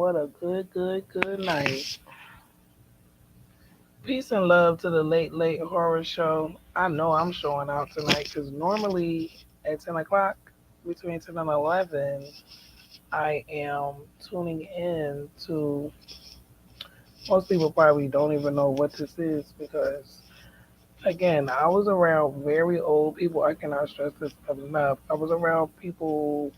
what a good night. Peace and love to the late horror show. I know I'm showing out tonight because normally at 10 o'clock, between 10 and 11, I am tuning in to. Most people probably don't even know what this is because, again, I was around very old people. I cannot stress this enough. I was around people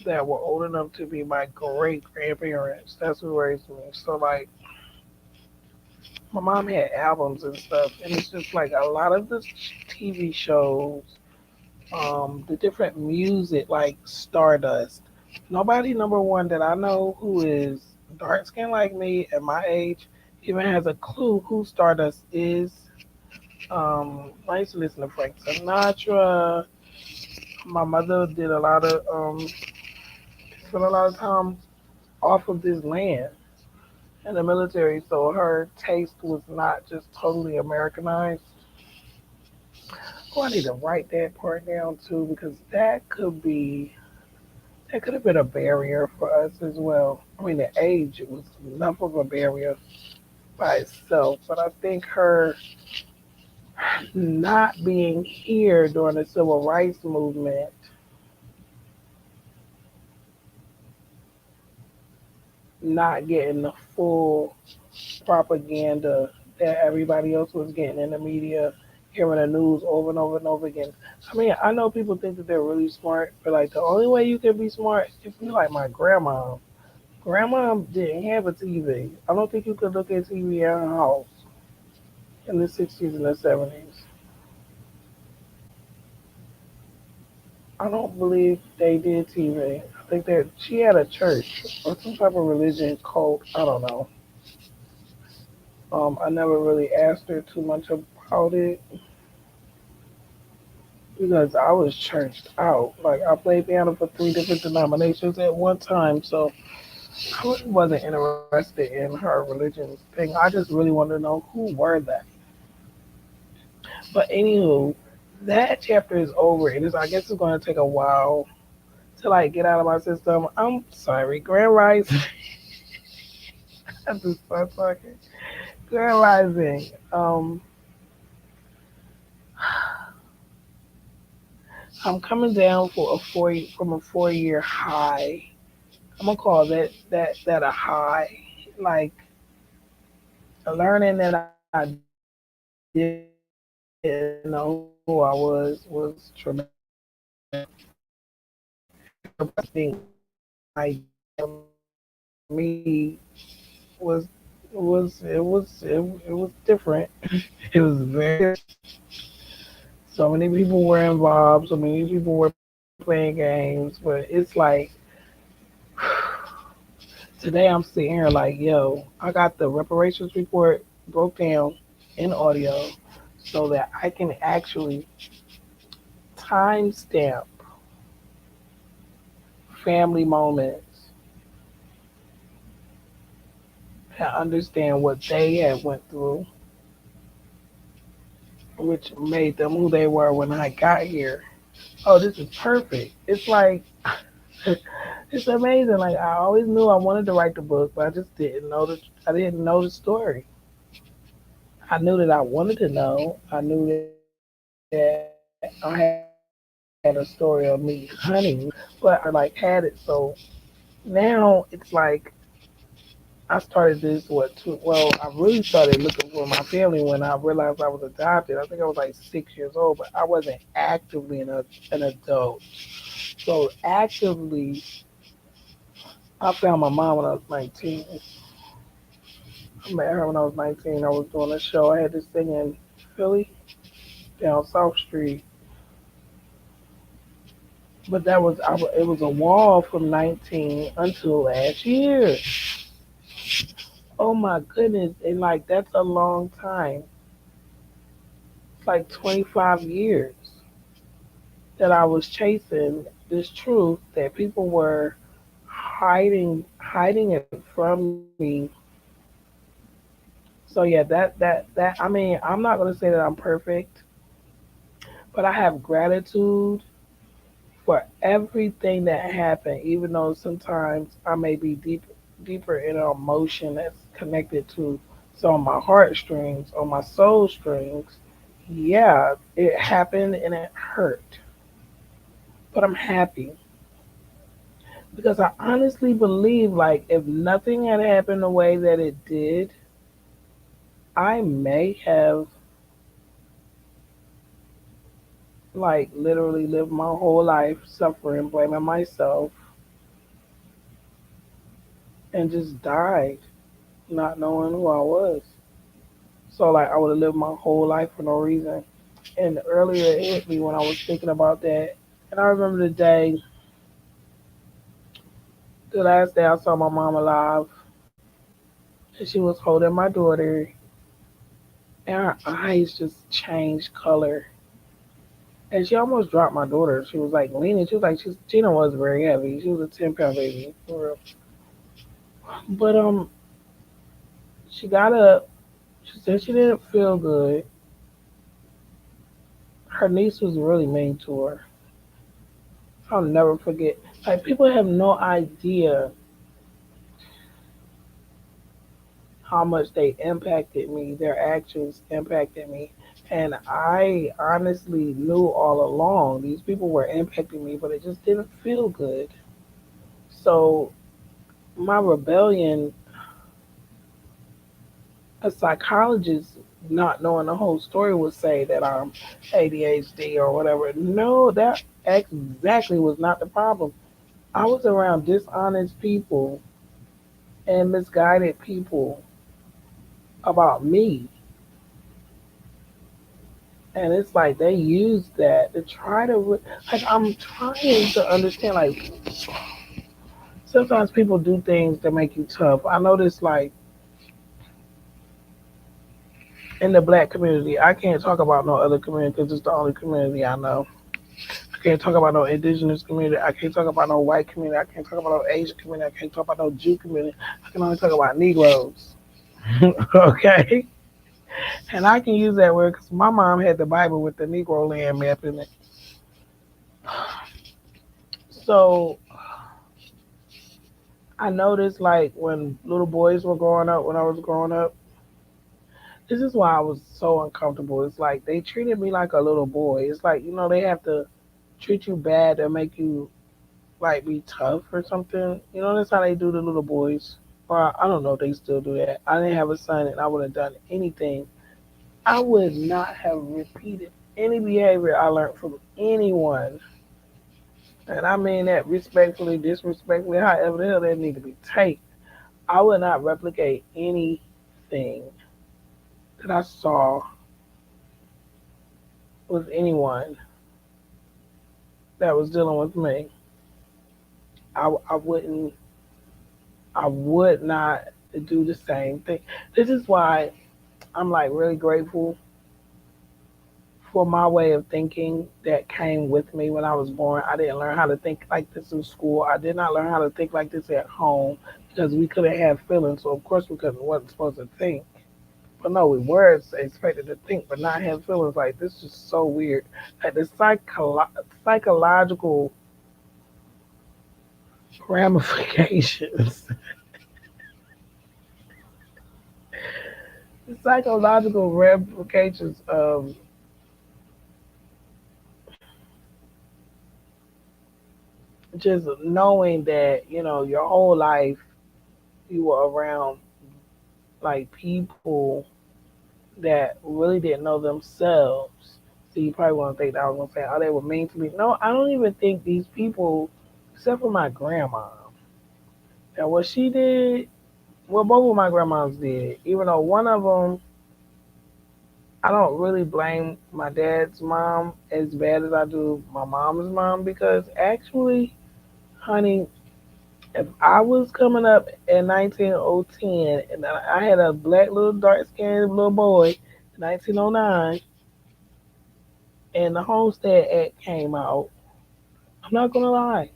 that were old enough to be my great grandparents. That's who raised me. So, like, my mom had albums and stuff, and it's just like a lot of the TV shows, the different music, like Stardust. Nobody, number one, that I know who is dark skinned like me at my age even has a clue who Stardust is. I used to listen to Frank Sinatra. My mother did a lot of spent a lot of time off of this land in the military, so her taste was not just totally Americanized. Oh, I need to write that part down too because that could have been a barrier for us as well. I mean, the age was enough of a barrier by itself, but I think her not being here during the civil rights movement, not getting the full propaganda that everybody else was getting in the media, hearing the news over and over and over again. I mean, I know people think that they're really smart, but like the only way you can be smart if you're like my grandma. Grandma didn't have a TV. I don't think you could look at TV at her house in the 60s and the 70s. I don't believe they did TV. I think that she had a church or some type of religion cult. I don't know. I never really asked her too much about it because I was churched out. Like I played piano for three different denominations at one time, so I really wasn't interested in her religion thing. I just really wanted to know who were they. But anywho, that chapter is over. I guess it's going to take a while to like get out of my system. I'm sorry, Grand Rising. I have to start talking. Grand Rising. I'm coming down for a from a 4 year high. I'm gonna call that a high. Like learning that I didn't know who I was traumatic. Me it was different. It was very so many people were involved. So many people were playing games, but it's like today I'm sitting here like, yo, I got the reparations report broke down in audio so that I can actually timestamp family moments and understand what they had went through, which made them who they were when I got here. Oh, this is perfect. It's like it's amazing. Like I always knew I wanted to write the book, but I didn't know the story. I knew that I wanted to know. I knew that I had a story of me hunting, but I never like had it. So now it's like I started this well, I really started looking for my family when I realized I was adopted. I think I was like 6 years old, but I wasn't actively an adult. So actively, I found my mom when I was 19. I met her when I was 19. I was doing a show. I had this thing in Philly, down South Street. But it was a wall from 19 until last year. Oh my goodness. And like, that's a long time. It's like 25 years that I was chasing this truth that people were hiding it from me. So yeah, I mean, I'm not gonna say that I'm perfect, but I have gratitude for everything that happened, even though sometimes I may be deeper inner emotion that's connected to some of my heartstrings or my soul strings. Yeah, it happened and it hurt, but I'm happy because I honestly believe like if nothing had happened the way that it did, I may have like literally lived my whole life suffering, blaming myself, and just died not knowing who I was. So like I would have lived my whole life for no reason. And earlier it hit me when I was thinking about that. And I remember the day, the last day I saw my mom alive, and she was holding my daughter, and her eyes just changed color. And she almost dropped my daughter. She was like leaning. She was like, Gina was very heavy. She was a 10-pound baby, for real. But she got up. She said she didn't feel good. Her niece was really mean to her. I'll never forget. Like people have no idea how much they impacted me. Their actions impacted me. And I honestly knew all along these people were impacting me, but it just didn't feel good. So my rebellion, a psychologist not knowing the whole story would say that I'm ADHD or whatever. No, that exactly was not the problem. I was around dishonest people and misguided people about me. And it's like they use that to try to, like, I'm trying to understand, like, sometimes people do things that make you tough. I notice, like, in the black community, I can't talk about no other community because it's the only community I know. I can't talk about no indigenous community. I can't talk about no white community. I can't talk about no Asian community. I can't talk about no Jew community. I can only talk about Negroes. Okay? And I can use that word because my mom had the Bible with the Negro land map in it. So I noticed like when little boys were growing up, when I was growing up, this is why I was so uncomfortable. It's like they treated me like a little boy. It's like, they have to treat you bad to make you like be tough or something. That's how they do the little boys. Or I don't know if they still do that. I didn't have a son and I would have done anything. I would not have repeated any behavior I learned from anyone. And I mean that respectfully, disrespectfully, however the hell that need to be taken. I would not replicate anything that I saw with anyone that was dealing with me. I wouldn't, I would not do the same thing. This is why I'm like really grateful for my way of thinking that came with me when I was born. I didn't learn how to think like this in school. I did not learn how to think like this at home because we couldn't have feelings. So of course we couldn't wasn't supposed to think. But no, we were expected to think, but not have feelings. Like this is so weird. Like the psychological ramifications, the psychological ramifications of just knowing that your whole life you were around like people that really didn't know themselves. So you probably want to think that I was gonna say, oh, they were mean to me. No, I don't even think these people, except for my grandma, that what she did, well, both of my grandmas did. Even though one of them, I don't really blame my dad's mom as bad as I do my mom's mom because actually, honey, if I was coming up in 19010 and I had a black little dark skinned little boy in 1909 and the Homestead Act came out, I'm not gonna lie.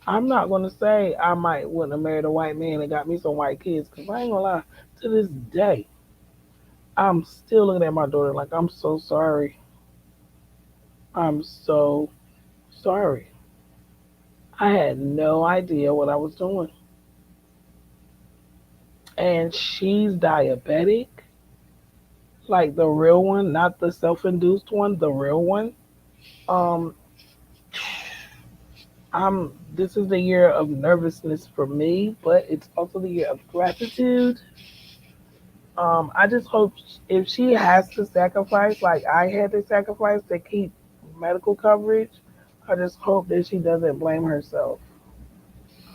I'm not gonna say I might wouldn't have married a white man and got me some white kids because I ain't gonna lie. To this day, I'm still looking at my daughter like I'm so sorry. I'm so sorry. I had no idea what I was doing. and she's diabetic, like the real one, not the self-induced one, the real one. Um, I'm. This is the year of nervousness for me, but it's also the year of gratitude. I just hope if she has to sacrifice, like I had to sacrifice to keep medical coverage, I just hope that she doesn't blame herself.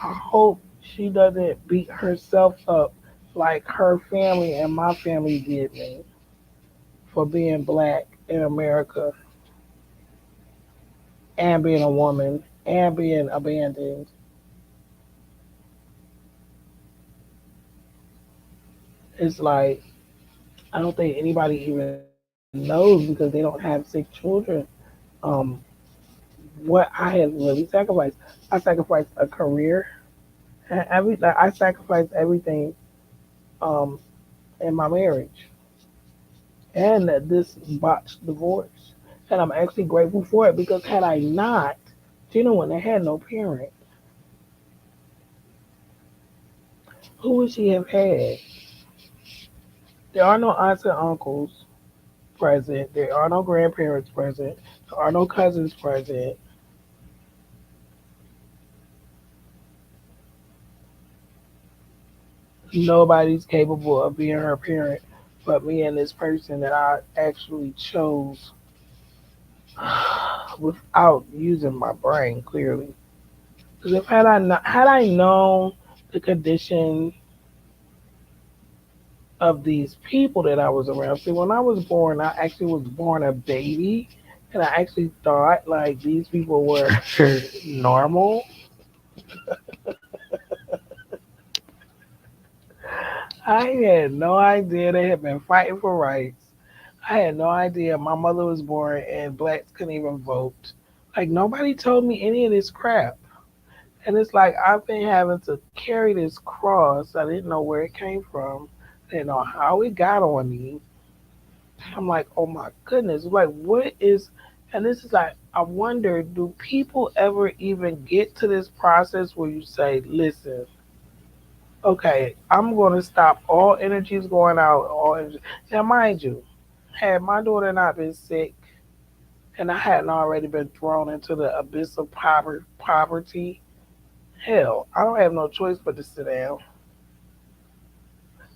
I hope she doesn't beat herself up like her family and my family did me for being black in America and being a woman and being abandoned. It's like I don't think anybody even knows because they don't have sick children. Um, what I had really sacrificed. I sacrificed a career and like, I sacrificed everything um, in my marriage and this botched divorce. And I'm actually grateful for it because had I not, Gina wouldn't have had no parent. Who would she have had? There are no aunts and uncles present. There are no grandparents present. There are no cousins present. Nobody's capable of being her parent but me and this person that I actually chose without using my brain clearly. Because if had I known the condition of these people that I was around, see, when I was born, I actually was born a baby, and I actually thought like these people were normal. I had no idea they had been fighting for rights. I had no idea my mother was born and blacks couldn't even vote. Like nobody told me any of this crap. And it's like I've been having to carry this cross. I didn't know where it came from. I didn't know how it got on me. I'm like, oh my goodness. Like, what is, and this is like, I wonder, do people ever even get to this process where you say, listen, okay, I'm going to stop all energies going out. All energy. Now, mind you, had my daughter not been sick and I hadn't already been thrown into the abyss of poverty, hell, I don't have no choice but to sit down.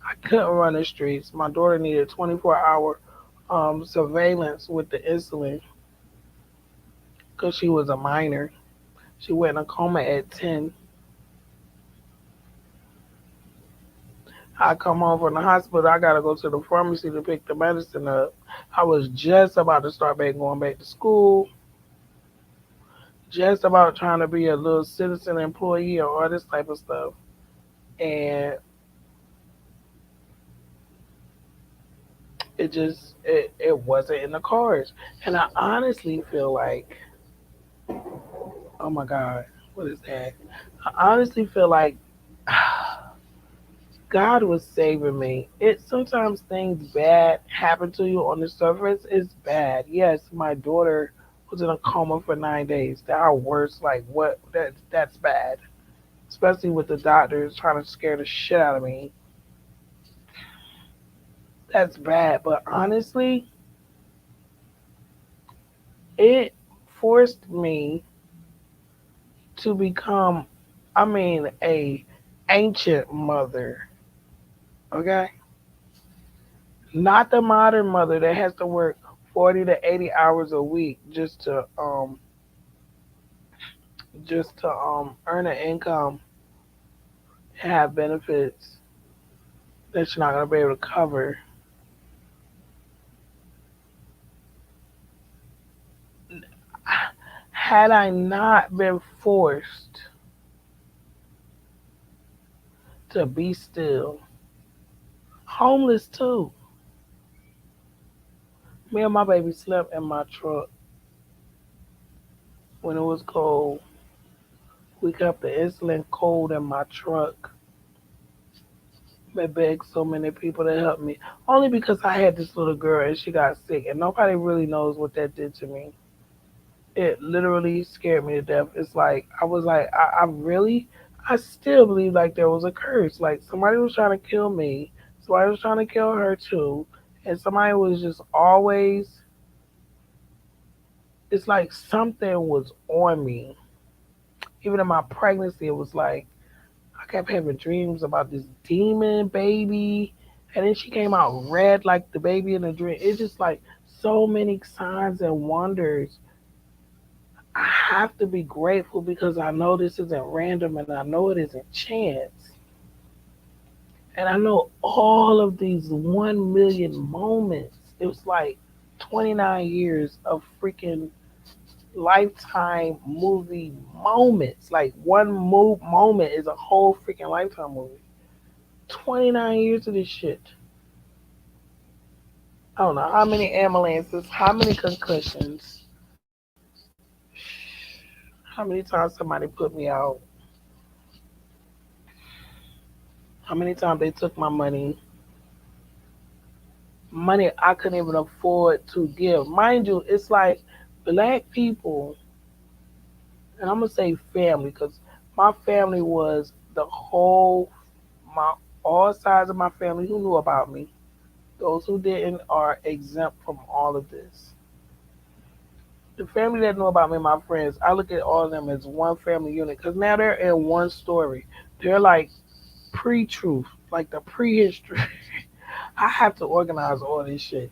I couldn't run the streets. My daughter needed 24-hour surveillance with the insulin because she was a minor. She went in a coma at 10. I come home from the hospital. I got to go to the pharmacy to pick the medicine up. I was just about to start back going back to school, just about trying to be a little citizen employee or all this type of stuff. And it wasn't in the cards. And I honestly feel like, oh my God, what is that? I honestly feel like God was saving me. It sometimes things bad happen to you on the surface. It's bad. Yes, my daughter was in a coma for 9 days. That are worse. Like what? That's bad. Especially with the doctors trying to scare the shit out of me. That's bad. But honestly, it forced me to become, I mean, a ancient mother. Okay, not the modern mother that has to work 40 to 80 hours a week just to earn an income and have benefits that you're not gonna be able to cover. Had I not been forced to be still, homeless too. Me and my baby slept in my truck when it was cold. We kept the insulin cold in my truck. I begged so many people to help me. Only because I had this little girl and she got sick and nobody really knows what that did to me. It literally scared me to death. It's like I was like, I really I still believe like there was a curse. Like somebody was trying to kill me, somebody was trying to kill her too, and somebody was just always. It's like something was on me. Even in my pregnancy, it was like I kept having dreams about this demon baby, and then she came out red like the baby in the dream. It's just like so many signs and wonders. I have to be grateful because I know this isn't random and I know it isn't chance. And I know all of these 1 million moments. It was like 29 years of freaking lifetime movie moments. Like one moment is a whole freaking lifetime movie. 29 years of this shit. I don't know how many ambulances, how many concussions, how many times somebody put me out, how many times they took my money, money I couldn't even afford to give. Mind you, it's like black people, and I'm gonna say family because my family was the whole, my all sides of my family who knew about me. Those who didn't are exempt from all of this. The family that know about me, my friends, I look at all of them as one family unit because now they're in one story. They're like pre-truth, like the pre-history. I have to organize all this shit.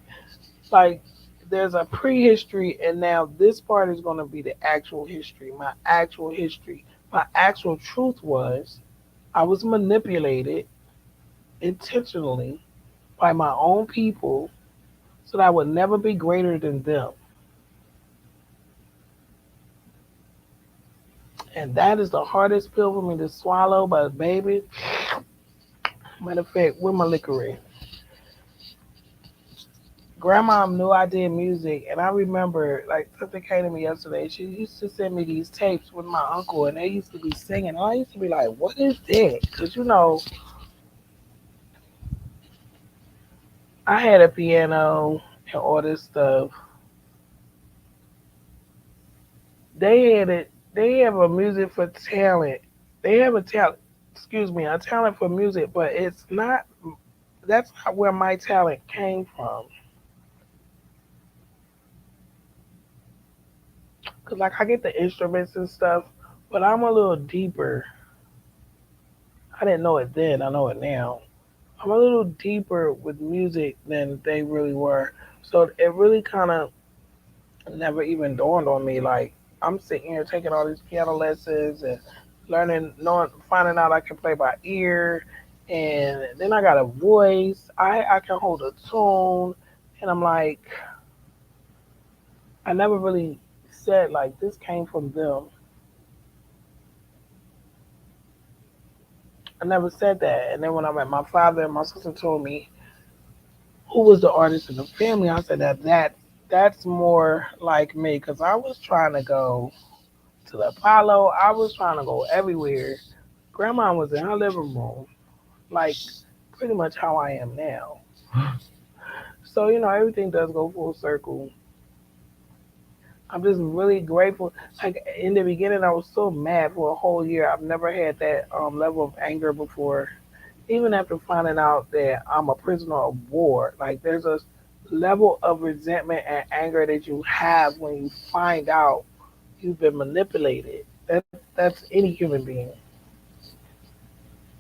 Like there's a prehistory, and now this part is going to be the actual history. My actual history. My actual truth was I was manipulated intentionally by my own people so that I would never be greater than them. And that is the hardest pill for me to swallow, but baby, matter of fact, with my liquor, grandma knew I did music, and I remember like something came to me yesterday. She used to send me these tapes with my uncle, and they used to be singing. And I used to be like, "What is that?" Because I had a piano and all this stuff. They had it. They have a music for talent. They have a talent. Excuse me, a talent for music, but it's not. That's not where my talent came from. Cause like I get the instruments and stuff, but I'm a little deeper. I didn't know it then. I know it now. I'm a little deeper with music than they really were. So it really kind of never even dawned on me. Like I'm sitting here taking all these piano lessons and learning, knowing, finding out I can play by ear, and then I got a voice. I can hold a tune, and I'm like, I never really said like this came from them. I never said that. And then when I met my father and my sister told me who was the artist in the family, I said that's more like me because I was trying to go to the Apollo. I was trying to go everywhere. Grandma was in her living room, like pretty much how I am now. So everything does go full circle. I'm just really grateful. Like in the beginning, I was so mad for a whole year. I've never had that level of anger before. Even after finding out that I'm a prisoner of war, like there's a level of resentment and anger that you have when you find out you've been manipulated. That's any human being.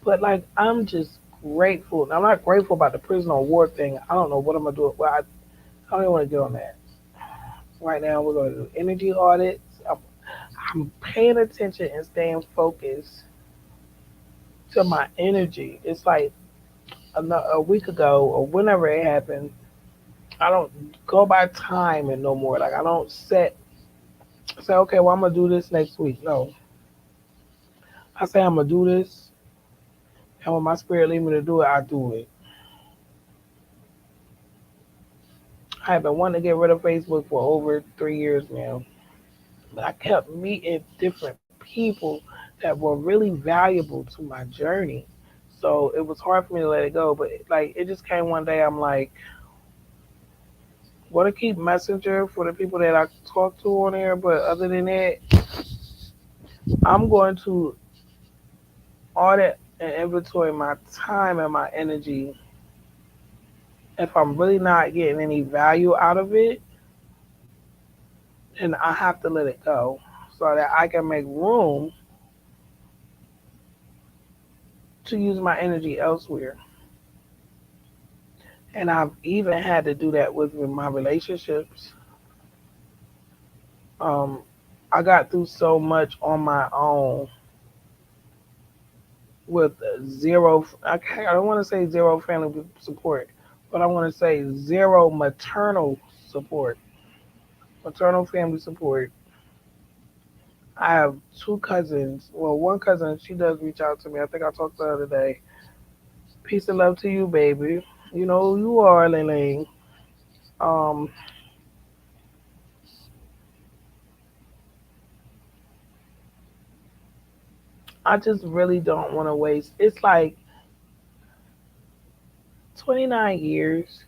But like I'm just grateful. I'm not grateful about the prisoner of war thing. I don't know what I'm gonna do. Well, I don't even want to get on that right now. We're gonna do energy audits. I'm paying attention and staying focused to my energy. It's like a week ago or whenever it happened, I don't go by time and no more. Like I don't say okay, well I'm gonna do this next week. No, I say I'm gonna do this, and when my spirit leads me to do it, I do it. I have been wanting to get rid of Facebook for over 3 years now, but I kept meeting different people that were really valuable to my journey. So it was hard for me to let it go. But like it just came one day. I'm like, want to keep Messenger for the people that I talk to on there, but other than that, I'm going to audit and inventory my time and my energy. If I'm really not getting any value out of it, then I have to let it go so that I can make room to use my energy elsewhere. And I've even had to do that with my relationships. Um, I got through so much on my own with zero. I don't want to say zero family support, but I want to say zero maternal support, maternal family support. I have two cousins. Well, one cousin, she does reach out to me. I think I talked to her the other day. Peace and love to you, baby. You know who you are, Lele. Um, I just really don't want to waste. It's like 29 years,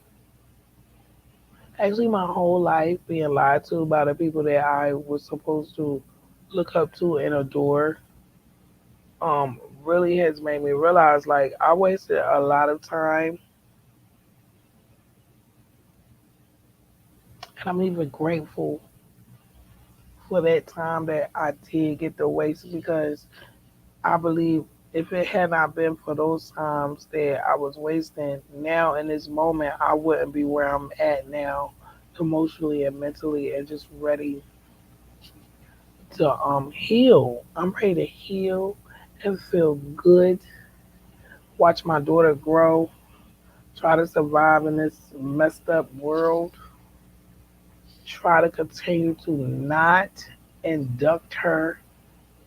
actually my whole life being lied to by the people that I was supposed to look up to and adore. Really has made me realize like I wasted a lot of time, and I'm even grateful for that time that I did get to waste because I believe if it had not been for those times that I was wasting, now in this moment, I wouldn't be where I'm at now, emotionally and mentally, and just ready to heal. I'm ready to heal and feel good. Watch my daughter grow. Try to survive in this messed up world. Try to continue to not induct her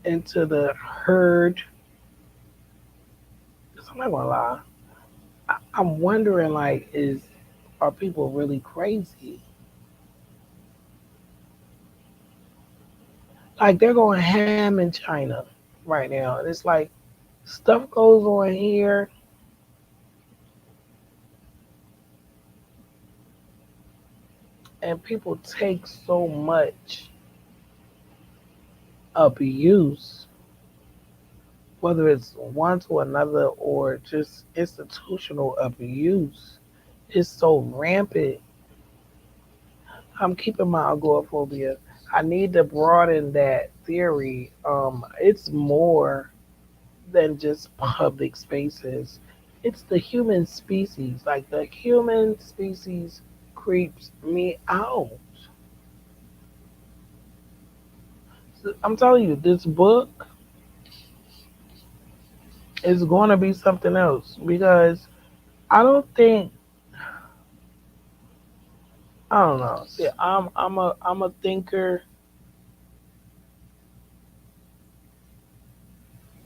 into the herd. 'Cause I'm not gonna lie. I'm wondering, like, are people really crazy? Like, they're going ham in China right now, and it's like stuff goes on here, and people take so much abuse, whether it's one to another or just institutional abuse. It's so rampant. I'm keeping my agoraphobia. I need to broaden that theory. It's more than just public spaces. It's the human species. Like the human species creeps me out. So I'm telling you, this book is going to be something else because I don't think I don't know. See, I'm a thinker,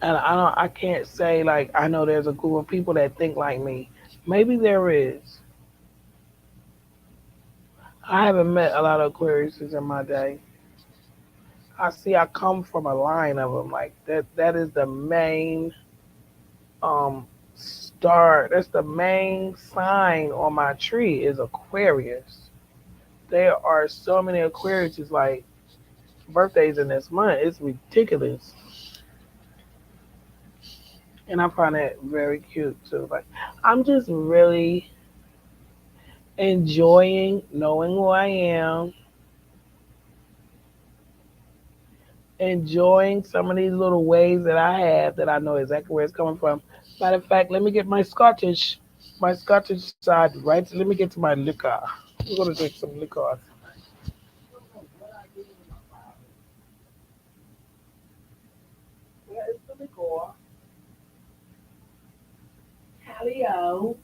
and I can't say like I know there's a group of people that think like me. Maybe there is. I haven't met a lot of Aquariuses in my day. I see I come from a line of them like that. That is the main star. That's the main sign on my tree is Aquarius. There are so many Aquariuses like birthdays in this month. It's ridiculous, and I find that very cute too. Like I'm just really enjoying knowing who I am, enjoying some of these little ways that I have that I know exactly where it's coming from. Matter of fact, let me get my Scottish side right. Let me get to my liquor. We're gonna drink some liquor. Where is the liquor? Calio.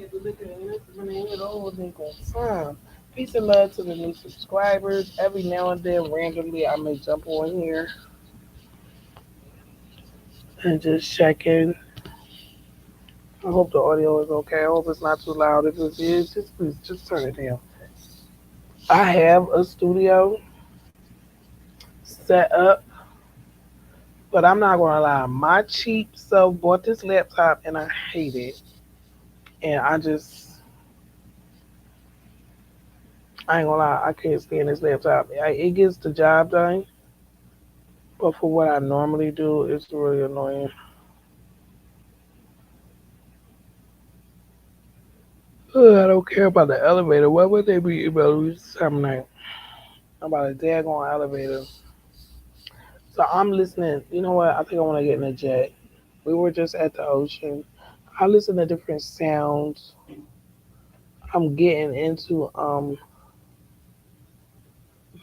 get to looking and listening and it all nigga time. Peace and love to the new subscribers. Every now and then, randomly, I may jump on here and just check in. I hope the audio is okay. I hope it's not too loud. If it is, just please just turn it down. I have a studio set up, but I'm not gonna lie. My cheap self bought this laptop and I hate it. And I ain't gonna lie, I can't stand this laptop. It gets the job done, but for what I normally do, it's really annoying. Ugh, I don't care about the elevator. Why would they be emailing me this time of night about a daggone elevator? So I'm listening. You know what? I think I want to get in a jet. We were just at the ocean. I listen to different sounds. I'm getting into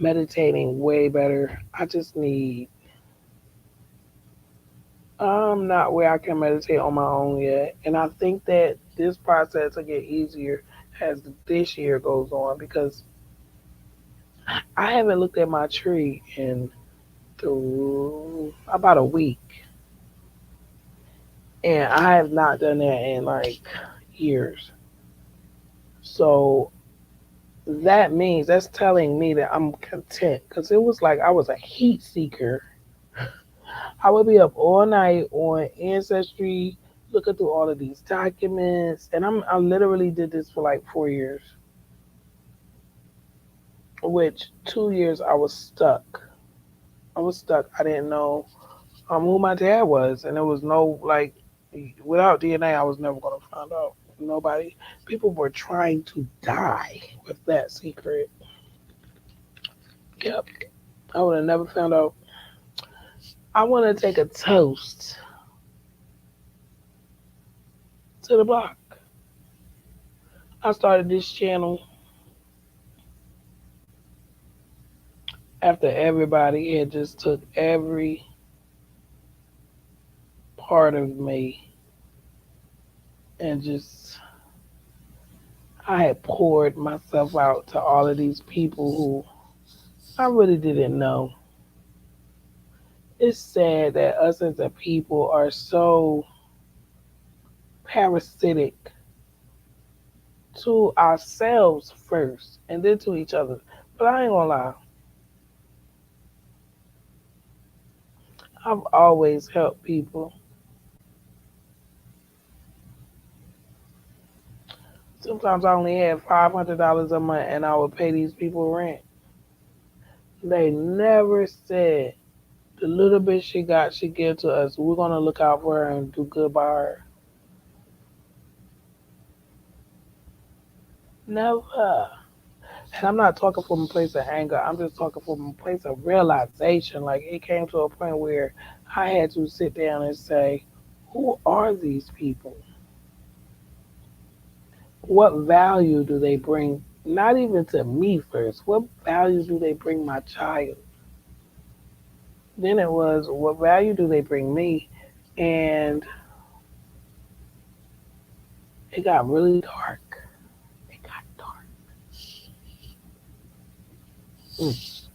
meditating way better. I just need. I'm not where I can meditate on my own yet, and I think that this process will get easier as this year goes on because I haven't looked at my tree in about a week, and I have not done that in like years. So that's telling me that I'm content because it was like I was a heat seeker. I would be up all night on Ancestry, looking through all of these documents, and I literally did this for like 4 years, which 2 years I was stuck. I was stuck. I didn't know who my dad was, and there was no like without DNA, I was never gonna find out. Nobody, people were trying to die with that secret. Yep, I would have never found out. I want to take a toast to the block. I started this channel after everybody had just took every part of me and just I had poured myself out to all of these people who I really didn't know. It's sad that us as a people are so parasitic to ourselves first and then to each other. But I ain't gonna lie, I've always helped people. Sometimes I only had $500 a month and I would pay these people rent. They never said the little bit she got, she give to us. We're gonna look out for her and do good by her. Never. And I'm not talking from a place of anger. I'm just talking from a place of realization. Like it came to a point where I had to sit down and say, who are these people? What value do they bring? Not even to me first. What value do they bring my child? Then it was, what value do they bring me? And it got really dark. It got dark. Mm.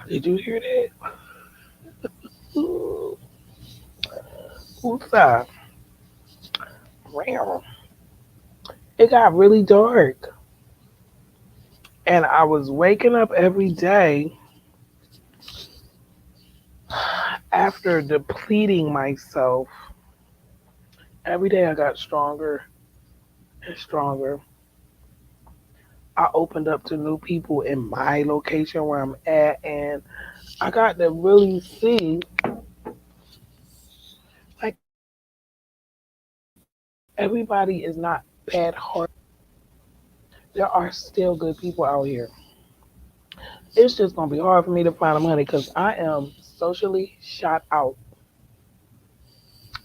Did you hear that? Ooh, woosah. Wow. It got really dark. And I was waking up every day after depleting myself. Every day I got stronger and stronger. I opened up to new people in my location where I'm at, and I got to really see like everybody is not bad heart. There are still good people out here. It's just gonna be hard for me to find the money because I am socially shot out.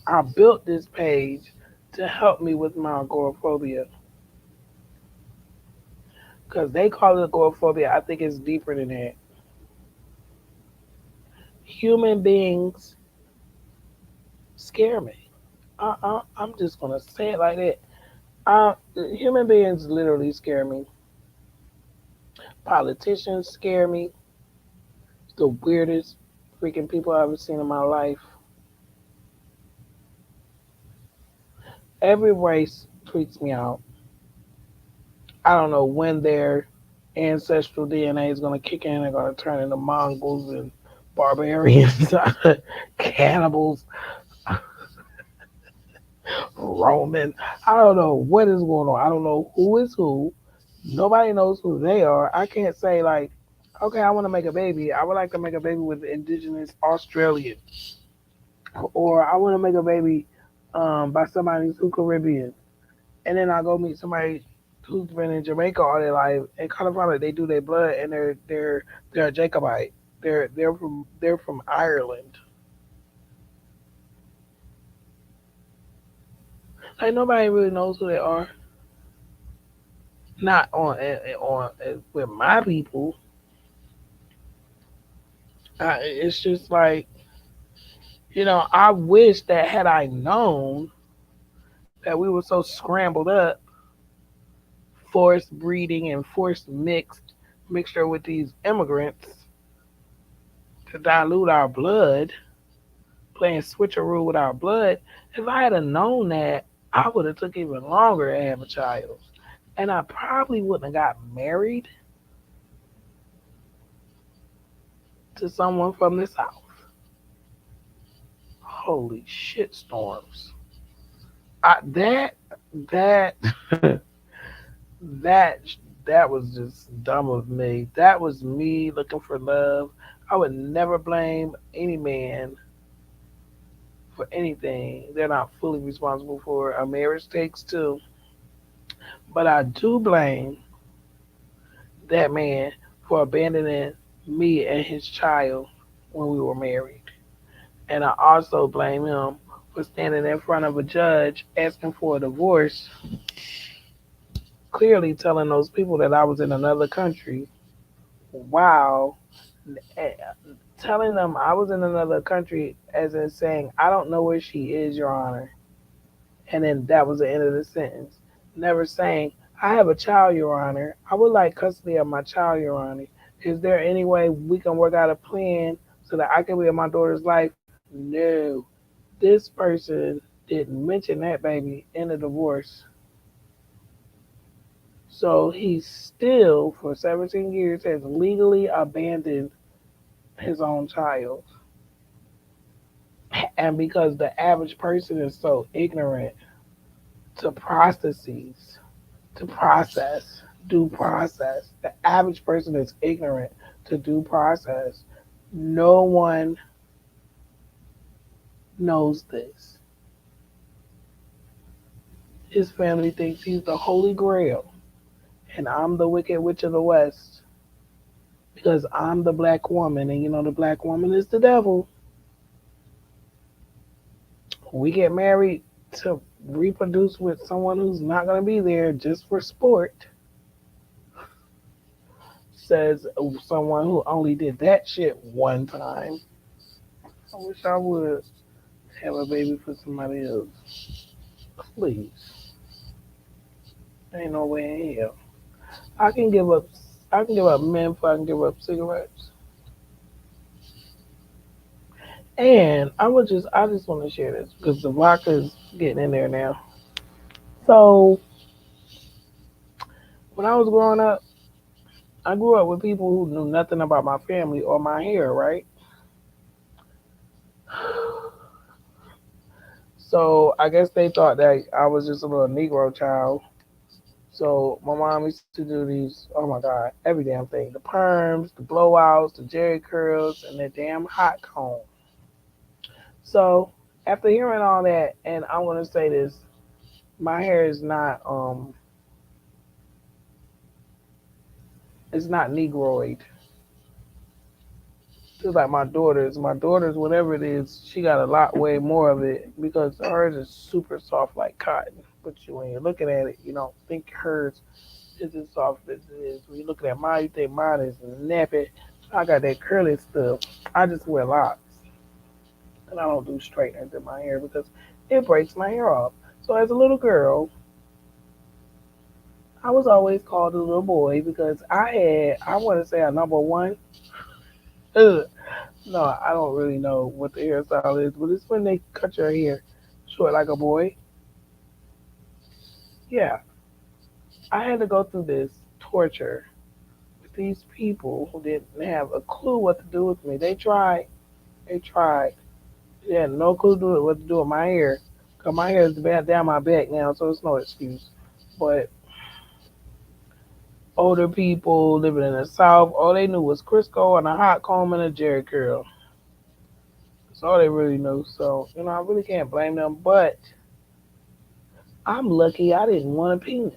I built this page to help me with my agoraphobia because they call it agoraphobia. I think it's deeper than that. Human beings scare me. I'm just gonna say it like that. Human beings literally scare me. Politicians scare me. The weirdest freaking people I've ever seen in my life. Every race freaks me out. I don't know when their ancestral DNA is going to kick in. They're going to turn into Mongols and barbarians, cannibals, Romans. I don't know what is going on. I don't know who is who. Nobody knows who they are. I can't say, like, okay, I want to make a baby. I would like to make a baby with indigenous Australian. Or I want to make a baby by somebody who's Caribbean. And then I go meet somebody who's been in Jamaica all their life and kind of find out they do their blood and they're a Jacobite. They're from Ireland. Like nobody really knows who they are. Not on with my people. It's just like I wish that had I known that we were so scrambled up, forced breeding and forced mixture with these immigrants to dilute our blood, playing switcheroo with our blood. If I had have known that, I would have took even longer to have a child, and I probably wouldn't have got married to someone from the south. Holy shit storms! That that that was just dumb of me. That was me looking for love. I would never blame any man for anything they're not fully responsible for. A marriage takes two. But I do blame that man for abandoning me and his child when we were married. And I also blame him for standing in front of a judge asking for a divorce, clearly telling those people that I was in another country. Wow. Eh, Telling them I was in another country as in saying, I don't know where she is, Your Honor. And then that was the end of the sentence. Never saying, I have a child, Your Honor. I would like custody of my child, Your Honor. Is there any way we can work out a plan so that I can be in my daughter's life? No. This person didn't mention that baby in the divorce. So he still, for 17 years, has legally abandoned his own child. And because the average person is so ignorant to processes, to process, due process. The average person is ignorant to due process. No one knows this. His family thinks he's the Holy Grail, and I'm the Wicked Witch of the West because I'm the black woman, and the black woman is the devil. We get married to reproduce with someone who's not going to be there just for sport, says someone who only did that shit one time. I wish I would have a baby for somebody else. Please. Ain't no way in hell. I can give up I can give up men before I can give up cigarettes. And I just want to share this because the vodka's getting in there now. So when I was growing up, I grew up with people who knew nothing about my family or my hair, right? So I guess they thought that I was just a little Negro child. So my mom used to do these, oh my God, every damn thing. The perms, the blowouts, the Jerry curls, and the damn hot comb. So after hearing all that, and I want to say this, my hair is not it's not negroid. Just like my daughters, whatever it is, she got a lot way more of it because hers is super soft like cotton. But when you're looking at it, you don't think hers is as soft as it is. When you're looking at mine, you think mine is nappy. I got that curly stuff. I just wear locks, and I don't do straighteners in my hair because it breaks my hair off. So as a little girl, I was always called a little boy because I want to say a number one. Ugh. No, I don't really know what the hairstyle is, but it's when they cut your hair short like a boy. Yeah, I had to go through this torture with these people who didn't have a clue what to do with me. They tried. They had no clue what to do with my hair. Cause my hair is bad down my back now, so it's no excuse. But older people living in the South, all they knew was Crisco and a hot comb and a Jerry curl. That's all they really knew. So, I really can't blame them. But I'm lucky I didn't want a penis.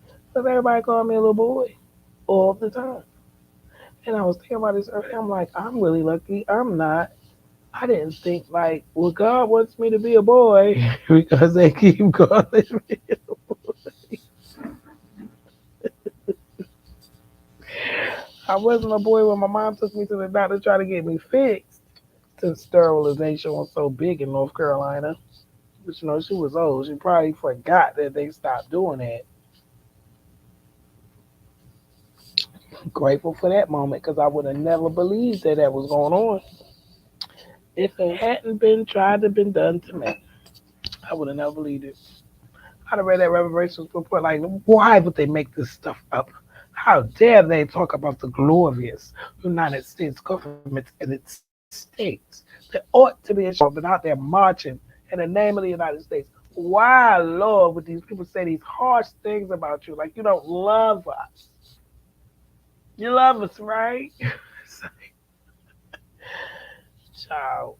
Because everybody called me a little boy all the time. And I was thinking about this earlier. I'm like, I'm really lucky. I'm not. I didn't think like, well, God wants me to be a boy because they keep calling me. I wasn't a boy when my mom took me to the doctor to try to get me fixed. Since sterilization was so big in North Carolina, but she was old. She probably forgot that they stopped doing that. Grateful for that moment because I would have never believed that that was going on if it hadn't been tried to been done to me. I would have never believed it. I'd have read that Revelations report like, why would they make this stuff up? How dare they talk about the glorious United States government and its states that ought to be ashamed of and out there marching in the name of the United States? Why, Lord, would these people say these harsh things about you like you don't love us? You love us, right? Child.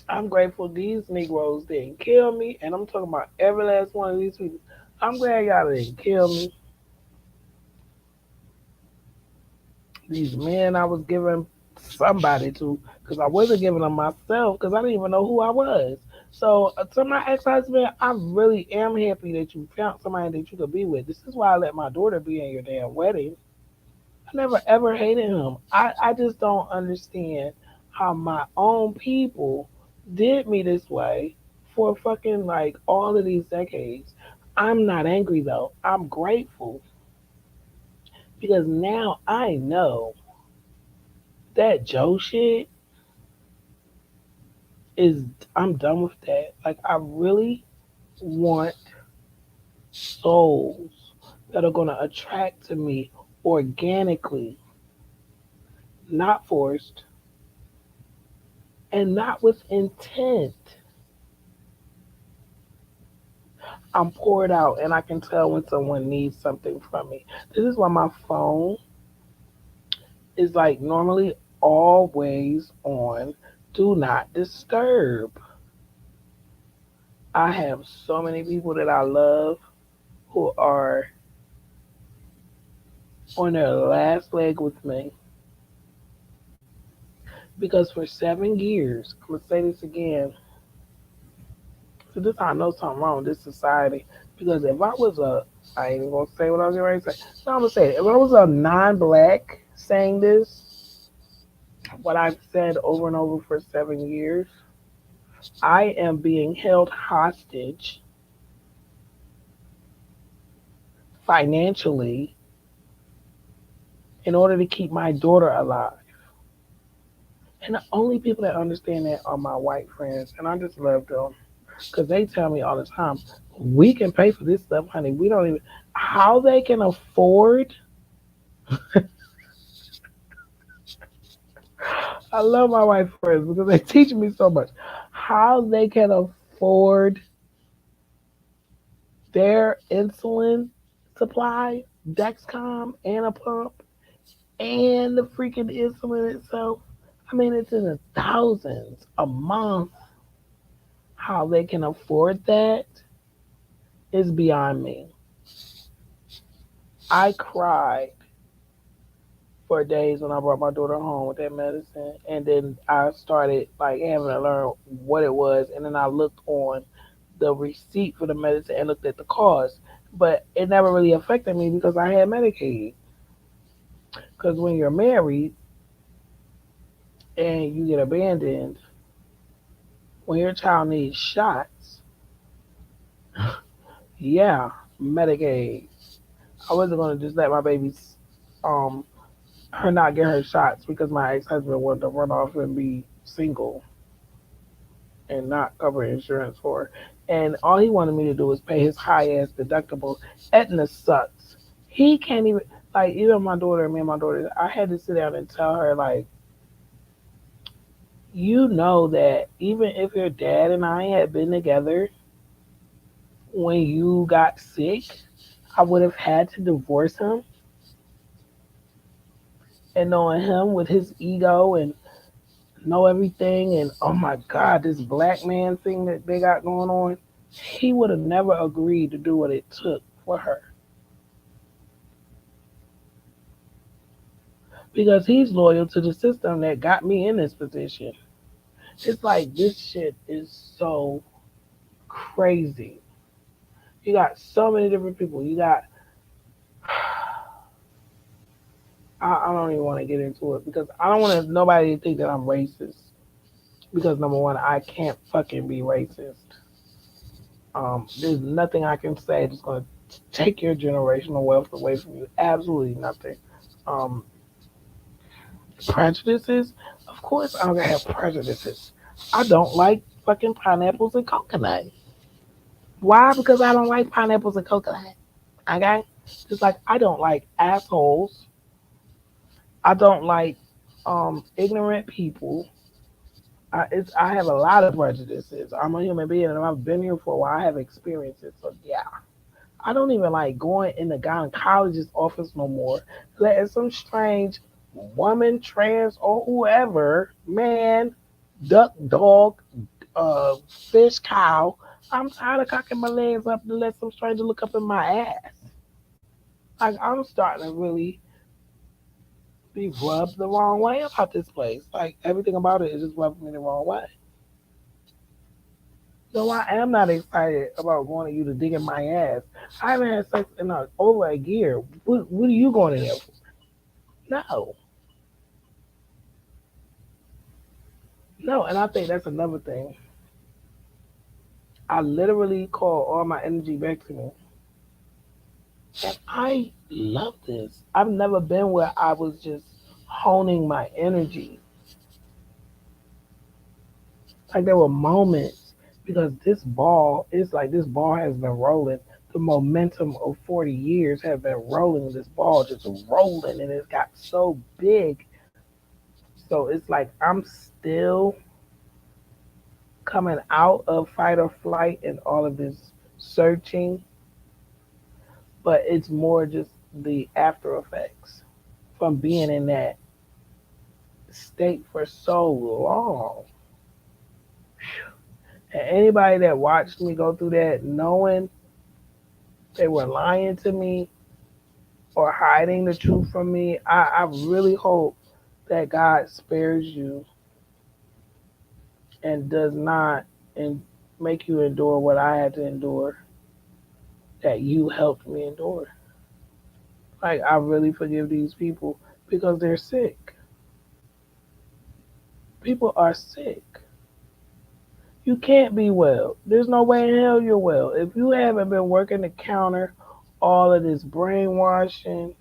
I'm grateful these Negroes didn't kill me, and I'm talking about every last one of these people. I'm glad y'all didn't kill me. These men I was giving somebody to, because I wasn't giving them myself, because I didn't even know who I was. So, to my ex-husband, I really am happy that you found somebody that you could be with. This is why I let my daughter be in your damn wedding. I never ever hated him. I just don't understand how my own people did me this way for fucking like all of these decades. I'm not angry though. I'm grateful because now I know that Joe shit is I'm done with that. Like I really want souls that are gonna attract to me organically, not forced, and not with intent. I'm poured out and I can tell when someone needs something from me. This is why my phone is like normally always on do not disturb. I have so many people that I love who are on their last leg with me because for 7 years, I'm gonna say this again. So this how I know something wrong with this society. Because if I was I ain't even gonna say what I was getting ready to say. No, I'm gonna say it. If I was a non-black saying this, what I've said over and over for 7 years, I am being held hostage financially in order to keep my daughter alive. And the only people that understand that are my white friends, and I just love them because they tell me all the time, we can pay for this stuff, honey. We don't even how they can afford. I love my white friends because they teach me so much. How they can afford their insulin supply, Dexcom, and a pump, and the freaking insulin itself. I mean, it's in the thousands a month. How they can afford that is beyond me. I cried for days when I brought my daughter home with that medicine, and then I started like having to learn what it was, and then I looked on the receipt for the medicine and looked at the cost, but it never really affected me because I had Medicaid. Because when you're married and you get abandoned, When your child needs shots, yeah, Medicaid. I wasn't gonna just let my baby's um her not get her shots because my ex husband wanted to run off and be single and not cover insurance for her. And all he wanted me to do was pay his high ass deductible. Aetna sucks. He can't even like even my daughter, me and my daughter, I had to sit down and tell her like, you know that even if your dad and I had been together when you got sick, I would have had to divorce him. And knowing him with his ego and know everything and oh my god, this black man thing that they got going on, he would have never agreed to do what it took for her because he's loyal to the system that got me in this position. It's like this shit is so crazy. You got so many different people. You got I don't even want to get into it because I don't want nobody to think that I'm racist. Because number one, I can't fucking be racist. There's nothing I can say that's going to take your generational wealth away from you. Absolutely nothing. Um, Prejudices? Of course, I'm going to have prejudices. I don't like fucking pineapples and coconut. Why? Because I don't like pineapples and coconut. Okay? Just like I don't like assholes. I don't like ignorant people. I have a lot of prejudices. I'm a human being and I've been here for a while. I have experiences. So, yeah. I don't even like going in the gynecologist's office no more, letting some strange woman, trans, or whoever, man, duck, dog, fish, cow. I'm tired of cocking my legs up to let some stranger look up in my ass. Like, I'm starting to really be rubbed the wrong way about this place. Like, everything about it is just rubbing me the wrong way. No, I am not excited about going to you to dig in my ass. I haven't had sex in over a year. What are you going in there for? No, no, and I think that's another thing. I literally call all my energy back to me, and I love this. I've never been where I was just honing my energy. Like there were moments because this ball is like this ball has been rolling. The momentum of 40 years have been rolling. This ball just rolling, and it's got so big. So it's like I'm still coming out of fight or flight and all of this searching, but it's more just the after effects from being in that state for so long. And anybody that watched me go through that, knowing they were lying to me or hiding the truth from me, I really hope that God spares you and does not and make you endure what I had to endure that you helped me endure. Like I really forgive these people because they're sick. People are sick. You can't be well. There's no way in hell you're well. If you haven't been working the counter, all of this brainwashing,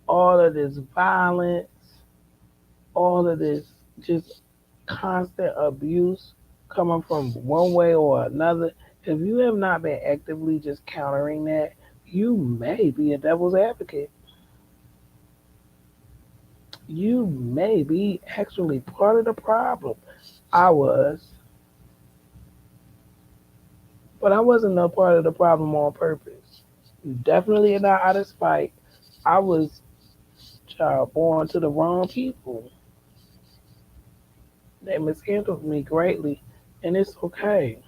all of this violence, all of this just constant abuse coming from one way or another, if you have not been actively just countering that, you may be a devil's advocate. You may be actually part of the problem. I was, but I wasn't no part of the problem on purpose. Definitely not out of spite. I was child born to the wrong people. They mishandled me greatly, and it's okay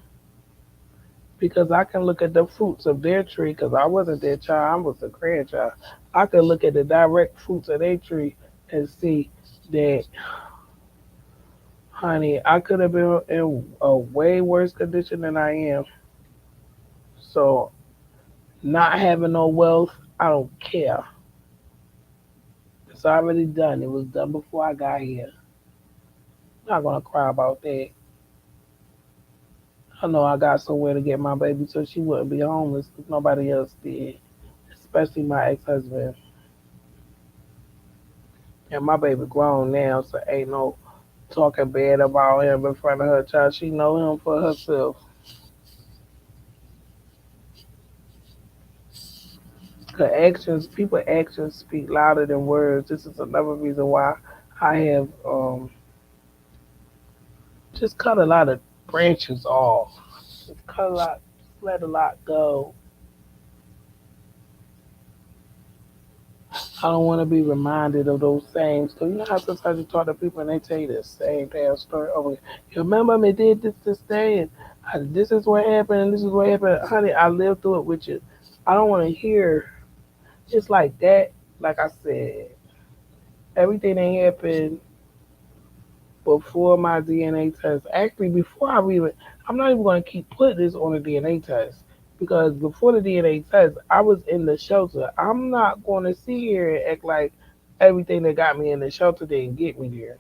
because I can look at the fruits of their tree because I wasn't their child. I was a grandchild. I could look at the direct fruits of their tree and see that, honey, I could have been in a way worse condition than I am. So not having no wealth, I don't care. It's already done. It was done before I got here. I'm not gonna cry about that. I know I got somewhere to get my baby so she wouldn't be homeless because nobody else did, especially my ex-husband. And my baby grown now, so ain't no talking bad about him in front of her child. She know him for herself. Cause actions, people actions speak louder than words. This is another reason why I have just cut a lot of branches off. Just cut a lot, let a lot go. I don't want to be reminded of those same stories. You know how sometimes you talk to people and they tell you the same damn story over again. You remember me did this day and this is what happened and this is what happened. Honey, I lived through it with you. I don't want to hear just like that. Like I said, everything that happened before my DNA test. Actually, before I even, I'm not even going to keep putting this on the DNA test because before the DNA test, I was in the shelter. I'm not going to sit here and act like everything that got me in the shelter didn't get me there.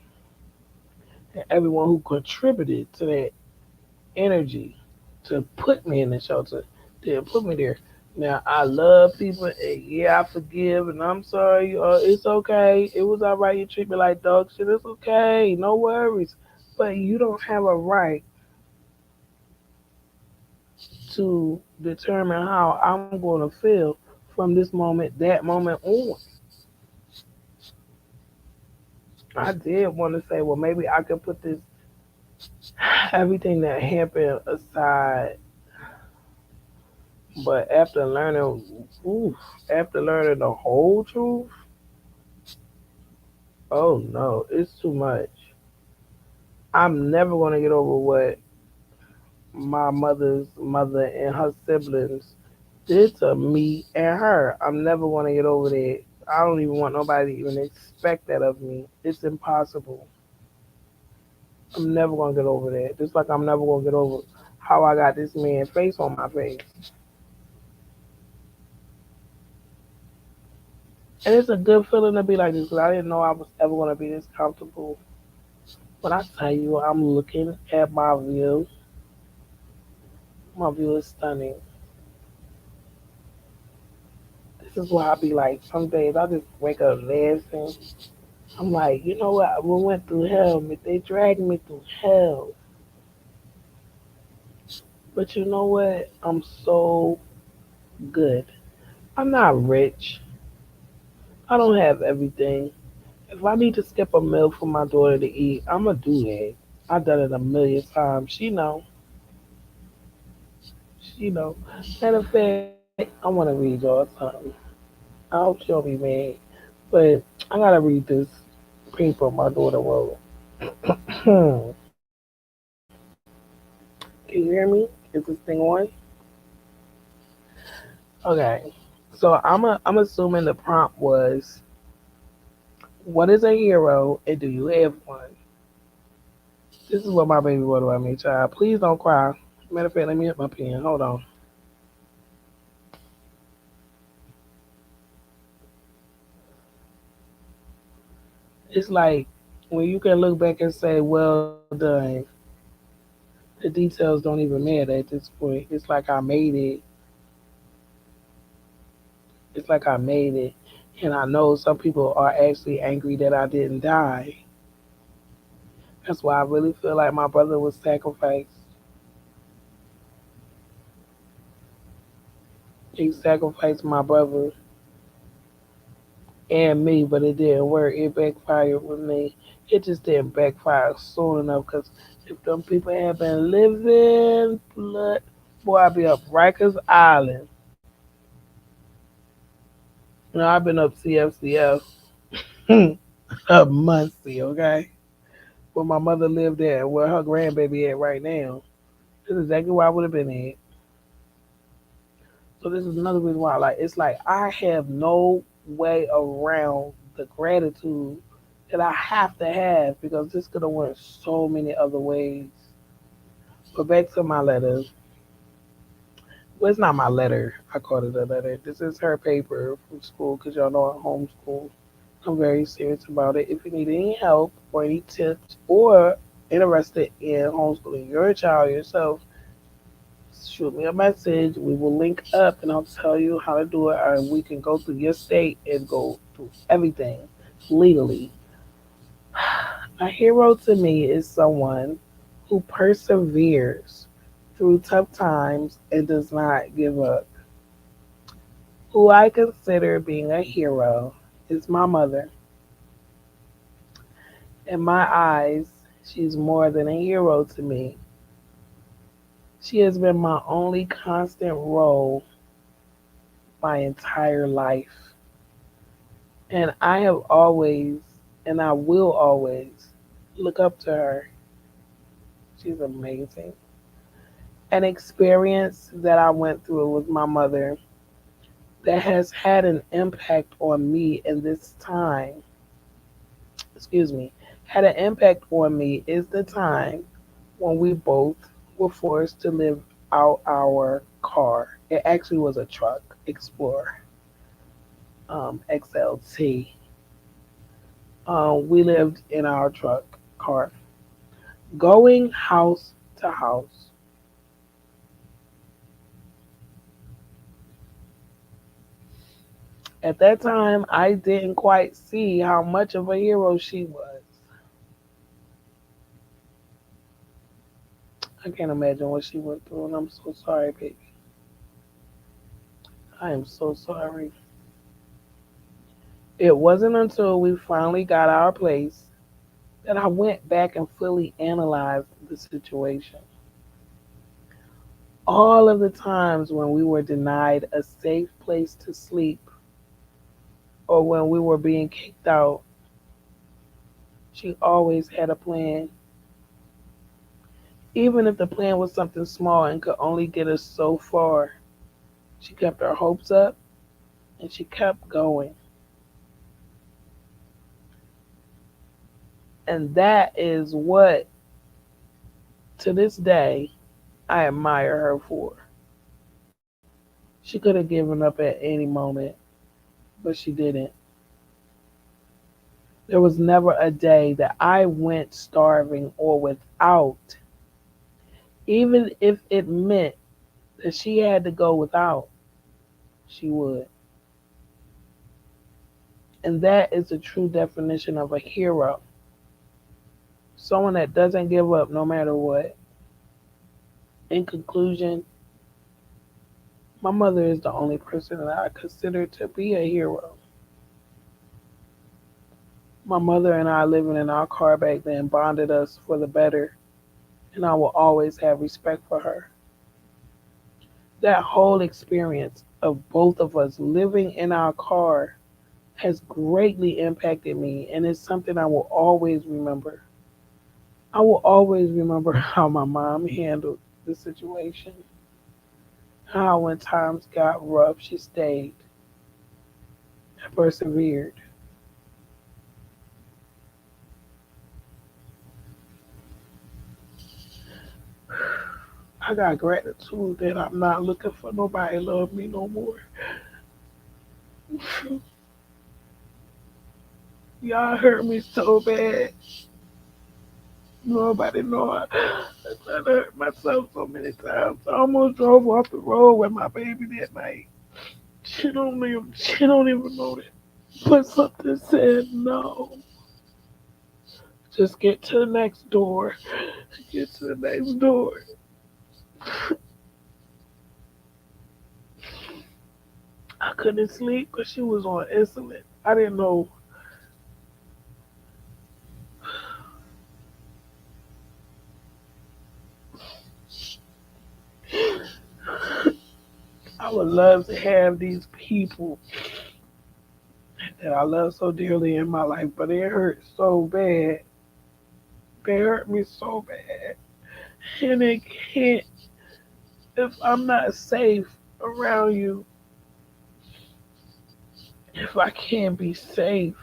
And everyone who contributed to that energy to put me in the shelter didn't put me there. Now I love people, and yeah, I forgive, and I'm sorry. It's okay. It was all right. You treat me like dog shit. It's okay. No worries. But you don't have a right to determine how I'm going to feel from this moment, that moment on. I did want to say, well, maybe I could put this everything that happened aside, but oof, after learning the whole truth, oh no, it's too much. I'm never going to get over what my mother's mother and her siblings did to me and her. I'm never going to get over that. I don't even want nobody to even expect that of me. It's impossible. I'm never going to get over that. Just like I'm never going to get over how I got this man face on my face. And it's a good feeling to be like this because I didn't know I was ever going to be this comfortable. But I tell you, I'm looking at my view. My view is stunning. This is why I be like, some days I just wake up laughing. I'm like, you know what? We went through hell. They dragged me through hell. But you know what? I'm so good. I'm not rich. I don't have everything. If I need to skip a meal for my daughter to eat, I'ma do that. I've done it a million times. She know. She know. Matter of fact, I want to read y'all something. I hope she don't be mad, but I gotta read this paper my daughter wrote. Can you hear me? Is this thing on? Okay. So I'm assuming the prompt was, what is a hero and do you have one? This is what my baby wrote about me, child. Please don't cry. Matter of fact, let me hit my pen. Hold on. It's like when you can look back and say, well done, the details don't even matter at this point. It's like I made it. And I know some people are actually angry that I didn't die. That's why I really feel like my brother was sacrificed. He sacrificed my brother and me, but it didn't work. It backfired with me. It just didn't backfire soon enough because if them people had been living blood, boy, I'd be up Rikers Island. You know, I've been up CFCF a monthsy, okay? Where my mother lived at, where her grandbaby at right now. This is exactly where I would have been at. So this is another reason why, like, it's like I have no way around the gratitude that I have to have because this could have went so many other ways. But back to my letter. Well, it's not my letter. I called it a letter. This is her paper from school because y'all know I homeschool. I'm very serious about it. If you need any help or any tips or interested in homeschooling your child yourself, shoot me a message. We will link up and I'll tell you how to do it. Or we can go through your state and go through everything legally. A hero to me is someone who perseveres through tough times and does not give up. Who I consider being a hero is my mother. In my eyes, she's more than a hero to me. She has been my only constant role my entire life. And I have always, and I will always, look up to her. She's amazing. An experience that I went through with my mother that has had an impact on me in this time, excuse me, had an impact on me is the time when we both were forced to live out our car. It actually was a truck, Explorer, XLT. We lived in our truck car, going house to house. At that time, I didn't quite see how much of a hero she was. I can't imagine what she went through, and I'm so sorry, baby. I am so sorry. It wasn't until we finally got our place that I went back and fully analyzed the situation. All of the times when we were denied a safe place to sleep or when we were being kicked out, she always had a plan. Even if the plan was something small and could only get us so far, she kept her hopes up and she kept going. And that is what, to this day, I admire her for. She could have given up at any moment, but she didn't. There was never a day that I went starving or without, even if it meant that she had to go without, she would. And that is the true definition of a hero. Someone that doesn't give up no matter what. In conclusion, my mother is the only person that I consider to be a hero. My mother and I living in our car back then bonded us for the better, and I will always have respect for her. That whole experience of both of us living in our car has greatly impacted me, and it's something I will always remember. I will always remember how my mom handled the situation, how when times got rough, she stayed and persevered. I got gratitude that I'm not looking for nobody to love me no more. Y'all hurt me so bad. Nobody know I tried to hurt myself so many times. I almost drove off the road with my baby that night. She don't even know that. But something said no. Just get to the next door. Get to the next door. I couldn't sleep because she was on insulin. I didn't know. I would love to have these people that I love so dearly in my life, but it hurt so bad. They hurt me so bad. And it can't, if I'm not safe around you, if I can't be safe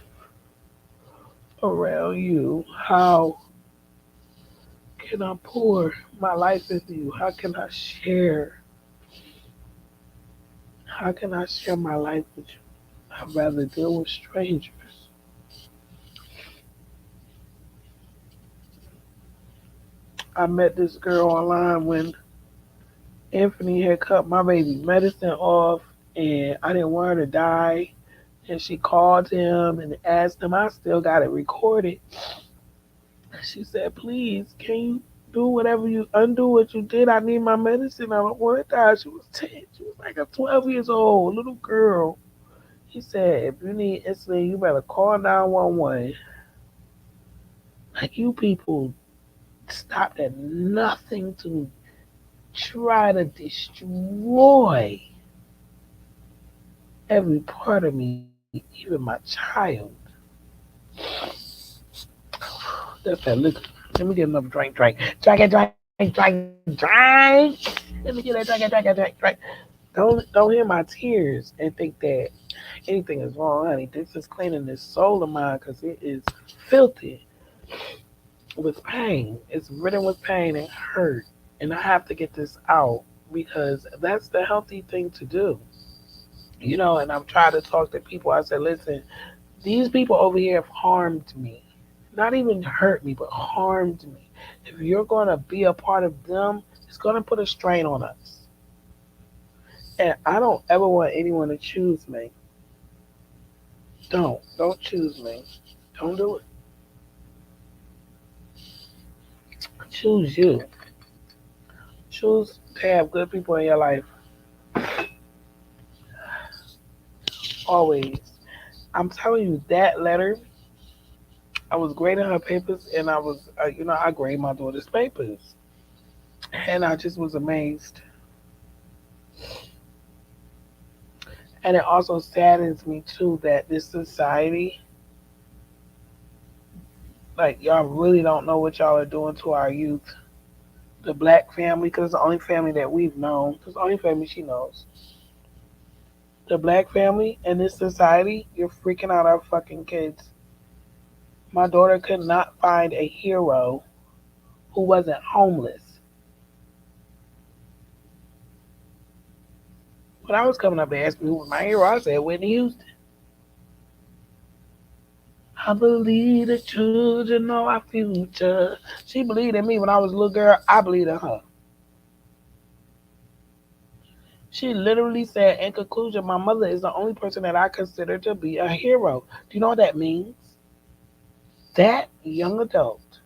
around you, how can I pour my life into you? How can I share? How can I share my life with you? I'd rather deal with strangers. I met this girl online when Anthony had cut my baby medicine off, and I didn't want her to die. And she called him and asked him. I still got it recorded. She said, "Please, can you do whatever you undo what you did? I need my medicine. I don't want to die." She was 10. She was like a 12 years old little girl. He said, "If you need insulin, you better call 911." Like, you people stopped at nothing to try to destroy every part of me, even my child. That's that liquor. Let me get another drink, drink. Drink. Let me get that drink. Don't hear my tears and think that anything is wrong, honey. This is cleaning this soul of mine because it is filthy with pain. It's ridden with pain and hurt. And I have to get this out because that's the healthy thing to do. And I'm trying to talk to people. I said, listen, these people over here have harmed me. Not even hurt me, but harmed me. If you're going to be a part of them, it's going to put a strain on us. And I don't ever want anyone to choose me. Don't choose me. Don't do it. Choose you. Choose to have good people in your life always. I'm telling you, that letter, I was grading her papers, and I grade my daughter's papers. And I just was amazed. And it also saddens me, too, that this society, like, y'all really don't know what y'all are doing to our youth. The black family, because it's the only family that we've known, it's the only family she knows. The black family in this society, you're freaking out our fucking kids. My daughter could not find a hero who wasn't homeless. When I was coming up, they asked me who was my hero. I said Whitney Houston. I believe the children know our future. She believed in me when I was a little girl. I believed in her. She literally said, in conclusion, my mother is the only person that I consider to be a hero. Do you know what that means? That young adult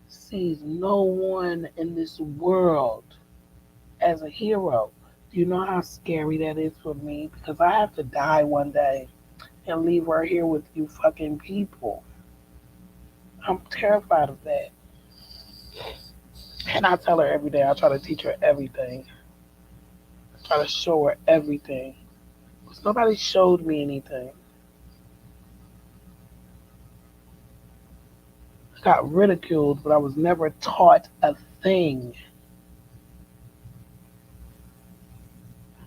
sees no one in this world as a hero. Do you know how scary that is for me? Because I have to die one day and leave her here with you fucking people. I'm terrified of that. And I tell her every day, I try to teach her everything. I try to show her everything. Because nobody showed me anything. I got ridiculed, but I was never taught a thing.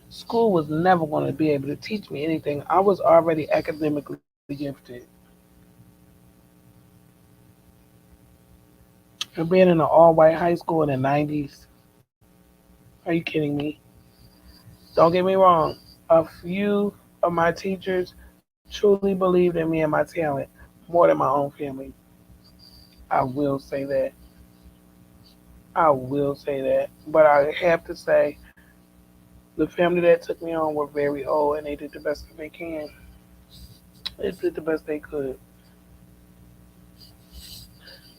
School was never going to be able to teach me anything. I was already academically gifted. And being in an all white high school in the 90s, are you kidding me? Don't get me wrong. A few of my teachers truly believed in me and my talent more than my own family. I will say that. I will say that. But I have to say, the family that took me on were very old and they did the best that they can. They did the best they could.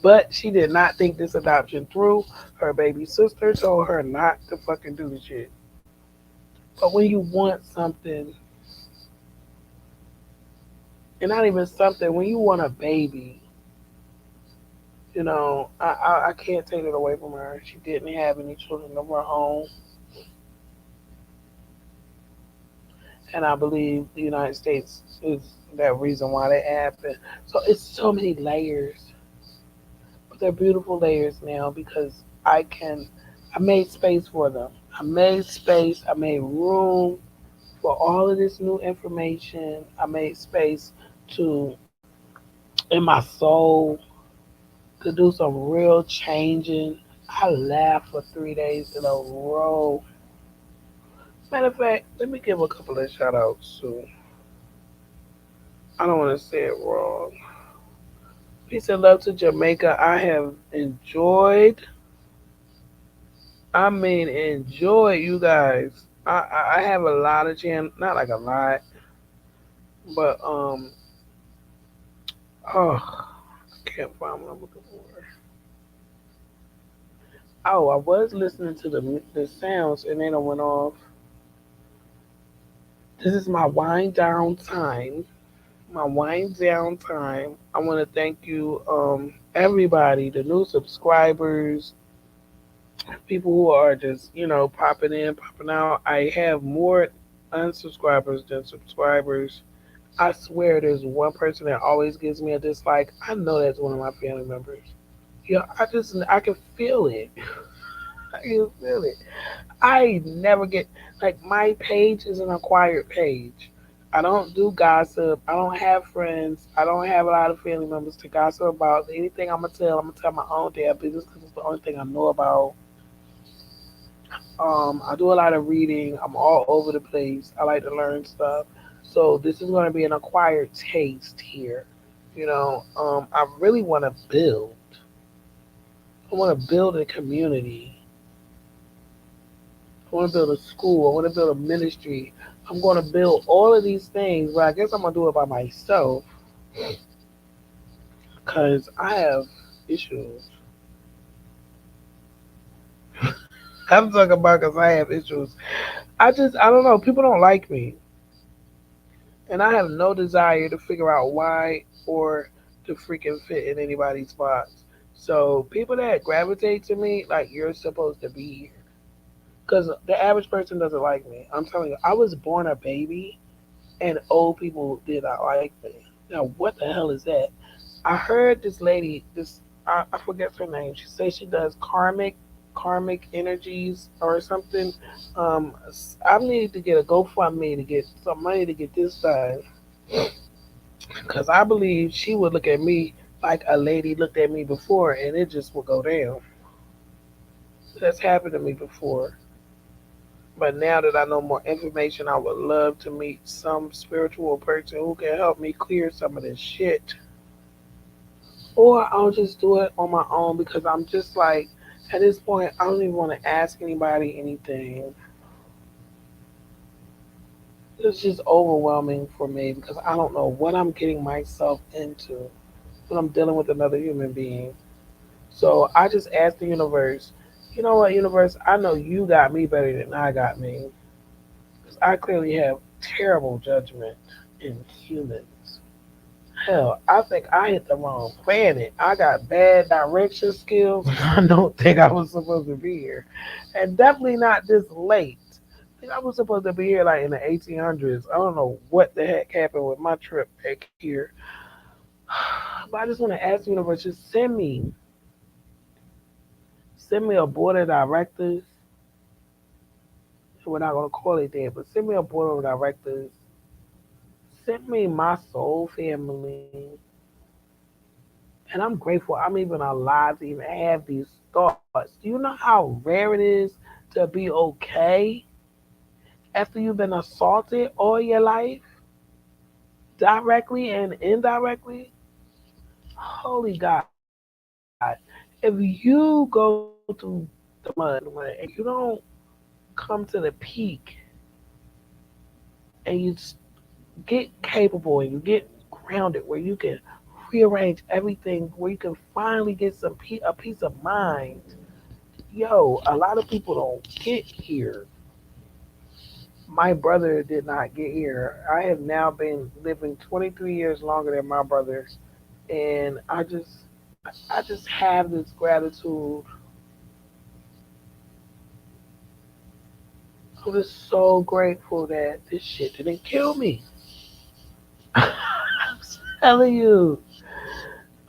But she did not think this adoption through. Her baby sister told her not to fucking do the shit. But when you want something, and not even something, when you want a baby, I can't take it away from her. She didn't have any children of her own. And I believe the United States is that reason why that happened. So it's so many layers. But they're beautiful layers now because I made space for them. I made space, I made room for all of this new information. I made space to, in my soul, to do some real changing. I laughed for 3 days in a row. Matter of fact, let me give a couple of shout outs to, I don't want to say it wrong. Peace and love to Jamaica. I have enjoyed. I mean, enjoyed you guys. I have a lot of channel, not like a lot, but oh, I can't find what I'm looking for. Oh, I was listening to the sounds and then I went off. This is my wind down time. My wind down time. I want to thank you, everybody, the new subscribers, people who are just popping in, popping out. I have more unsubscribers than subscribers. I swear, there's one person that always gives me a dislike. I know that's one of my family members. Yeah, I can feel it. I can feel it. I never get like my page is an acquired page. I don't do gossip. I don't have friends. I don't have a lot of family members to gossip about. Anything I'm gonna tell my own damn business because it's the only thing I know about. I do a lot of reading. I'm all over the place. I like to learn stuff. So this is going to be an acquired taste here. I really want to build. I want to build a community. I want to build a school. I want to build a ministry. I'm going to build all of these things, but I guess I'm going to do it by myself because I have issues. I'm talking about because I have issues. I don't know. People don't like me. And I have no desire to figure out why or to freaking fit in anybody's box. So people that gravitate to me, like you're supposed to be here, because the average person doesn't like me. I'm telling you, I was born a baby, and old people did not like me. Now what the hell is that? I heard this lady, I forget her name. She says she does karmic energies or something. I need to get a GoFundMe to get some money to get this done because I believe she would look at me like a lady looked at me before, and it just would go down. That's happened to me before. But now that I know more information, I would love to meet some spiritual person who can help me clear some of this shit. Or I'll just do it on my own because I'm just like, at this point, I don't even want to ask anybody anything. It's just overwhelming for me because I don't know what I'm getting myself into when I'm dealing with another human being. So I just asked the universe, you know what, universe, I know you got me better than I got me. Because I clearly have terrible judgment in humans. Hell, I think I hit the wrong planet. I got bad direction skills. I don't think I was supposed to be here. And definitely not this late. I think I was supposed to be here like in the 1800s. I don't know what the heck happened with my trip back here. But I just want to ask the universe, just send me a board of directors. We're not gonna call it that, but send me a board of directors. Send me my soul family, and I'm grateful I'm even alive to even have these thoughts. Do you know how rare it is to be okay after you've been assaulted all your life, directly and indirectly? Holy God! If you go through the mud and you don't come to the peak and get capable and you get grounded where you can rearrange everything, where you can finally get a peace of mind. Yo, a lot of people don't get here. My brother did not get here. I have now been living 23 years longer than my brother, and I just have this gratitude. I'm just so grateful that this shit didn't kill me. I'm telling you.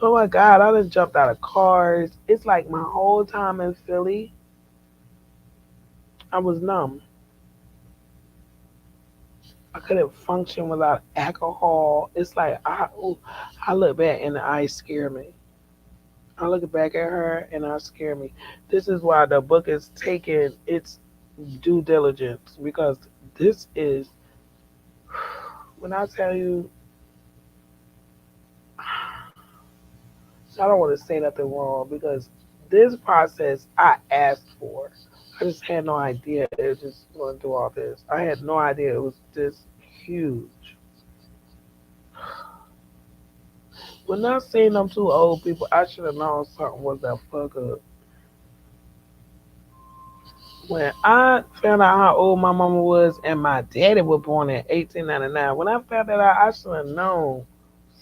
Oh my God, I done jumped out of cars. It's like my whole time in Philly, I was numb. I couldn't function without alcohol. It's like I look back and the eyes scare me. I look back at her and I scare me. This is why the book is taking its due diligence because this is when I tell you I don't want to say nothing wrong because this process I asked for. I just had no idea it was just going to do all this. I had no idea it was this huge. When not saying I'm too old, people, I should have known something was that fuck up. When I found out how old my mama was and my daddy was born in 1899, when I found that out, I should have known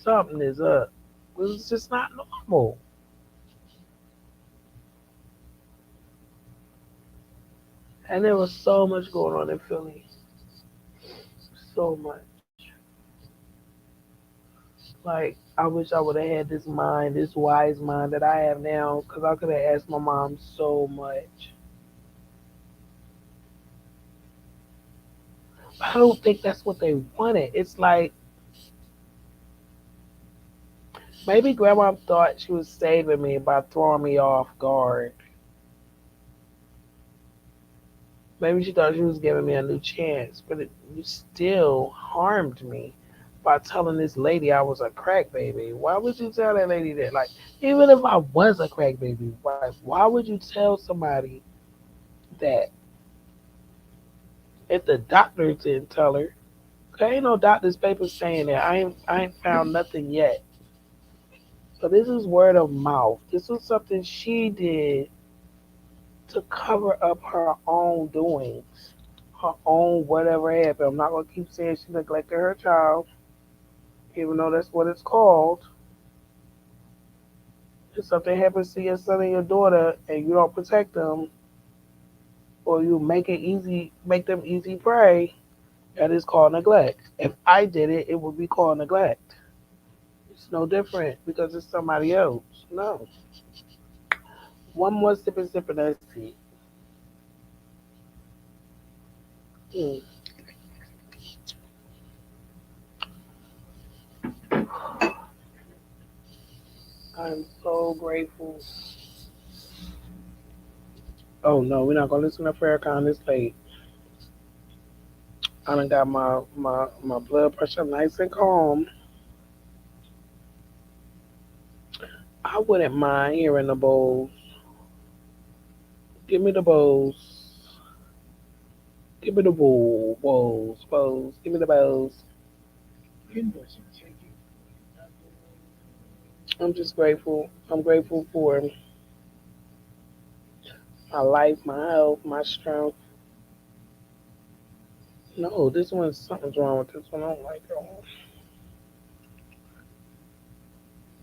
something is up. It was just not normal. And there was so much going on in Philly. So much. Like, I wish I would have had this mind, this wise mind that I have now, because I could have asked my mom so much. I don't think that's what they wanted. It's like maybe grandma thought she was saving me by throwing me off guard. Maybe she thought she was giving me a new chance, but you still harmed me by telling this lady I was a crack baby. Why would you tell that lady that? Like, even if I was a crack baby, why would you tell somebody that if the doctor didn't tell her? There ain't no doctor's paper saying that. I ain't found nothing yet. So this is word of mouth. This was something she did to cover up her own doings, her own whatever happened. I'm not gonna keep saying she neglected her child, even though that's what it's called. If something happens to your son and your daughter and you don't protect them, or you make them easy prey, that is called neglect. If I did it, it would be called neglect. It's no different because it's somebody else. No. One more sip and that's it. Mm. I'm so grateful. Oh no, we're not gonna listen to Farrakhan this late. I done got my blood pressure nice and calm. I wouldn't mind hearing the bowls. Give me the bowls. Give me the bowls. Give me the bowls. I'm just grateful. I'm grateful for my life, my health, my strength. No, this one something's wrong with this one. I don't like that one.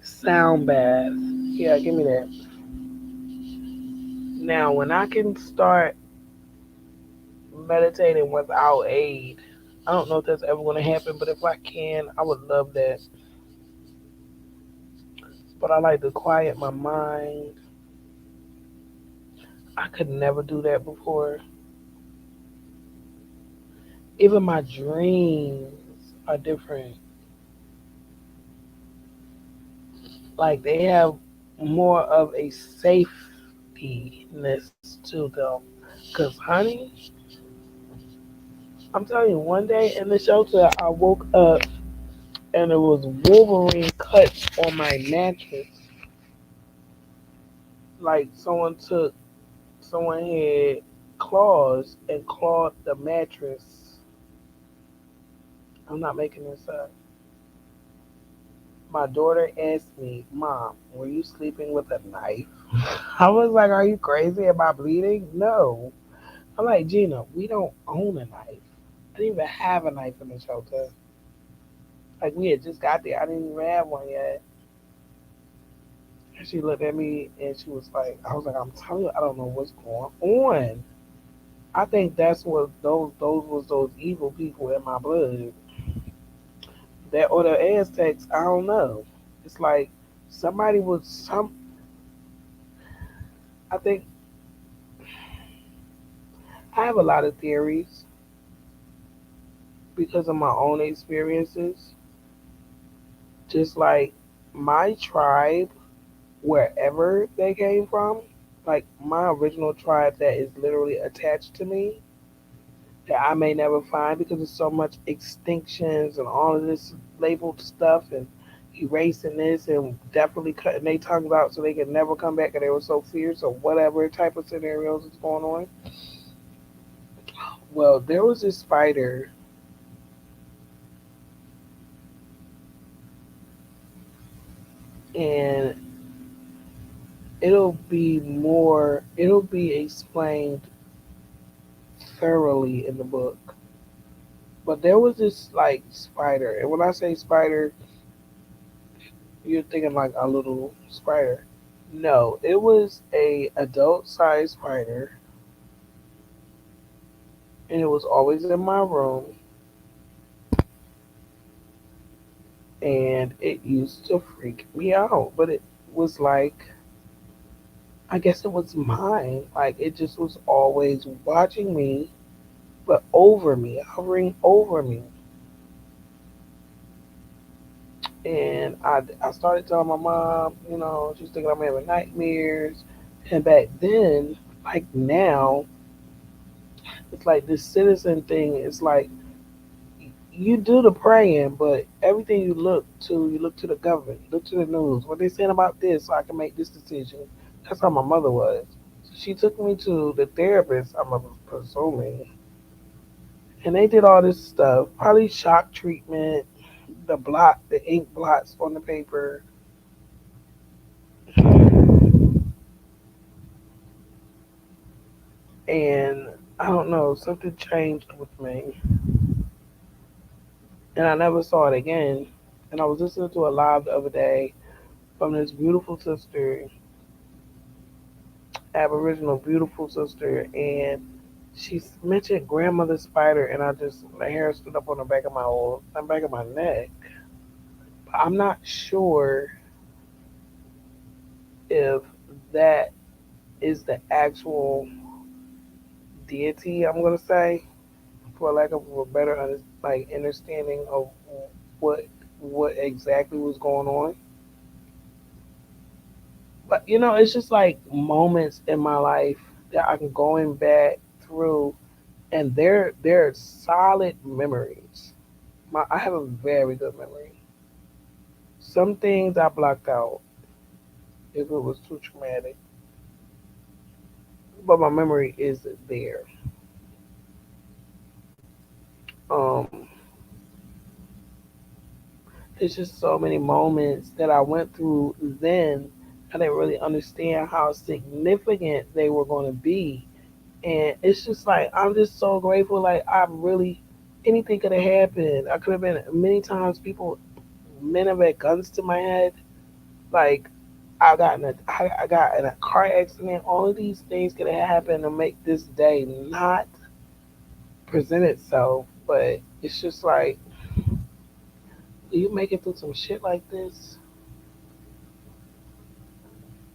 Sound bath. Yeah, give me that. Now, when I can start meditating without aid, I don't know if that's ever going to happen, but if I can, I would love that. But I like to quiet my mind. I could never do that before. Even my dreams are different. Like they have more of a safetyness to them. Cause honey, I'm telling you, one day in the shelter, I woke up and there was Wolverine cuts on my mattress. Like someone had claws and clawed the mattress. I'm not making this up. My daughter asked me, "Mom, were you sleeping with a knife?" I was like, "Are you crazy? Am I bleeding?" No. I'm like, "Gina, we don't own a knife. I didn't even have a knife in the shelter. Like we had just got there. I didn't even have one yet." And she looked at me and she was like, "I was like, I'm telling you, I don't know what's going on." I think that's what those evil people in my blood. That or the Aztecs, I don't know. It's like somebody was some. I think I have a lot of theories because of my own experiences. Just like my tribe, wherever they came from, like my original tribe that is literally attached to me, that I may never find because there's so much extinctions and all of this labeled stuff and erasing this and definitely cutting their tongues out so they could never come back and they were so fierce or whatever type of scenarios is going on. Well, there was this spider and it'll be explained thoroughly in the book. But there was this like spider, and when I say spider, you're thinking like a little spider. No, it was a adult sized spider, and it was always in my room, and it used to freak me out. But it was like, I guess it was mine. Like it just was always watching me, but over me, hovering over me. And I started telling my mom, she's thinking I'm having nightmares. And back then, like now, it's like this citizen thing. It's like you do the praying, but everything you look to the government, you look to the news. What they saying about this, so I can make this decision. That's how my mother was. So she took me to the therapist. I'm presuming, and they did all this stuff. Probably shock treatment, the ink blots on the paper, and I don't know, something changed with me, and I never saw it again. And I was listening to a live the other day from this beautiful sister, Aboriginal beautiful sister, and she mentioned grandmother spider, and I just my hair stood up on the back of my neck. But I'm not sure if that is the actual deity. I'm gonna say, for lack of a better understanding of what what exactly was going on. But it's just like moments in my life that I can going back through, and they're solid memories. I have a very good memory. Some things I blocked out if it was too traumatic, but my memory is there. Um, it's just so many moments that I went through then. I didn't really understand how significant they were going to be, and it's just like I'm just so grateful. Like I'm really anything could have happened. I could have been many times people men have had guns to my head. Like I got in a car accident. All of these things could have happened to make this day not present itself. But it's just like you make it through some shit like this.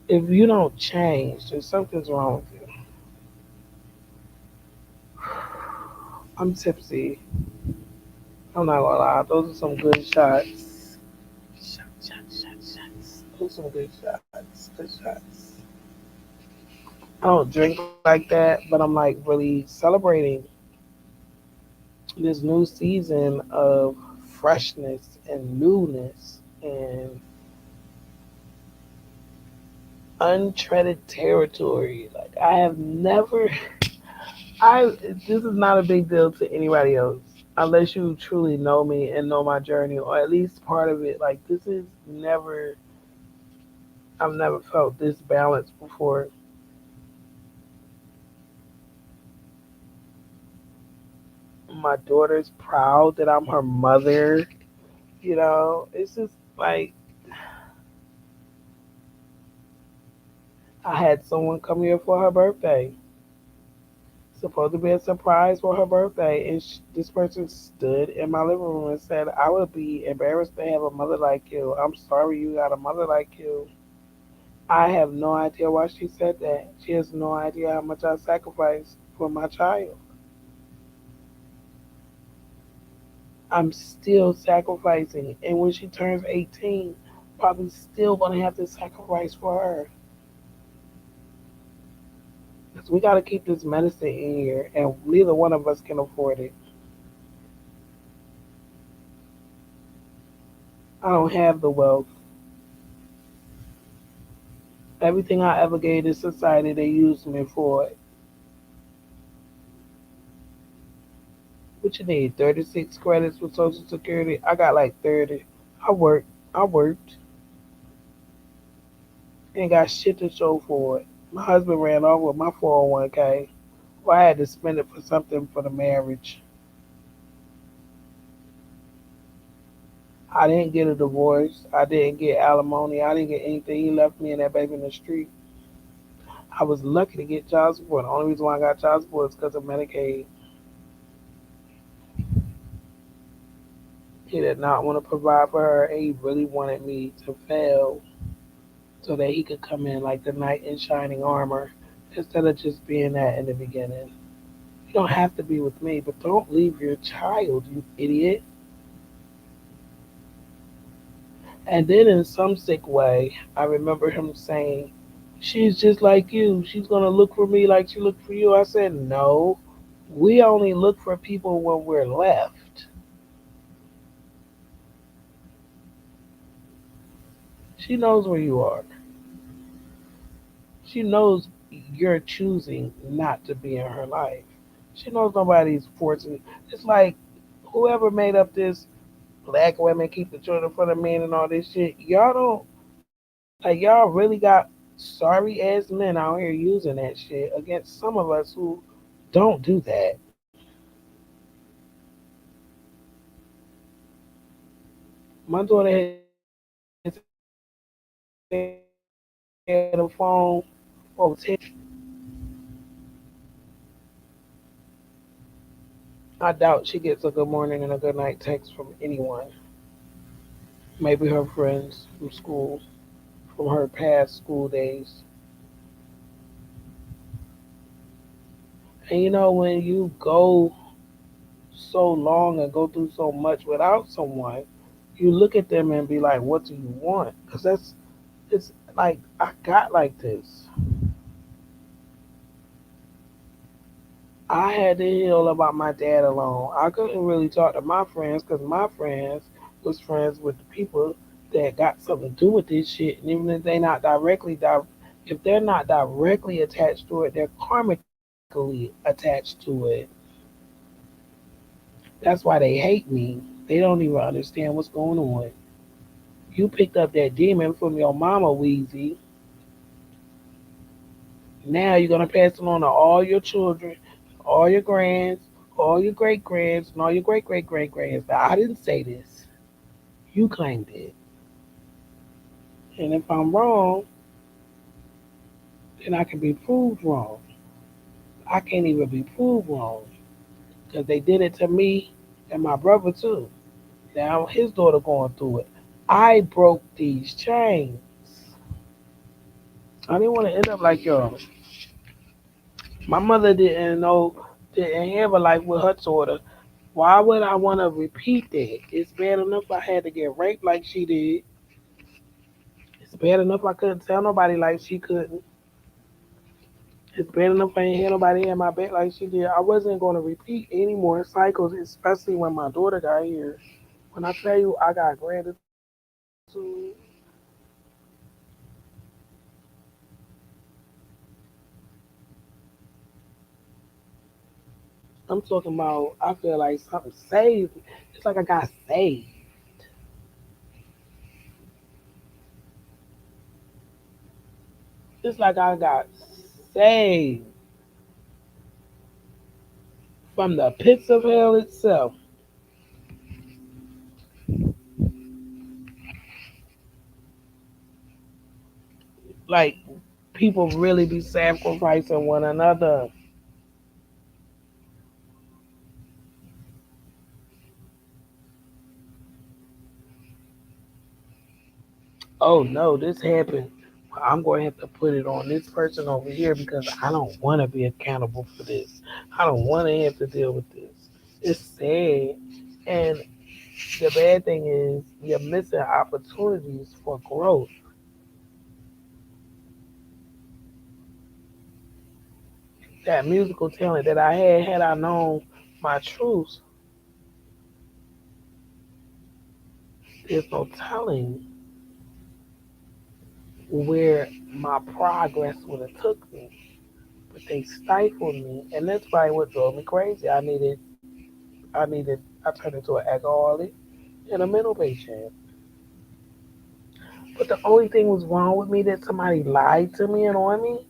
If you don't change, then something's wrong with you. I'm tipsy. I'm not gonna lie. Those are some good shots. Shots. Those are some good shots. Good shots. I don't drink like that, but I'm like really celebrating this new season of freshness and newness and untreaded territory. Like I have never I this is not a big deal to anybody else unless you truly know me and know my journey or at least part of it. Like this is never I've never felt this balanced before. My daughter's proud that I'm her mother. It's just like I had someone come here for her birthday. Supposed to be a surprise for her birthday, and this person stood in my living room and said, "I would be embarrassed to have a mother like you. I'm sorry you got a mother like you." I have no idea why she said that. She has no idea how much I sacrificed for my child. I'm still sacrificing, and when she turns 18, probably still gonna have to sacrifice for her. Because we gotta keep this medicine in here, and neither one of us can afford it. I don't have the wealth. Everything I ever gave to society, they used me for it. What you need? 36 credits with Social Security? I got like 30. I worked. I worked. Ain't got shit to show for it. My husband ran off with my 401k. Well, I had to spend it for something for the marriage. I didn't get a divorce. I didn't get alimony. I didn't get anything. He left me and that baby in the street. I was lucky to get child support. The only reason why I got child support is because of Medicaid. He did not want to provide for her, and he really wanted me to fail so that he could come in like the knight in shining armor instead of just being that in the beginning. You don't have to be with me, but don't leave your child, you idiot. And then in some sick way, I remember him saying, she's just like you. She's going to look for me like she looked for you. I said, no, we only look for people when we're left. She knows where you are. She knows you're choosing not to be in her life. She knows nobody's forcing. It's like whoever made up this black women keep the children for the men and all this shit. Y'all don't like y'all really got sorry ass men out here using that shit against some of us who don't do that. My daughter had said to me one time she had a phone over 10 years. I doubt she gets a good morning and a good night text from anyone. Maybe her friends from school, from her past school days. And you know, when you go so long and go through so much without someone, you look at them and be like, what do you want? Because it's like, I got like this. I had to heal about my dad alone. I couldn't really talk to my friends because my friends was friends with the people that got something to do with this shit. And even if if they're not directly attached to it, they're karmically attached to it. That's why they hate me. They don't even understand what's going on. You picked up that demon from your mama, Wheezy. Now you're gonna pass it on to all your children, all your grands, all your great grands, and all your great great great grands. Now, I didn't say this. You claimed it. And if I'm wrong, then I can be proved wrong. I can't even be proved wrong because they did it to me and my brother too. Now his daughter going through it. I broke these chains. I didn't want to end up like y'all. My mother didn't have a life with her daughter. Why would I want to repeat that? It's bad enough I had to get raped like she did. It's bad enough I couldn't tell nobody like she couldn't. It's bad enough I ain't had nobody in my back like she did. I wasn't going to repeat any more cycles, especially when my daughter got here. When I tell you I got gratitude, I'm talking about I feel like something saved me. It's like I got saved. It's like I got saved from the pits of hell itself. Like people really be sacrificing one another. Oh no, this happened. I'm going to have to put it on this person over here because I don't want to be accountable for this. I don't want to have to deal with this. It's sad. And the bad thing is, you're missing opportunities for growth. That musical talent that I had I known my truth, there's no telling where my progress would have took me. But they stifled me, and that's probably what drove me crazy. I turned into an alcoholic and a mental patient. But the only thing was wrong with me that somebody lied to me and on me.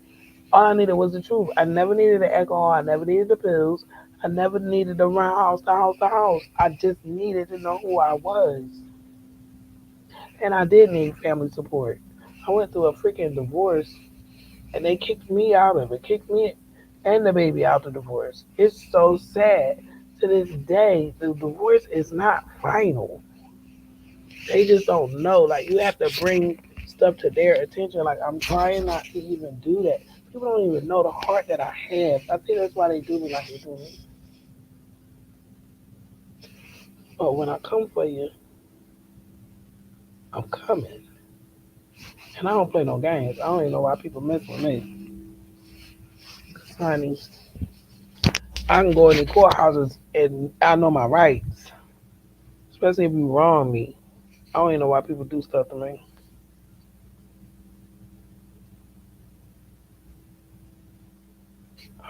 All I needed was the truth. I never needed the alcohol. I never needed the pills. I never needed to run house to house to house. I just needed to know who I was. And I did need family support. I went through a freaking divorce and they kicked me out of it, kicked me and the baby out of the divorce. It's so sad. To this day, the divorce is not final. They just don't know. Like you have to bring stuff to their attention. Like I'm trying not to even do that. People don't even know the heart that I have. I think that's why they do me like they do me. But when I come for you, I'm coming. And I don't play no games. I don't even know why people mess with me. 'Cause, honey, I can go in the courthouses and I know my rights. Especially if you wrong me. I don't even know why people do stuff to me.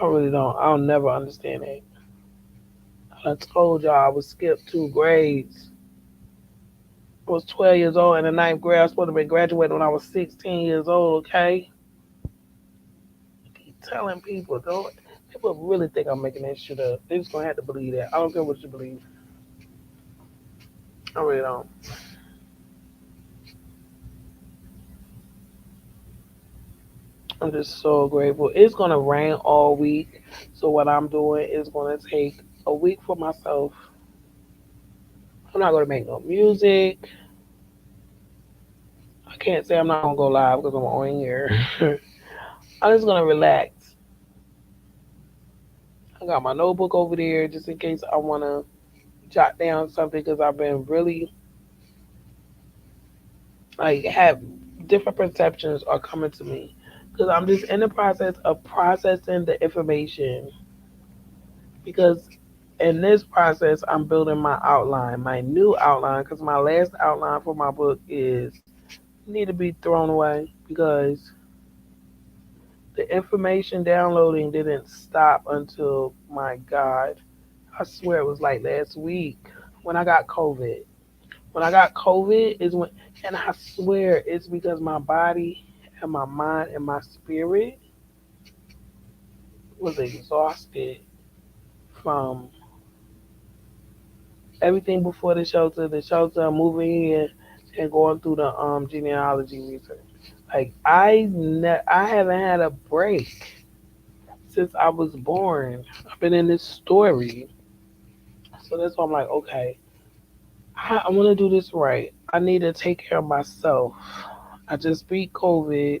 I really don't. I'll never understand it. I told y'all I was skipped 2 grades. I was 12 years old in the ninth grade. I was supposed to be graduated when I was 16 years old, okay? I keep telling people, don't. People really think I'm making that shit up. They're just going to have to believe that. I don't care what you believe. I really don't. I'm just so grateful. It's going to rain all week. So, what I'm doing is going to take a week for myself. I'm not going to make no music. I can't say I'm not going to go live because I'm on here. I'm just going to relax. I got my notebook over there just in case I want to jot down something because I've been really like have different perceptions are coming to me because I'm just in the process of processing the information because in this process I'm building my outline, my new outline because my last outline for my book is need to be thrown away because the information downloading didn't stop until my God, I swear it was like last week when I got COVID. When I got COVID is when, and I swear it's because my body and my mind and my spirit was exhausted from everything before the shelter, moving here, and going through the genealogy research. Like I haven't had a break since I was born. I've been in this story, so that's why I'm like, okay, I want to do this right. I need to take care of myself. I just beat COVID.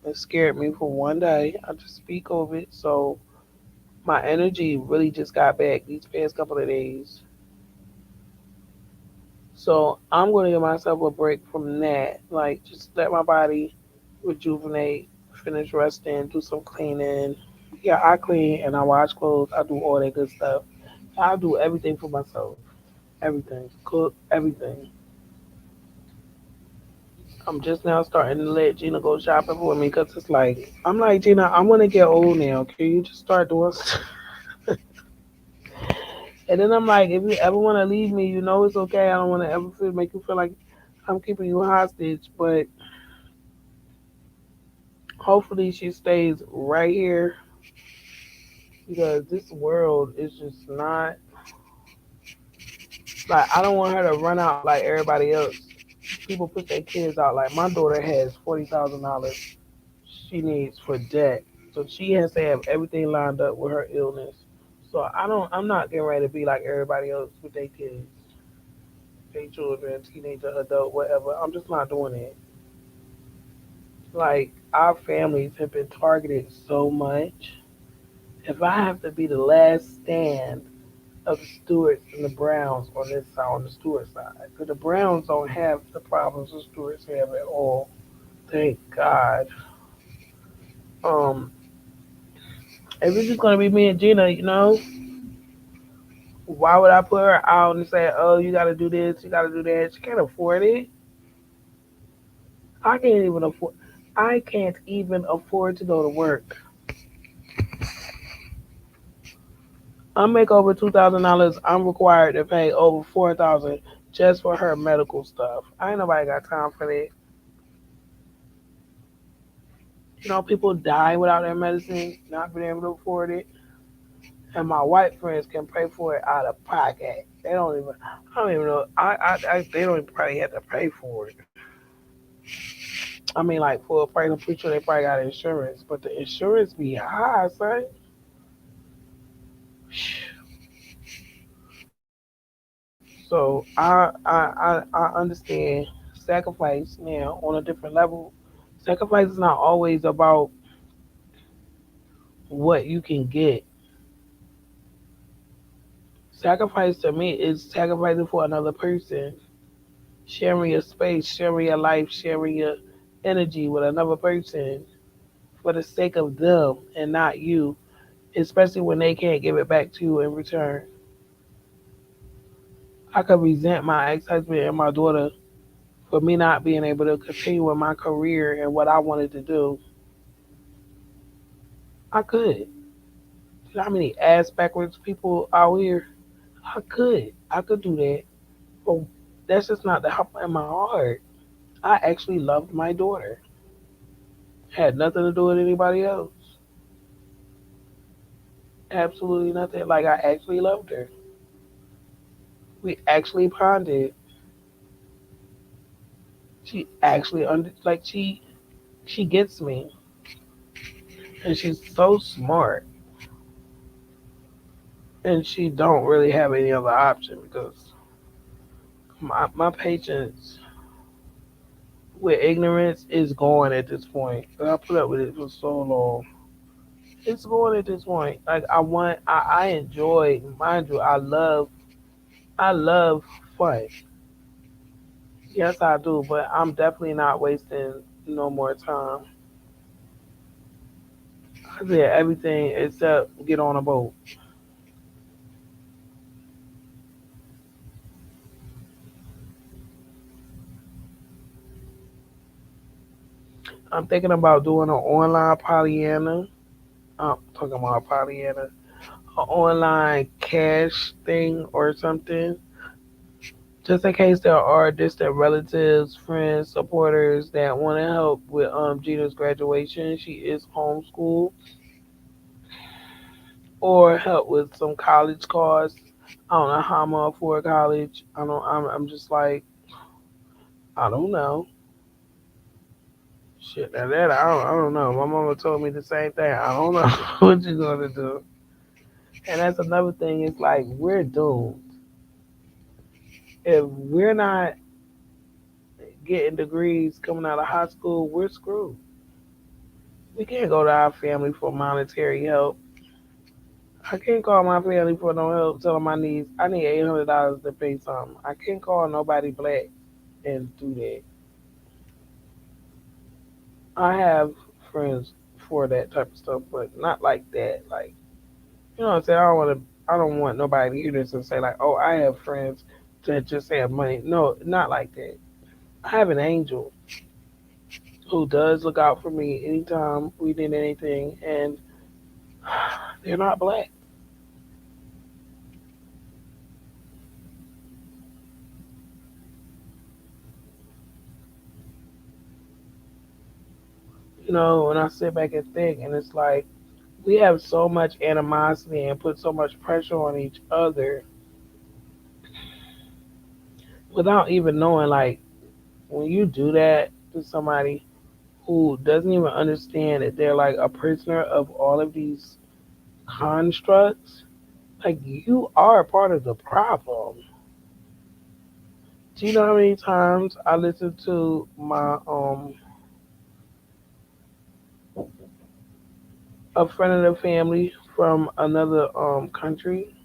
It scared me for one day. I just beat COVID, so my energy really just got back these past couple of days. So I'm going to give myself a break from that. Like, just let my body rejuvenate, finish resting, do some cleaning. Yeah, I clean and I wash clothes. I do all that good stuff. I do everything for myself. Everything. Cook, everything. I'm just now starting to let Gina go shopping for me because it's like, I'm like, Gina, I want to get old now. Can you just start doing stuff? And then I'm like, if you ever want to leave me, you know it's okay. I don't want to ever make you feel like I'm keeping you hostage. But hopefully she stays right here because this world is just not like I don't want her to run out like everybody else. People put their kids out. Like my daughter has $40,000 she needs for debt, so she has to have everything lined up with her illness. So I don't. I'm not getting ready to be like everybody else with their kids, their children, teenager, adult, whatever. I'm just not doing it. Like our families have been targeted so much. If I have to be the last stand of the Stewarts and the Browns on this side, on the Stewart side, because the Browns don't have the problems the Stewarts have at all. Thank God. Um, if it's just gonna be me and Gina, you know, Why would I put her out and say, "Oh, you got to do this, you got to do that"? She can't afford it. I can't even afford. I can't even afford to go to work. I make over $2,000. I'm required to pay over 4,000 just for her medical stuff. I ain't nobody got time for that. People die without their medicine, not being able to afford it. And my white friends can pay for it out of pocket. They don't even. I don't even know. They don't even probably have to pay for it. I mean, like for a pregnant preacher, they probably got insurance, but the insurance be high, son. So I understand sacrifice now on a different level. Sacrifice is not always about what you can get. Sacrifice to me is sacrificing for another person, sharing your space, sharing your life, sharing your energy with another person for the sake of them and not you, especially when they can't give it back to you in return. I could resent my ex husband and my daughter for me not being able to continue with my career and what I wanted to do. I could. You know how many ass backwards people out here? I could. I could do that. But that's just not the help in my heart. I actually loved my daughter. Had nothing to do with anybody else. Absolutely nothing. Like I actually loved her. We actually bonded. She actually like she gets me, and she's so smart, and she don't really have any other option because my patience with ignorance is going at this point. And I put up with it for so long. It's going at this point. Like I enjoy, mind you, I love fun. Yes, I do, but I'm definitely not wasting no more time. I did everything except get on a boat. I'm thinking about doing an online Pollyanna. I'm talking about Pollyanna, an online cash thing or something. Just in case there are distant relatives, friends, supporters that want to help with Gina's graduation. She is homeschooled, or help with some college costs. I don't know how I'm gonna afford college. I don't. I'm just like I don't know. Shit, now that I don't know. My mama told me the same thing. I don't know what you gonna do. And that's another thing. It's like we're doomed. If we're not getting degrees coming out of high school, we're screwed. We can't go to our family for monetary help. I can't call my family for no help. Tell them I need $800 to pay something. I can't call nobody black and do that. I have friends for that type of stuff, but not like that. Like you know what I'm saying? I don't want nobody to hear this and say like, oh, I have friends that just have money. No, not like that. I have an angel who does look out for me anytime we need anything, and they're not black. When I sit back and think, and it's like we have so much animosity and put so much pressure on each other without even knowing. Like when you do that to somebody who doesn't even understand that they're like a prisoner of all of these constructs, like you are part of the problem. Do you know how many times I listen to my a friend of the family from another country?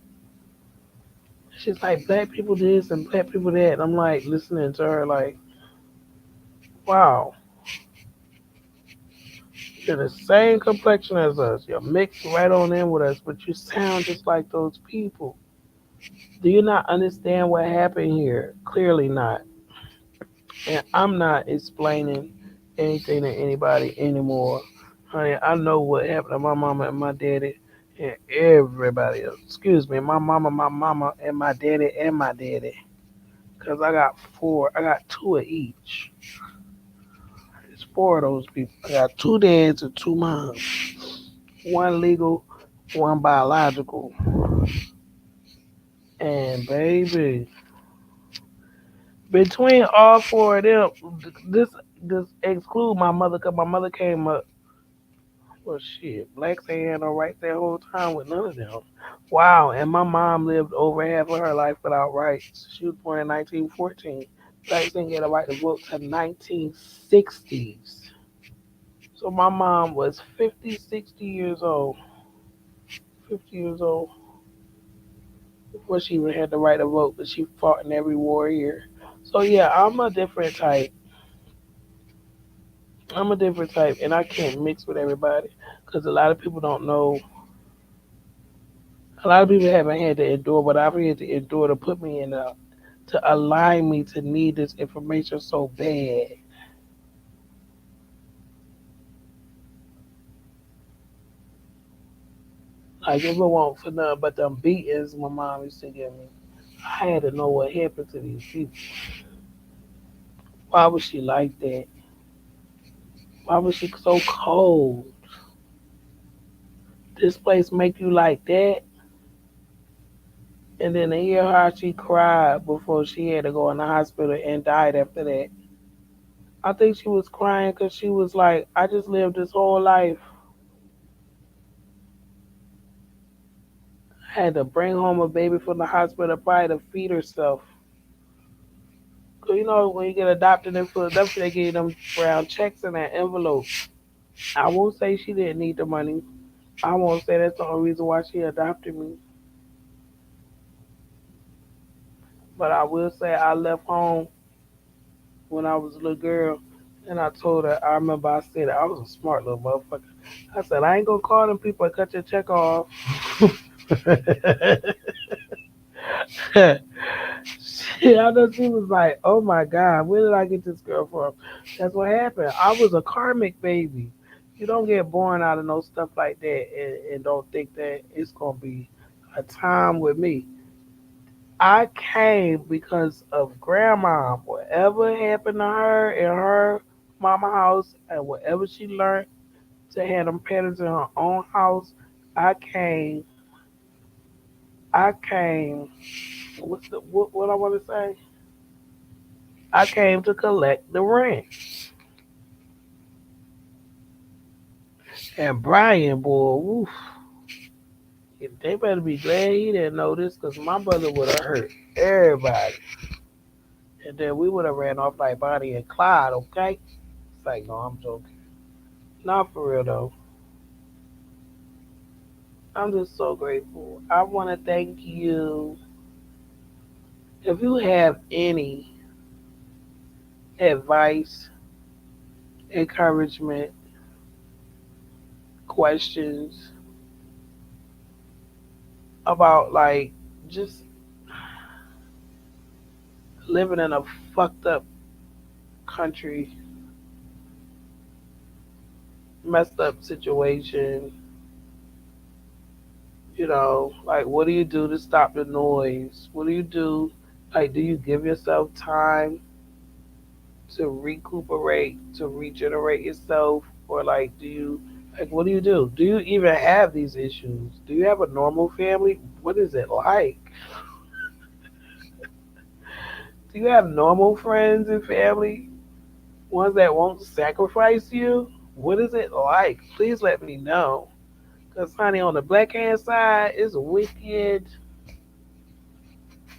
She's like, black people this and black people that. And I'm like listening to her like, wow, you're the same complexion as us. You're mixed right on in with us, but you sound just like those people. Do you not understand what happened here? Clearly not. And I'm not explaining anything to anybody anymore. Honey, I know what happened to my mama and my daddy and everybody else. Excuse me, my mama, and my daddy. Because I got four. I got two of each. It's four of those people. I got two dads and two moms. One legal, one biological. And baby, between all four of them, this exclude my mother, because my mother came up. Well, shit, blacks ain't had no rights that whole time with none of them. Wow, and my mom lived over half of her life without rights. She was born in 1914. Blacks didn't get a right to vote till 1960s. So my mom was 50, 60 years old, 50 years old before she even had the right to vote, but she fought in every war here. So yeah, I'm a different type. I'm a different type, and I can't mix with everybody because a lot of people don't know. A lot of people haven't had to endure what I've had to endure to put me in a to align me to need this information so bad. Like if it won't for nothing but them beatings my mom used to give me, I had to know what happened to these people. Why was she like that? Why was she so cold? This place make you like that? And then to hear how she cried before she had to go in the hospital and died after that. I think she was crying because she was like, I just lived this whole life. Had to bring home a baby from the hospital probably to feed herself. 'Cause you know when you get adopted in Philadelphia, they give you them brown checks in that envelope. I won't say she didn't need the money. I won't say that's the only reason why she adopted me. But I will say I left home when I was a little girl, and I told her. I remember I said I was a smart little motherfucker. I said I ain't gonna call them people and cut your check off. Shit, I know she was like, "Oh my God, where did I get this girl from?" That's what happened. I was a karmic baby. You don't get born out of no stuff like that and don't think that it's gonna be a time with me. I came because of grandma. Whatever happened to her in her mama house and whatever she learned to have them parents in her own house, I came. I came. What I want to say? I came to collect the rent. And Brian, boy, woof, they better be glad he didn't know this because my brother would have hurt everybody. And then we would have ran off like Bonnie and Clyde, okay? It's like, no, I'm joking. Not for real, though. I'm just so grateful. I want to thank you. If you have any advice, encouragement, questions about like just living in a fucked up country, messed up situation, like what do you do to stop the noise? What do you do? Like, do you give yourself time to recuperate, to regenerate yourself? Or like, like, what do you do? Do you even have these issues? Do you have a normal family? What is it like? Do you have normal friends and family? Ones that won't sacrifice you? What is it like? Please let me know. Because, honey, on the black hand side, it's wicked,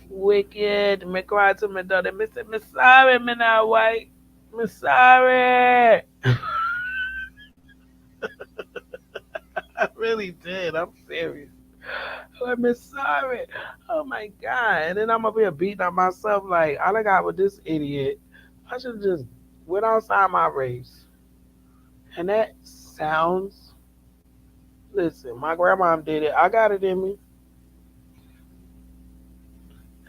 wicked. Me cry to my daughter. Me say, me sorry, me not white. Me sorry. I really did. I'm serious. I'm me sorry. Oh my God. And then I'm up here beating up myself like, I done got with this idiot. I should just went outside my race. And that sounds, listen, my grandma did it. I got it in me.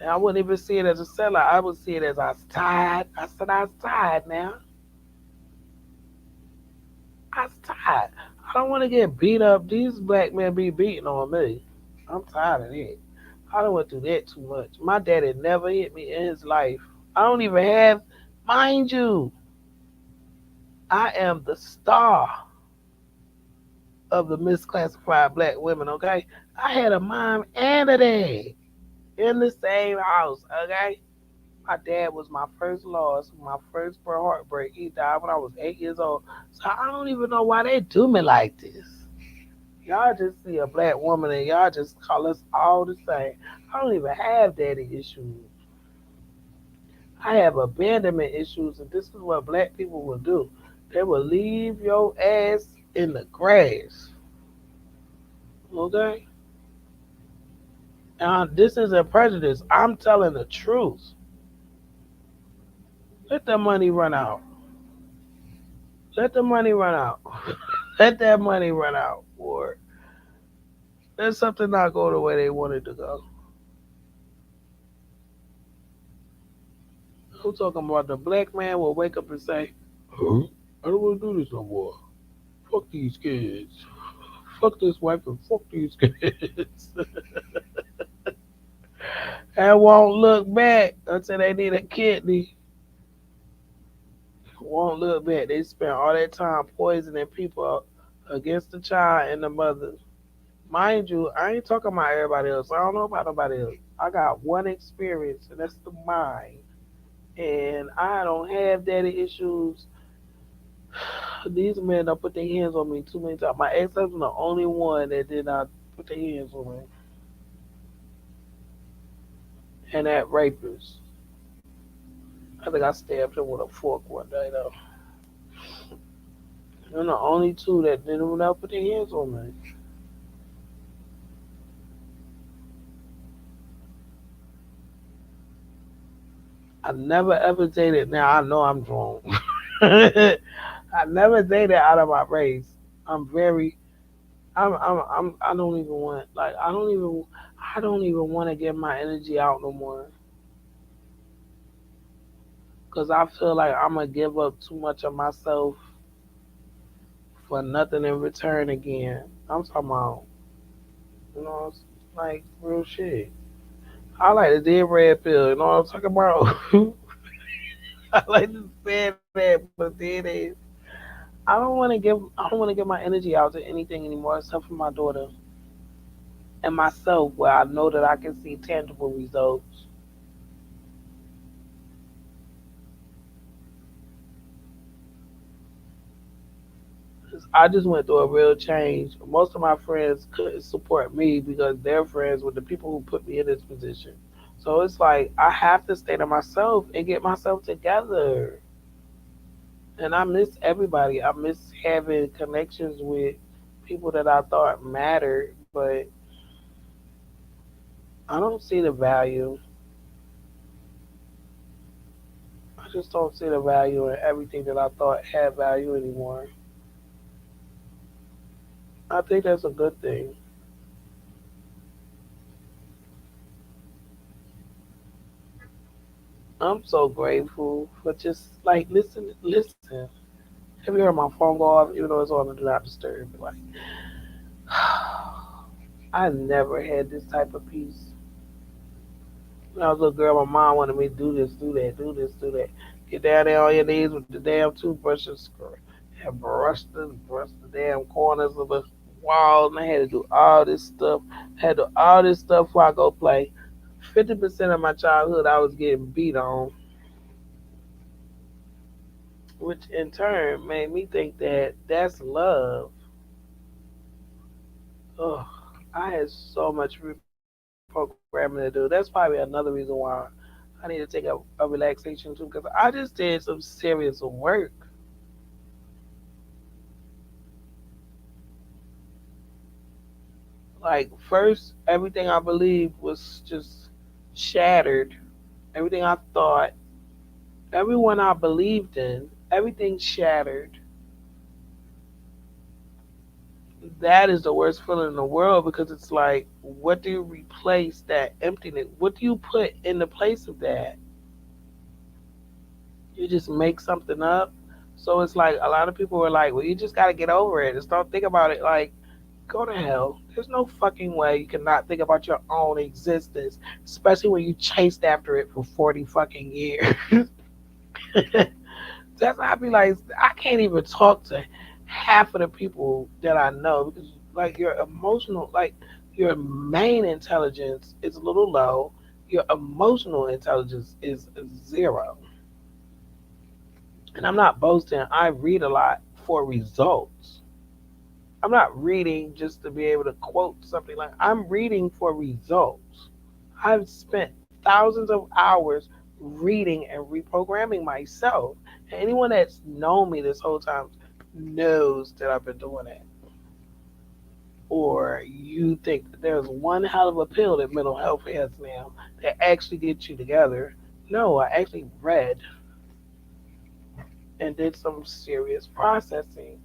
And I wouldn't even see it as a seller. I would see it as I was tired. I said I was tired now. I was tired. I don't want to get beat up. These black men be beating on me. I'm tired of it. I don't want to do that too much. My daddy never hit me in his life. I don't even have, mind you, I am the star of the misclassified black women, okay? I had a mom and a dad in the same house, okay? My dad was my first loss, my first heartbreak. He died when I was 8 years old. So I don't even know why they do me like this. Y'all just see a black woman and y'all just call us all the same. I don't even have daddy issues. I have abandonment issues, and this is what black people will do. They will leave your ass in the grass. Okay? This isn't prejudice. I'm telling the truth. Let the money run out. Let the money run out. Let that money run out. Or let something not go the way they wanted to go. I'm talking about the black man will wake up and say, huh? I don't want to do this no more. Fuck these kids. Fuck this wife and fuck these kids. And won't look back until they need a kidney. Won't look back. They spent all that time poisoning people against the child and the mother. Mind you, I ain't talking about everybody else. I don't know about nobody else. I got one experience, and that's the mine. And I don't have daddy issues. These men don't put their hands on me too many times. My ex husband, the only one that did not put their hands on me, and that rapist. I think I stabbed him with a fork one day though. They're the only two that didn't not put their hands on me. I never ever dated. Now I know I'm wrong. I never dated out of my race. I'm very. I don't even want. Like. I don't even. I don't even want to get my energy out no more. Cause I feel like I'm gonna give up too much of myself for nothing in return again. I'm talking about. It's like real shit. I like the dead red pill. You know what I'm talking about? I like to say that, but then is I don't want to give my energy out to anything anymore except for my daughter and myself, where I know that I can see tangible results. 'Cause I just went through a real change. Most of my friends couldn't support me because their friends were the people who put me in this position. So it's like I have to stay to myself and get myself together. And I miss everybody. I miss having connections with people that I thought mattered, but I don't see the value. I just don't see the value in everything that I thought had value anymore. I think that's a good thing. I'm so grateful for just like listen. Have you heard my phone go off even though it's on the do not disturb? Like I never had this type of peace. When I was a little girl, my mom wanted me to do this, do that, do this, do that. Get down there on your knees with the damn toothbrush and brush the damn corners of the wall, and I had to do all this stuff. I had to do all this stuff before I go play. 50% of my childhood, I was getting beat on, which in turn made me think that that's love. Ugh, I had so much reprogramming to do. That's probably another reason why I need to take a relaxation too, because I just did some serious work. Like, first, everything I believed was just shattered. Everything I thought, everyone I believed in, everything shattered. that is the worst feeling in the world because it's like, what do you replace that emptiness? What do you put in the place of that? You just make something up. So it's like a lot of people are like, well, you just got to get over it. Just don't think about it. Like, go to hell. There's no fucking way you cannot think about your own existence, especially when you chased after it for 40 fucking years. That's why I be like, I can't even talk to half of the people that I know because, like, your emotional, like, your main intelligence is a little low. Your emotional intelligence is zero. And I'm not boasting. I read a lot for results. I'm not reading just to be able to quote something. Like, I'm reading for results. I've spent thousands of hours reading and reprogramming myself. And anyone that's known me this whole time knows that I've been doing it. Or you think that there's one hell of a pill that mental health has now that actually gets you together. No, I actually read and did some serious processing.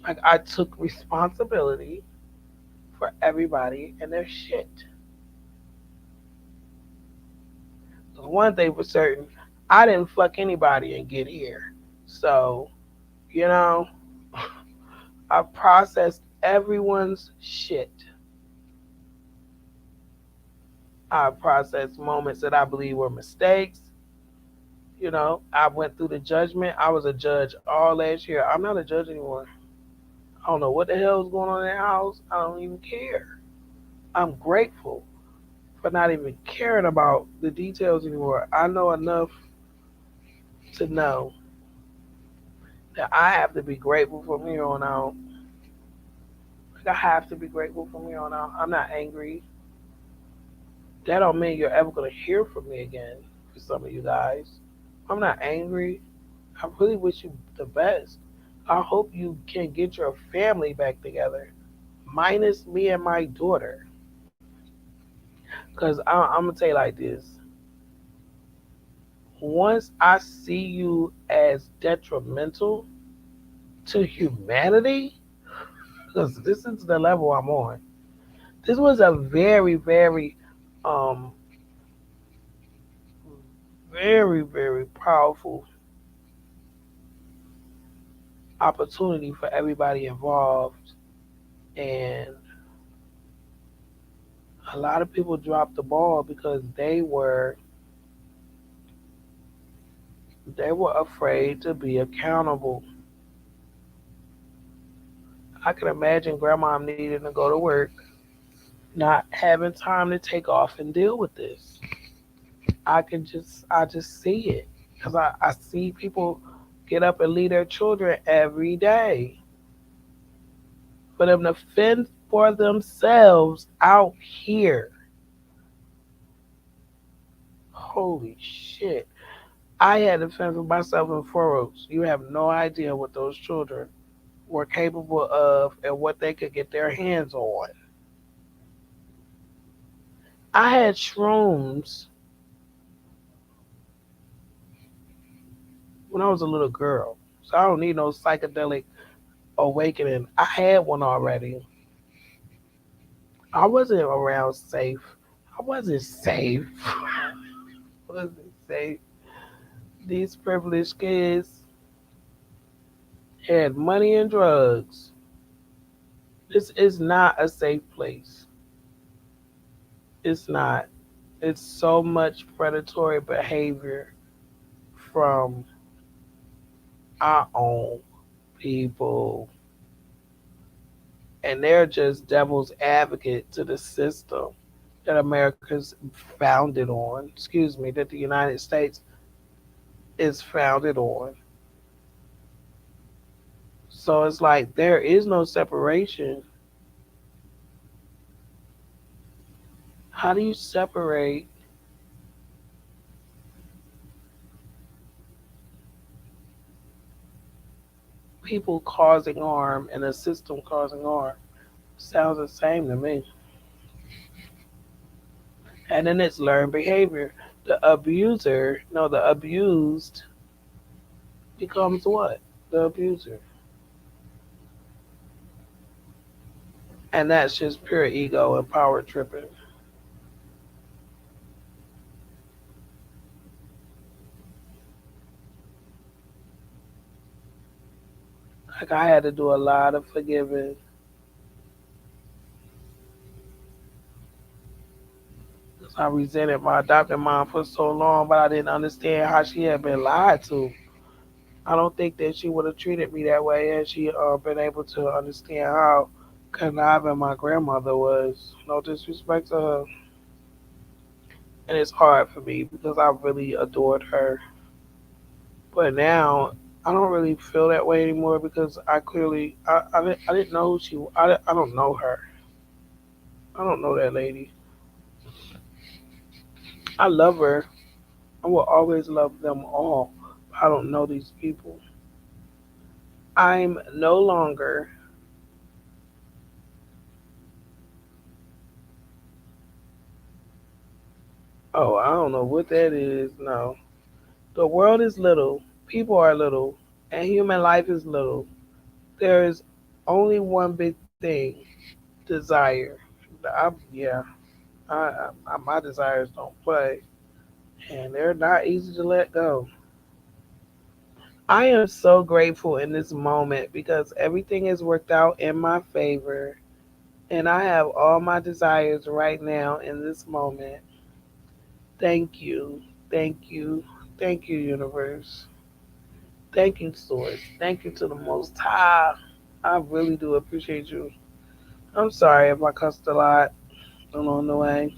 Like, I took responsibility for everybody and their shit. One thing for certain, I didn't fuck anybody and get here. So, you know, I processed everyone's shit. I processed moments that I believe were mistakes. I went through the judgment. I was a judge all last year. I'm not a judge anymore. I don't know what the hell is going on in that house. I don't even care. I'm grateful for not even caring about the details anymore. I know enough to know that I have to be grateful from here on out. Like, I have to be grateful from here on out. I'm not angry. That don't mean you're ever gonna hear from me again. For some of you guys, I'm not angry. I really wish you the best. I hope you can get your family back together, minus me and my daughter. Cause I'm gonna tell you like this: once I see you as detrimental to humanity, because this is the level I'm on. This was a very, very, um, very, very powerful opportunity for everybody involved, and a lot of people dropped the ball because they were afraid to be accountable. I can imagine grandma needing to go to work, not having time to take off and deal with this. I just see it because I see people get up and lead their children every day for them to fend for themselves out here. Holy shit. I had to fend for myself in furrows. You have no idea what those children were capable of and what they could get their hands on. I had shrooms when I was a little girl. So I don't need no psychedelic awakening. I had one already. I wasn't around safe. I wasn't safe. I wasn't safe. These privileged kids had money and drugs. This is not a safe place. It's not. It's so much predatory behavior from our own people. And they're just devil's advocate to the system that America's founded on, excuse me, that the United States is founded on. So it's like there is no separation. How do you separate people causing harm and a system causing harm? Sounds the same to me. And then it's learned behavior. The abuser, no, the abused becomes what? The abuser. And that's just pure ego and power tripping. Like I had to do a lot of forgiving. 'Cause I resented my adopted mom for so long, but I didn't understand how she had been lied to. I don't think that she would have treated me that way had she been able to understand how conniving my grandmother was. No disrespect to her. And it's hard for me because I really adored her. But now I don't really feel that way anymore because I didn't know who I don't know her. I don't know that lady. I love her. I will always love them all. I don't know these people. I'm no longer, oh, I don't know what that is. No. The world is little, people are little, and human life is little. There is only one big thing, desire. Yeah, my desires don't play, and they're not easy to let go. I am so grateful in this moment because everything has worked out in my favor, and I have all my desires right now in this moment. Thank you, thank you, thank you, universe. Thank you, Source. Thank you to the Most High. I really do appreciate you. I'm sorry if I cussed a lot along the way.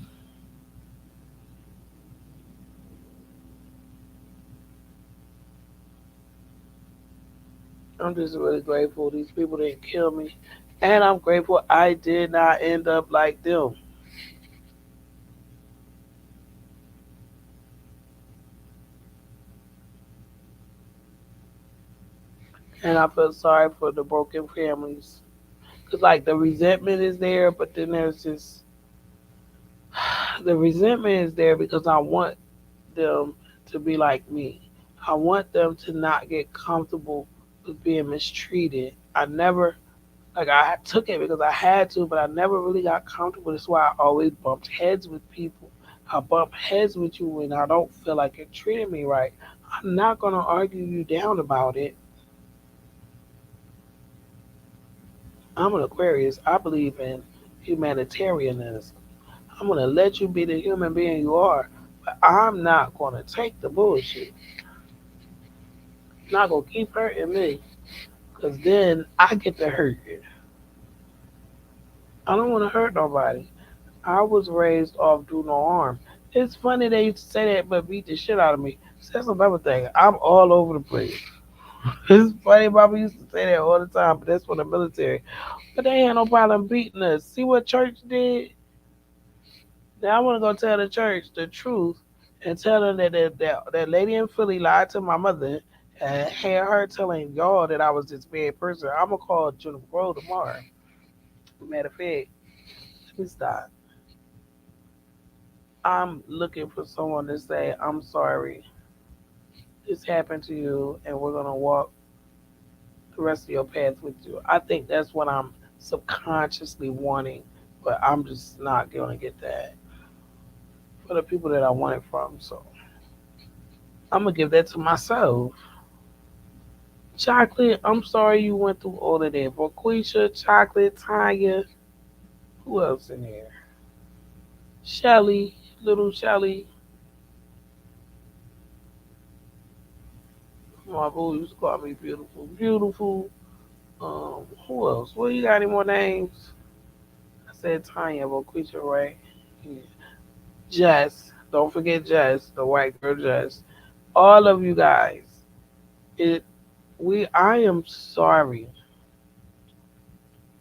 I'm just really grateful these people didn't kill me. And I'm grateful I did not end up like them. And I feel sorry for the broken families. Because, like, the resentment is there, but then there's this the resentment is there because I want them to be like me. I want them to not get comfortable with being mistreated. I never, like, I took it because I had to, but I never really got comfortable. That's why I always bumped heads with people. I bump heads with you when I don't feel like you're treating me right. I'm not going to argue you down about it. I'm an Aquarius. I believe in humanitarianism. I'm going to let you be the human being you are, but I'm not going to take the bullshit. I'm not going to keep hurting me because then I get to hurt you. I don't want to hurt nobody. I was raised off do no harm. It's funny they used to say that, but beat the shit out of me. So that's another thing. I'm all over the place. It's funny, Bobby used to say that all the time, but that's for the military. But they had no problem beating us. See what church did? Now I want to go tell the church the truth and tell them that lady in Philly lied to my mother and had her telling y'all that I was this bad person. I'm gonna call Juniper Grove tomorrow. Matter of fact, let me stop. I'm looking for someone to say, I'm sorry, this happened to you, and we're going to walk the rest of your path with you. I think that's what I'm subconsciously wanting, but I'm just not going to get that for the people that I want it from. So I'm going to give that to myself. Chocolate, I'm sorry you went through all of that. Boquisha, Chocolate, Tanya, who else in there? Shelly, little Shelly. My boo used to call me beautiful. Beautiful. Who else? Well, you got any more names? I said Tanya Boquisha, right? Yeah. Jess. Don't forget Jess, the white girl Jess. All of you guys. It I am sorry.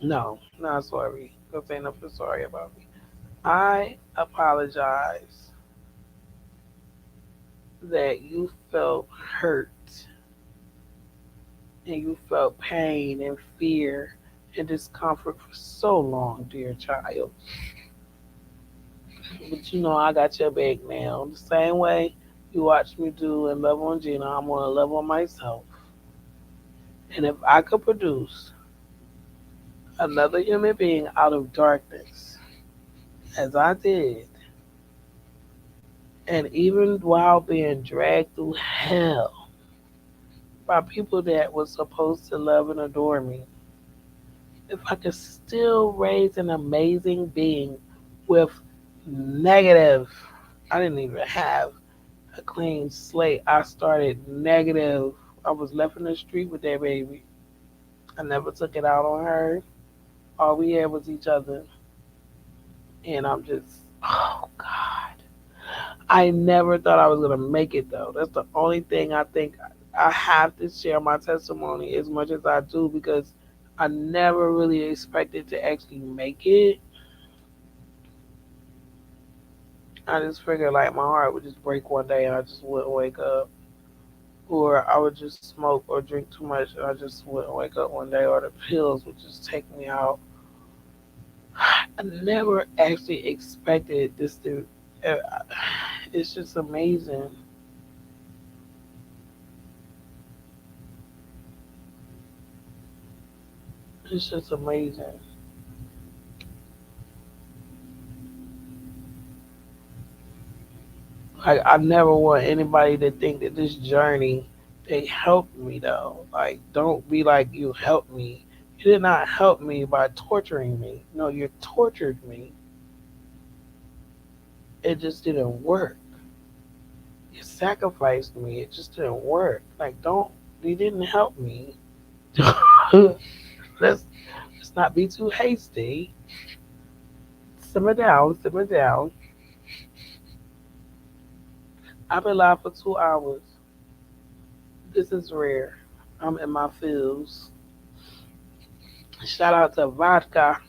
No, not sorry. Because ain't nothing sorry about me. I apologize that you felt hurt and you felt pain and fear and discomfort for so long, dear child. But you know I got your back now. The same way you watched me do and love on Gina, I'm gonna love on myself. And if I could produce another human being out of darkness, as I did, and even while being dragged through hell by people that was supposed to love and adore me, if I could still raise an amazing being with negative, I didn't even have a clean slate. I started negative. I was left in the street with that baby. I never took it out on her. All we had was each other. And I'm just, oh God. I never thought I was going to make it though. That's the only thing I think I have to share my testimony as much as I do because I never really expected to actually make it. I just figured like my heart would just break one day and I just wouldn't wake up. Or I would just smoke or drink too much and I just wouldn't wake up one day, or the pills would just take me out. I never actually expected this to. uh, It's just amazing. It's just amazing. Like I never want anybody to think that this journey they helped me though. Like don't be like you helped me. You did not help me by torturing me. No, you tortured me. It just didn't work. You sacrificed me. It just didn't work. Like don't you didn't help me. let's let's not be too hasty. Simmer down, simmer down. I've been live for 2 hours. This is rare. I'm in my feels. Shout out to vodka.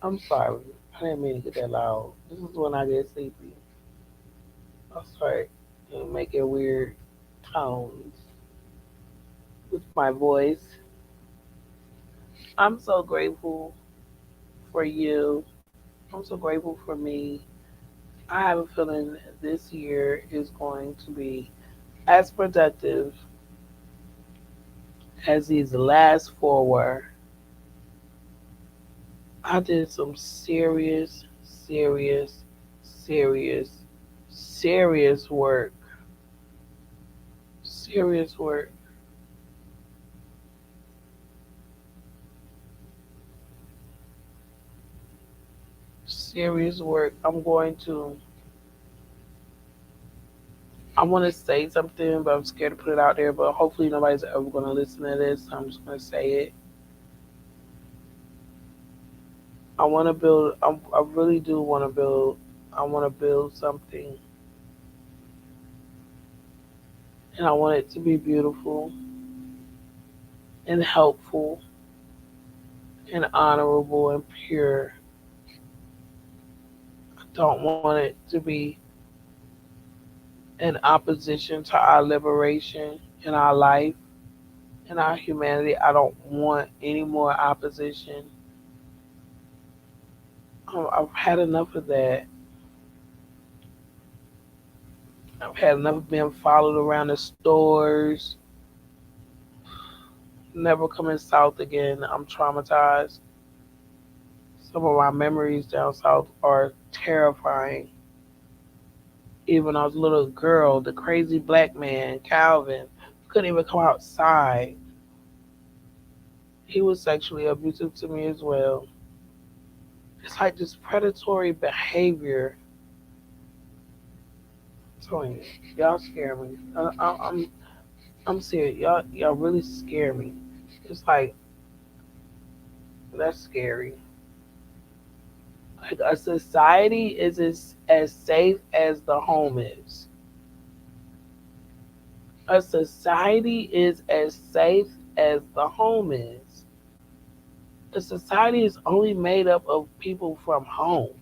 I'm sorry. I didn't mean to get that loud. This is when I get sleepy. I'm sorry. Making weird tones with my voice. I'm so grateful for you. I'm so grateful for me. I have a feeling this year is going to be as productive as these last four were. I did some serious, serious, serious, serious work. Serious work. Serious work. I want to say something, but I'm scared to put it out there. But hopefully, nobody's ever going to listen to this. So I'm just going to say it. I want to build, I really do want to build, I want to build something. And I want it to be beautiful and helpful and honorable and pure. I don't want it to be in opposition to our liberation in our life, in our humanity. I don't want any more opposition. I've had enough of that. I've had enough of being followed around the stores, never coming south again. I'm traumatized. Some of my memories down south are terrifying. Even when I was a little girl, the crazy black man, Calvin, couldn't even come outside. He was sexually abusive to me as well. It's like this predatory behavior. Tony, y'all scare me. I'm serious. Y'all really scare me. It's like that's scary. Like a society is as safe as the home is. A society is as safe as the home is. A society is only made up of people from home.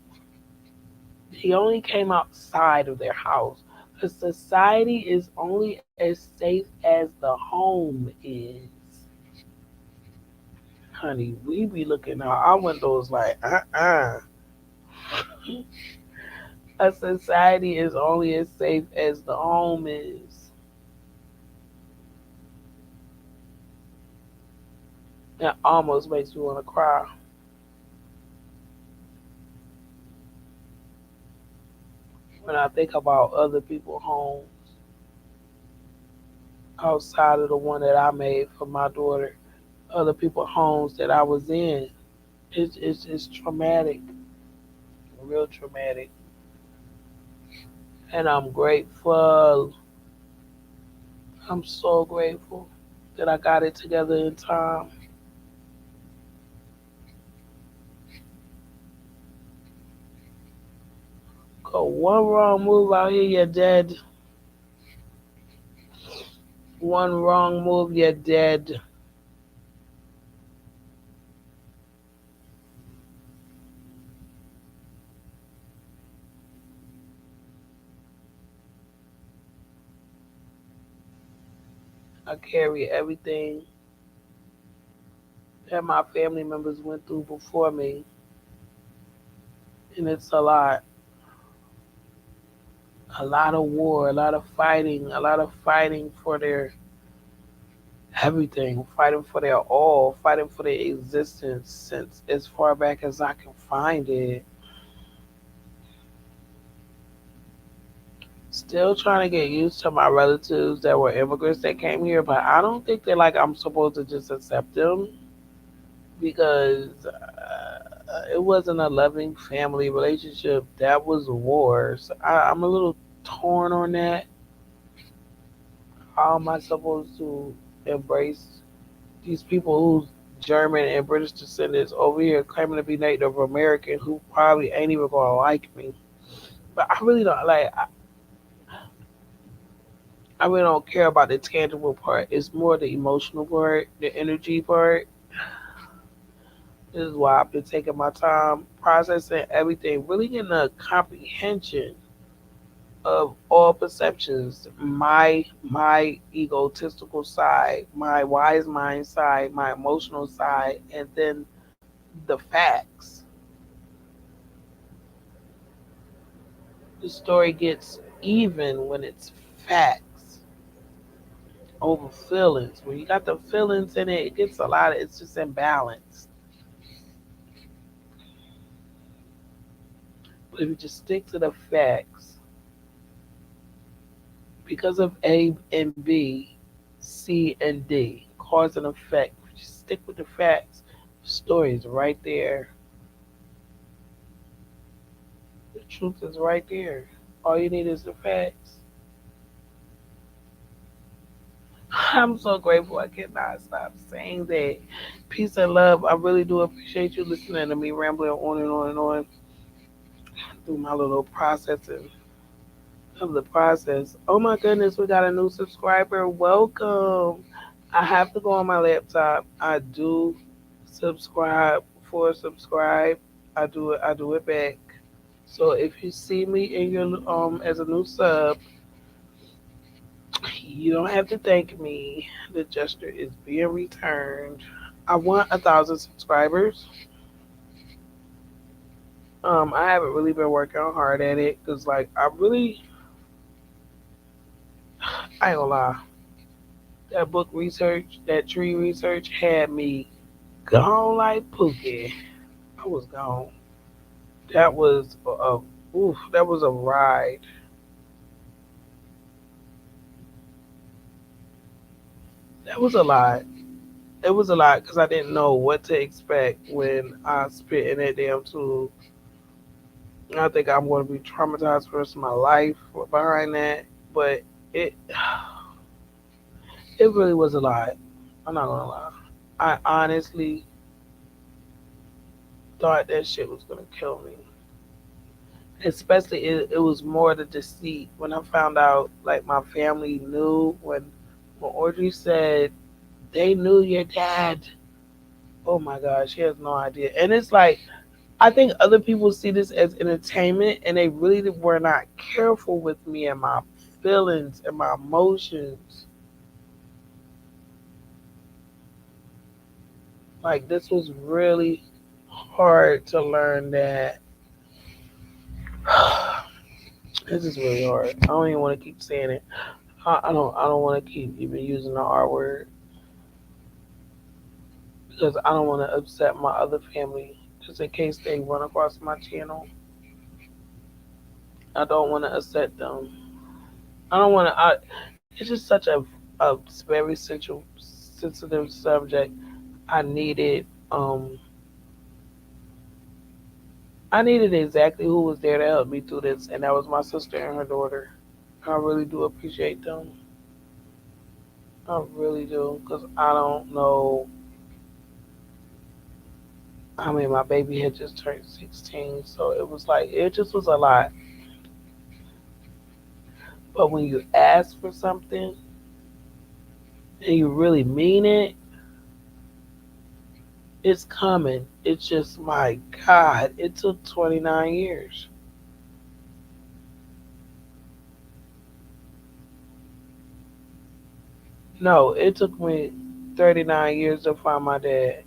He only came outside of their house. A society is only as safe as the home is. Honey, we be looking out our windows like, A society is only as safe as the home is. It almost makes me want to cry when I think about other people's homes outside of the one that I made for my daughter. Other people's homes that I was in. It's traumatic, real traumatic. And I'm grateful. I'm so grateful that I got it together in time. Go one wrong move out here, you're dead. One wrong move, you're dead. I carry everything that my family members went through before me, and it's a lot of war, a lot of fighting for their everything, fighting for their all, fighting for their existence since as far back as I can find it. Still trying to get used to my relatives that were immigrants that came here, but I don't think that like I'm supposed to just accept them because it wasn't a loving family relationship. That was war. So I'm a little torn on that. How am I supposed to embrace these people who's German and British descendants over here claiming to be Native American who probably ain't even gonna like me? But I really don't like. I really don't care about the tangible part. It's more the emotional part, the energy part. This is why I've been taking my time processing everything, really getting a comprehension of all perceptions, my egotistical side, my wise mind side, my emotional side, and then the facts. The story gets even when it's facts over feelings. When you got the feelings in it, it gets a lot of it's just imbalanced. But if you just stick to the facts, because of A and B, C and D, cause and effect, if you just stick with the facts, the story is right there. The truth is right there. All you need is the facts. I'm so grateful. I cannot stop saying that. Peace and love. I really do appreciate you listening to me rambling on and on and on through my little processing of the process. Oh my goodness, we got a new subscriber. Welcome. I have to go on my laptop. I do subscribe for subscribe. I do it back. So if you see me in your as a new sub, you don't have to thank me. The gesture is being returned. I want 1,000 subscribers. I haven't really been working hard at it because, like, I ain't gonna lie. That book research, that tree research had me gone like Pookie. I was gone. That was oof, that was a ride. That was a lot. It was a lot because I didn't know what to expect when I spit in that damn tube. I think I'm going to be traumatized for the rest of my life behind that. But it it really was a lot. I'm not gonna lie. I honestly thought that shit was gonna kill me. Especially it was more the deceit when I found out like my family knew when Audrey said they knew your dad. Oh my gosh, she has no idea. And it's like I think other people see this as entertainment and they really were not careful with me and my feelings and my emotions. Like this was really hard to learn that this is really hard. I don't even want to keep saying it. I don't want to keep even using the R word because I don't want to upset my other family. Just in case they run across my channel, I don't want to upset them. I don't want to. It's just such a very sensitive subject. I needed I needed exactly who was there to help me through this, and that was my sister and her daughter. I really do appreciate them. I really do, because I don't know. I mean, my baby had just turned 16, so it was like, it just was a lot. But when you ask for something and you really mean it, it's coming. It's just, my God, it took 29 years. No, it took me 39 years to find my dad.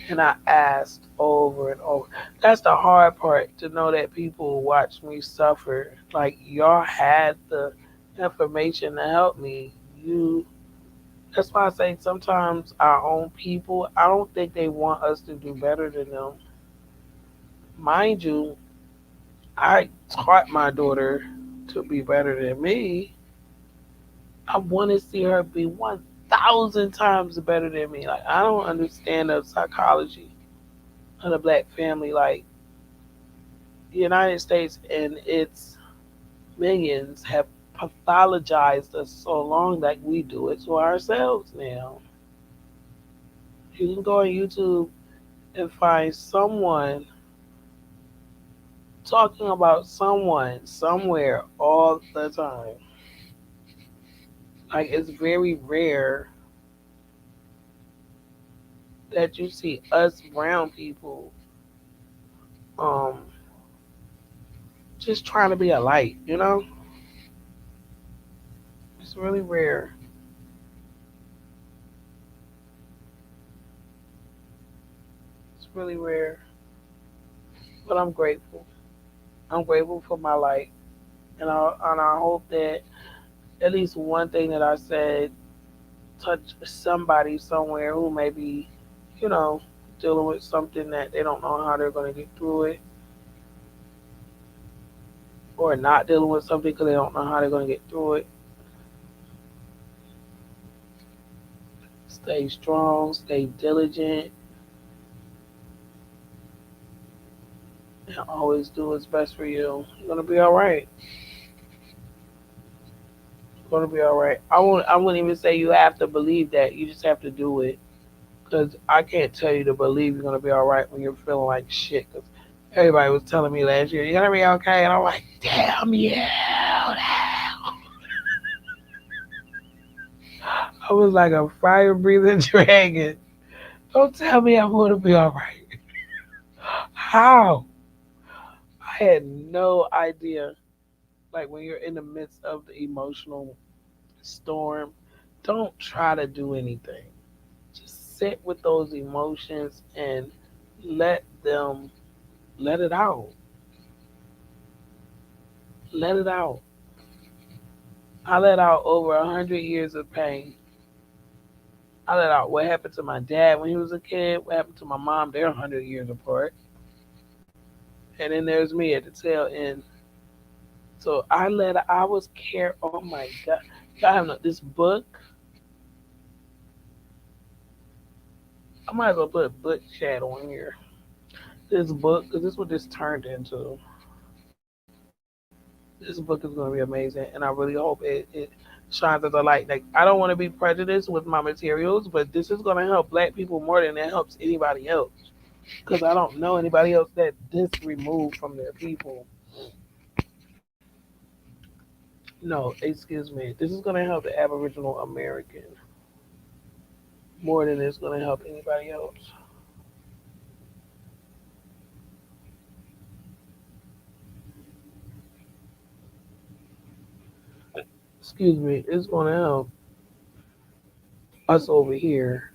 And I asked over and over. That's the hard part, to know that people watch me suffer. Like, y'all had the information to help me. You That's why I say sometimes our own people, I don't think they want us to do better than them. Mind you, I taught my daughter to be better than me. I want to see her be 1,000 times better than me. Like, I don't understand the psychology of the black family. Like, the United States and its millions have pathologized us so long that we do it to ourselves now. You can go on YouTube and find someone talking about someone somewhere all the time. Like, it's very rare that you see us brown people um just trying to be a light, you know? It's really rare. It's really rare. But I'm grateful. I'm grateful for my light. And I hope that at least one thing that I said touch somebody somewhere who may be, you know, dealing with something that they don't know how they're going to get through it, or not dealing with something because they don't know how they're going to get through it. Stay strong, stay diligent, and always do what's best for you. You're gonna be all right. You're gonna be all right. I wouldn't even say you have to believe that. You just have to do it. Cause I can't tell you to believe you're gonna be all right when you're feeling like shit. Cause everybody was telling me last year, you're gonna be okay, and I'm like, damn, yeah. I was like a fire breathing dragon. Don't tell me I'm gonna be all right. How? I had no idea. Like, when you're in the midst of the emotional storm, don't try to do anything. Just sit with those emotions and let them let it out. Let it out. I let out over 100 years of pain. I let out what happened to my dad when he was a kid, what happened to my mom, they're 100 years apart. And then there's me at the tail end. So I was care. Oh my God. Y'all have this book. I might as well put a book chat on here. This book, because this is what this turned into. This book is going to be amazing, and I really hope it shines as a light. Like, I don't want to be prejudiced with my materials, but this is going to help black people more than it helps anybody else. Because I don't know anybody else that this removed from their people. No, excuse me. This is going to help the Aboriginal American more than it's going to help anybody else. Excuse me. It's going to help us over here.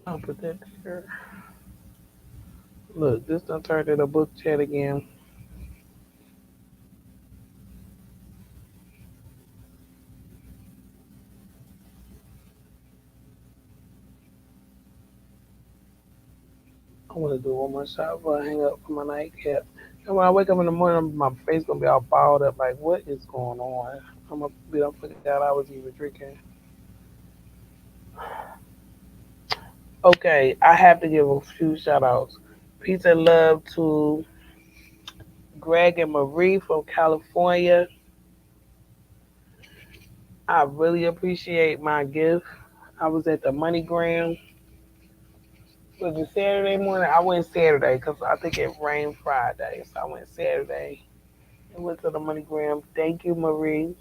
I'll put that there. Look, this done turned into a book chat again. I want to do one more shot before I hang up for my nightcap. And when I wake up in the morning, my face gonna be all balled up. Like, what is going on? I'm gonna be done forget I was even drinking. Okay, I have to give a few shout outs. Peace and love to Greg and Marie from California. I really appreciate my gift. I was at the MoneyGram. Was it Saturday morning? I went Saturday because I think it rained Friday. So I went Saturday and went to the MoneyGram. Thank you, Marie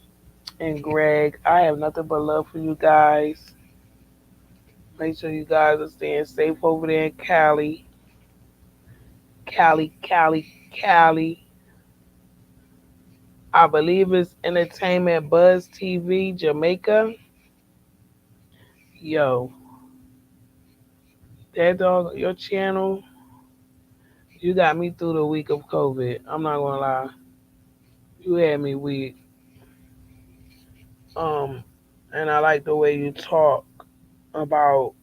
and Greg. I have nothing but love for you guys. Make sure you guys are staying safe over there in Cali. Cali, Cali, Cali. I believe it's Entertainment Buzz TV, Jamaica. Yo, that dog, your channel, you got me through the week of COVID. I'm not gonna lie. You had me weak. Um, and I like the way you talk about,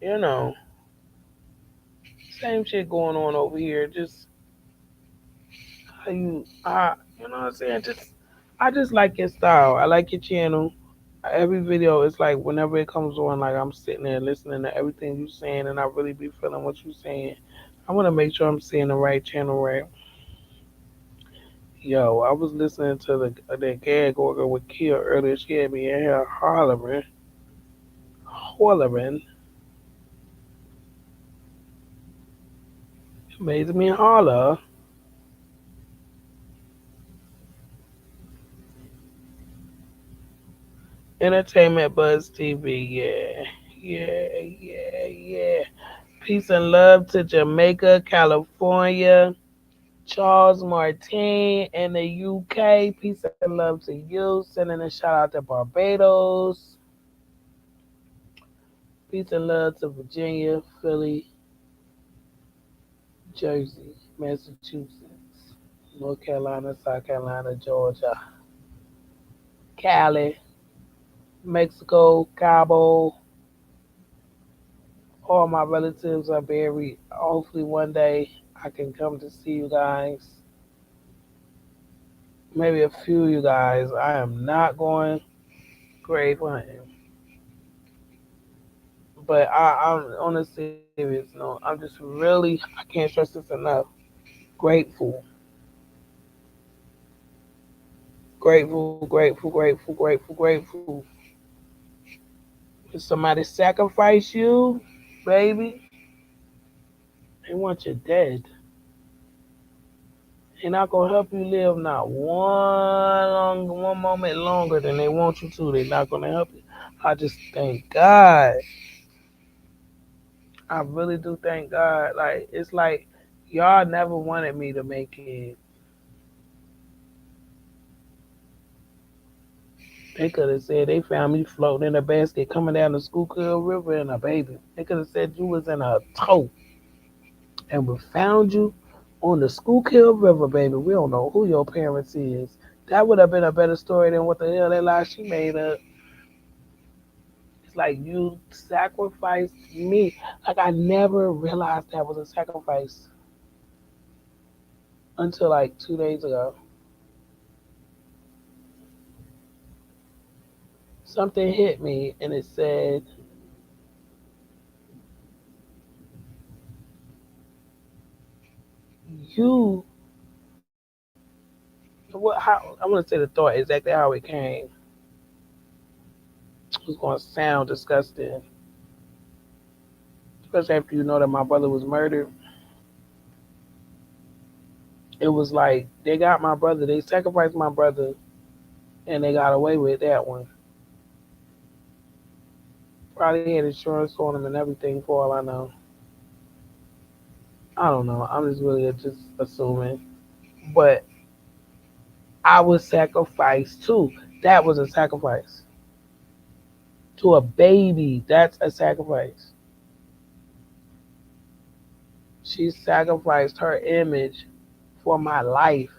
you know, same shit going on over here. Just how you know what I'm saying? I just like your style. I like your channel. Every video, it's like whenever it comes on, like I'm sitting there listening to everything you saying, and I really be feeling what you saying. I want to make sure I'm seeing the right channel right. Yo, I was listening to the gag order with Kia earlier. She had me in here hollering, hollering, made me holler. Entertainment Buzz TV, yeah, yeah. Peace and love to Jamaica, California, Charles Martin in the UK. Peace and love to you. Sending a shout out to Barbados. Peace and love to Virginia, Philly, Jersey, Massachusetts, North Carolina, South Carolina, Georgia, Cali, Mexico, Cabo. All my relatives are buried. Hopefully one day I can come to see you guys. Maybe a few of you guys. I am not going grave hunting. But I'm on a serious note. I'm just really, I can't stress this enough. Grateful, grateful. If somebody sacrifice you, baby, they want you dead. They're not gonna help you live not one moment longer than they want you to. They're not gonna help you. I just thank God. I really do thank God. Like it's like y'all never wanted me to make it. They could have said they found me floating in a basket coming down the Schuylkill River in a baby. They could have said you was in a tow and we found you on the Schuylkill River, baby. We don't know who your parents is. That would have been a better story than what the hell that lie she made up. It's like you sacrificed me. Like I never realized that was a sacrifice until like 2 days ago. Something hit me and it said, "You." What? How? I want to say the thought exactly how it came. It's going to sound disgusting, especially after you know that my brother was murdered. It was like they got my brother. They sacrificed my brother, and they got away with that one. Probably had insurance on him and everything for all I know. I don't know. I'm just really just assuming. But I was sacrificed too. That was a sacrifice. To a baby, that's a sacrifice. She sacrificed her image for my life.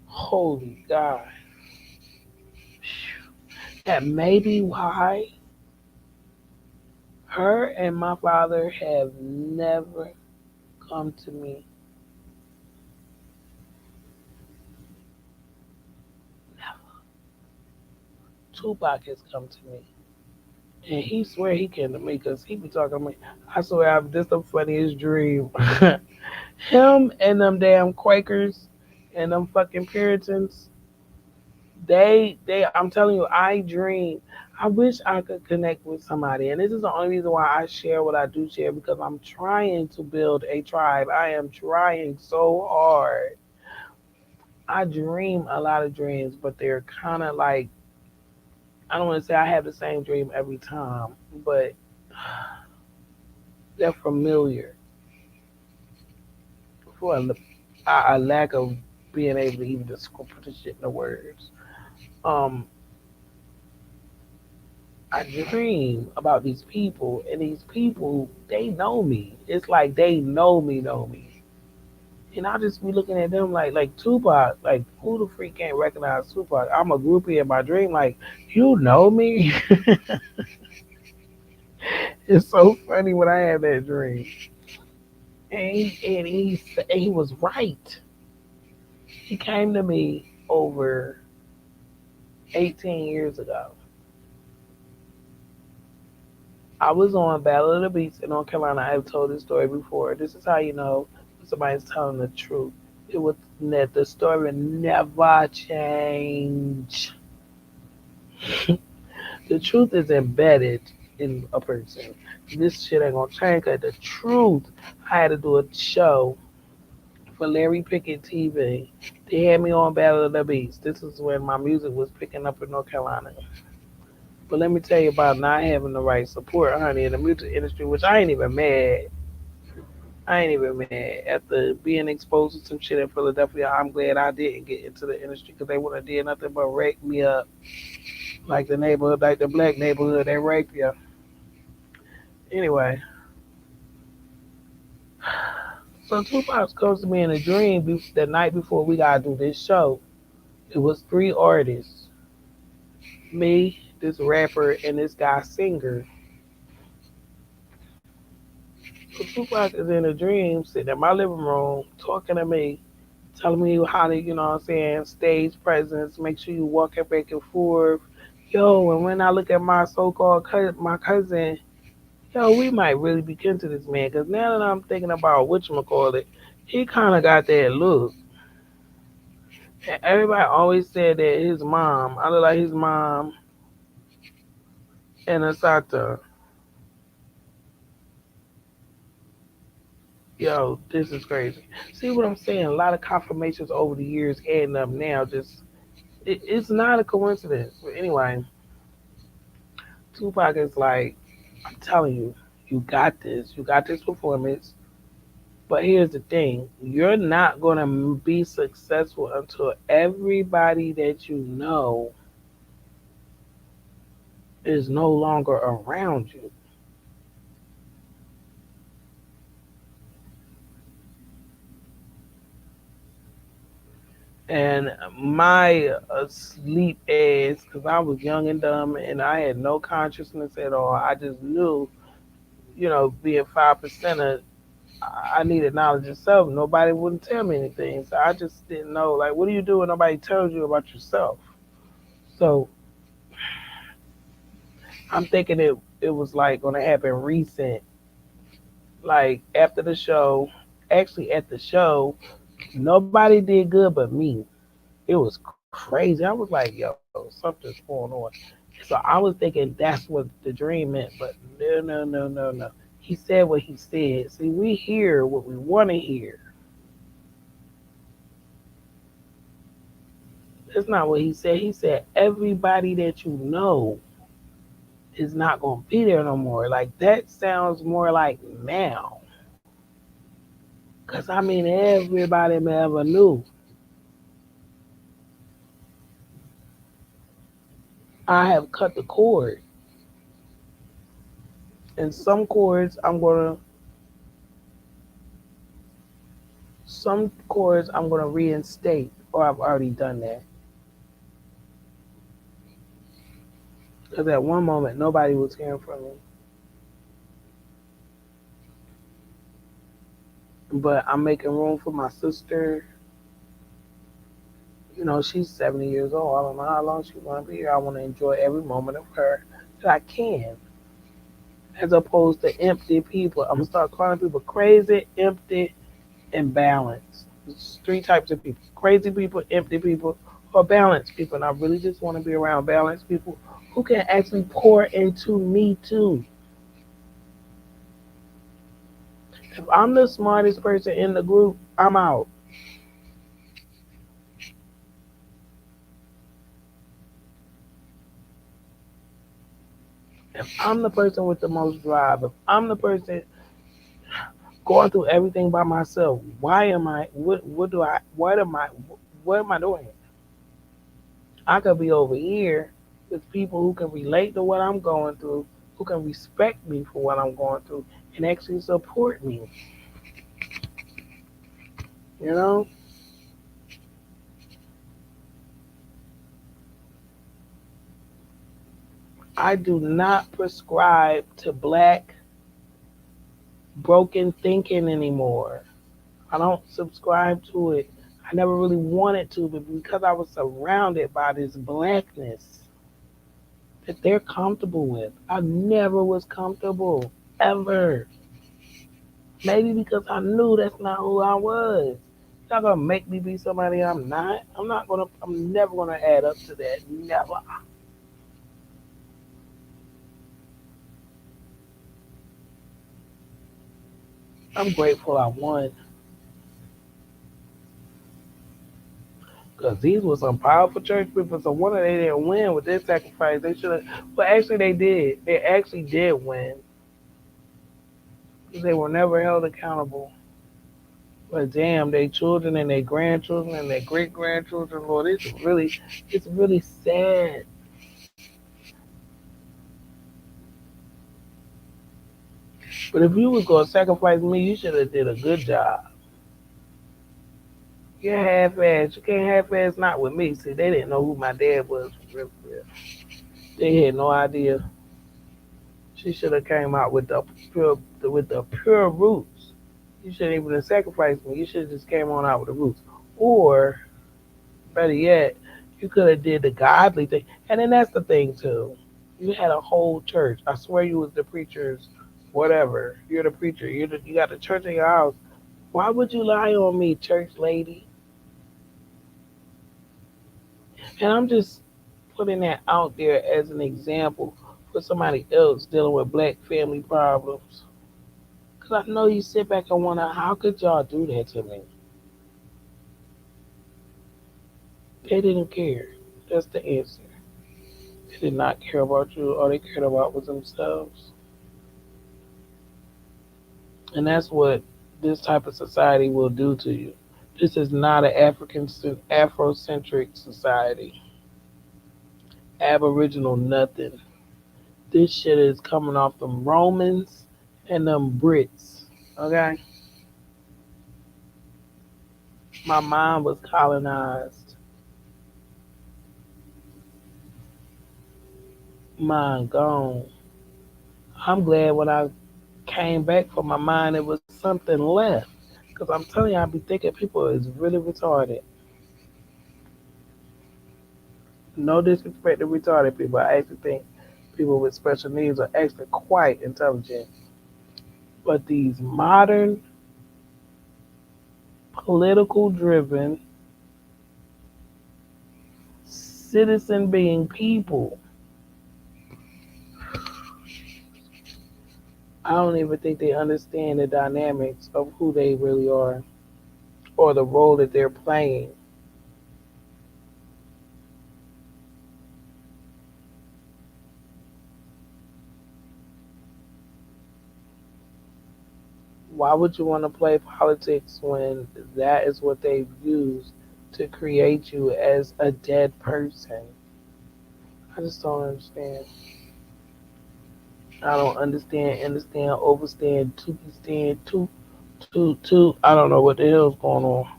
Holy God. That may be why Her and my father have never come to me. Tupac has come to me. And he swear he came to me because he be talking to me. I swear, this the funniest dream. Him and them damn Quakers and them fucking Puritans. I'm telling you, I dream. I wish I could connect with somebody, and this is the only reason why I share what I do share because I'm trying to build a tribe. I am trying so hard. I dream a lot of dreams, but they're kind of like I don't want to say I have the same dream every time, but they're familiar for a lack of being able to even just put the shit in the words. Um, I dream about these people, and these people they know me. It's like they know me, and I just be looking at them like Tupac. Like who the freak can't recognize Tupac? I'm a groupie in my dream. Like you know me. It's so funny when I had that dream, and he was right. He came to me over 18 years ago. I was on Battle of the Beats in North Carolina. I've told this story before. This is how you know when somebody's telling the truth. It was that the story never change. The truth is embedded in a person. This shit ain't gonna change. Cause the truth, I had to do a show for Larry Pickett TV. They had me on Battle of the Beats. This is when my music was picking up in North Carolina. But let me tell you about not having the right support, honey, in the music industry, which I ain't even mad. I ain't even mad. After being exposed to some shit in Philadelphia, I'm glad I didn't get into the industry because they wouldn't have did nothing but rape me up. Like the neighborhood, like the black neighborhood, they rape you. Anyway, so Tupac comes to me in a dream the night before we gotta do this show. It was three artists, me, this rapper, and this guy singer. So Tupac is in a dream, sitting in my living room, talking to me, telling me how to, what I'm saying, stage presence, make sure you walking back and forth. Yo, and when I look at my so-called my cousin, yo, we might really be kin to this man. Because now that I'm thinking about whatchamacallit, he kind of got that look. And everybody always said that his mom, I look like his mom and Asata. Yo, this is crazy. See what I'm saying? A lot of confirmations over the years adding up now. It's not a coincidence. But anyway, Tupac is like, I'm telling you, you got this. You got this performance. But here's the thing you're not going to be successful until everybody that you know is no longer around you. And my sleep ass, because I was young and dumb and I had no consciousness at all, I just knew, being 5%, I needed knowledge of self. Nobody wouldn't tell me anything. So I just didn't know. Like, what do you do when nobody tells you about yourself? So I'm thinking it was like going to happen recent, like after the show. Actually, at the show, nobody did good but me. It was crazy. I was like, yo, something's going on. So I was thinking that's what the dream meant, but no. He said what he said. See, we hear what we want to hear. That's not what he said. He said everybody that you know is not going to be there no more. Like that sounds more like now. Because I mean, everybody me ever knew. I have cut the cord. And some cords I'm gonna reinstate, or I've already done that. Because at one moment nobody was hearing from me. But I'm making room for my sister. She's 70 years old. I don't know how long she's going to be here. I want to enjoy every moment of her that I can, as opposed to empty people. I'm going to start calling people crazy, empty, and balanced. There's three types of people: crazy people, empty people, or balanced people. And I really just want to be around balanced people who can actually pour into me too. If I'm the smartest person in the group, I'm out. If I'm the person with the most drive, if I'm the person going through everything by myself, why am I? What am I doing? I could be over here with people who can relate to what I'm going through, who can respect me for what I'm going through, and actually support me. You know, I do not prescribe to black broken thinking anymore. I don't subscribe to it. I never really wanted to, but because I was surrounded by this blackness that they're comfortable with, I never was comfortable ever. Maybe because I knew that's not who I was. You're not gonna make me be somebody I'm not. I'm never gonna add up to that. Never. I'm grateful I won. Because these were some powerful church people. So one of they didn't win with their sacrifice. They should have. Well, actually, they did. They actually did win. Because they were never held accountable. But damn, their children and their grandchildren and their great grandchildren, Lord, it's really sad. But if you was gonna sacrifice me, you should have did a good job. You're half-ass. You can't half-ass not with me. See, they didn't know who my dad was for real, for real. They had no idea. She should have came out with the pure roots. You shouldn't even have sacrificed me. You should have just came on out with the roots. Or better yet, you could have did the godly thing. And then that's the thing too. You had a whole church. I swear you was the preacher's whatever. You're the preacher. You got the church in your house. Why would you lie on me, church lady? And I'm just putting that out there as an example for somebody else dealing with black family problems. Because I know you sit back and wonder, how could y'all do that to me? They didn't care. That's the answer. They did not care about you. All they cared about was themselves. And that's what this type of society will do to you. This is not an Afrocentric society. Aboriginal nothing. This shit is coming off them Romans and them Brits. Okay? My mind was colonized. Mind gone. I'm glad when I came back from my mind, it was something left. Because I'm telling you, I be thinking people is really retarded. No disrespect to retarded people. I actually think people with special needs are actually quite intelligent. But these modern, political driven, citizen being people, I don't even think they understand the dynamics of who they really are or the role that they're playing. Why would you want to play politics when that is what they've used to create you as a dead person? I just don't understand. I don't understand, overstand, to be stand, to. I don't know what the hell's going on.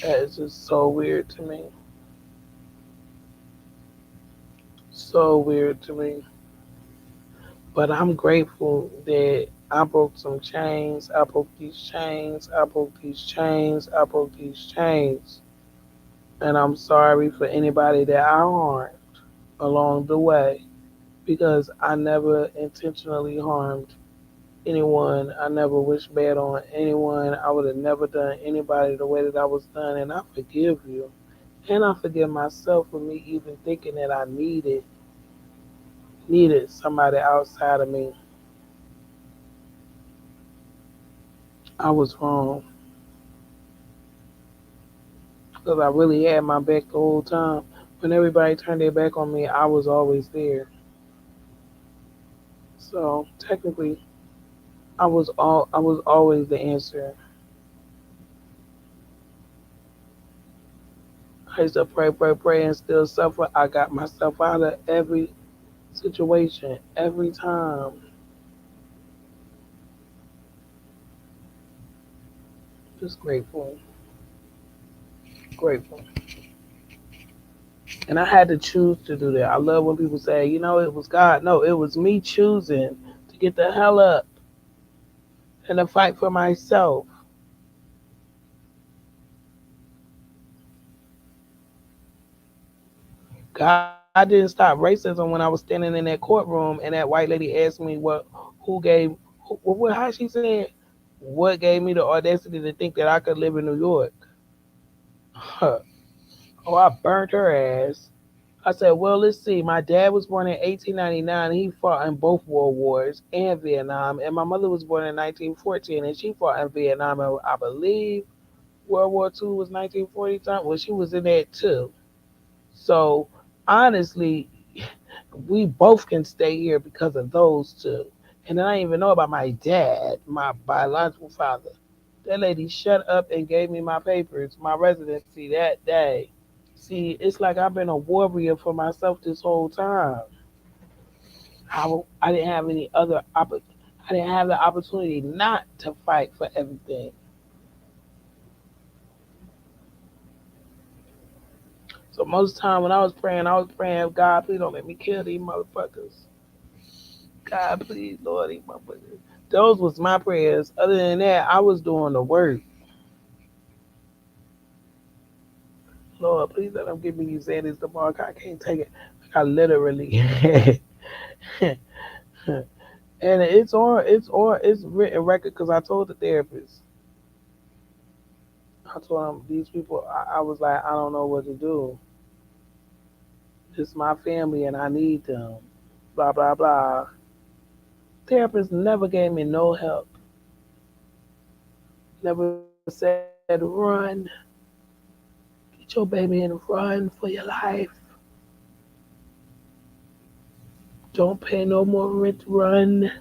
That is just so weird to me. So weird to me. But I'm grateful that I broke some chains. I broke these chains. I broke these chains. I broke these chains. And I'm sorry for anybody that I harmed along the way because I never intentionally harmed anyone. I never wished bad on anyone. I would have never done anybody the way that I was done. And I forgive you. And I forgive myself for me even thinking that I needed somebody outside of me. I was wrong because I really had my back the whole time. When everybody turned their back on me, I was always there. So technically, I was always the answer. I used to pray, pray, pray, and still suffer. I got myself out of every situation, every time. Just grateful, grateful. And I had to choose to do that. I love when people say, it was God. No, it was me choosing to get the hell up and to fight for myself. God didn't stop racism when I was standing in that courtroom and that white lady asked me who gave, how she said, what gave me the audacity to think that I could live in New York. Huh. Oh, I burnt her ass. I said, well, let's see. My dad was born in 1899. He fought in both World Wars and Vietnam. And my mother was born in 1914, and she fought in Vietnam. And I believe World War II was 1940 something. Well, she was in that too. So honestly, we both can stay here because of those two. And then I didn't even know about my dad, my biological father. That lady shut up and gave me my papers, my residency that day. See, it's like I've been a warrior for myself this whole time. I didn't have any other I didn't have the opportunity not to fight for everything. So most of the time when I was praying, God, please don't let me kill these motherfuckers. God, please, Lord, these motherfuckers. Those was my prayers. Other than that, I was doing the work. Lord, please let them give me these Xannies tomorrow. I can't take it. Like I literally and it's written record because I told the therapist. I told him these people. I was like, I don't know what to do. It's my family and I need them. Blah blah blah. Therapist never gave me no help. Never said run, get your baby and run for your life. Don't pay no more rent. Run.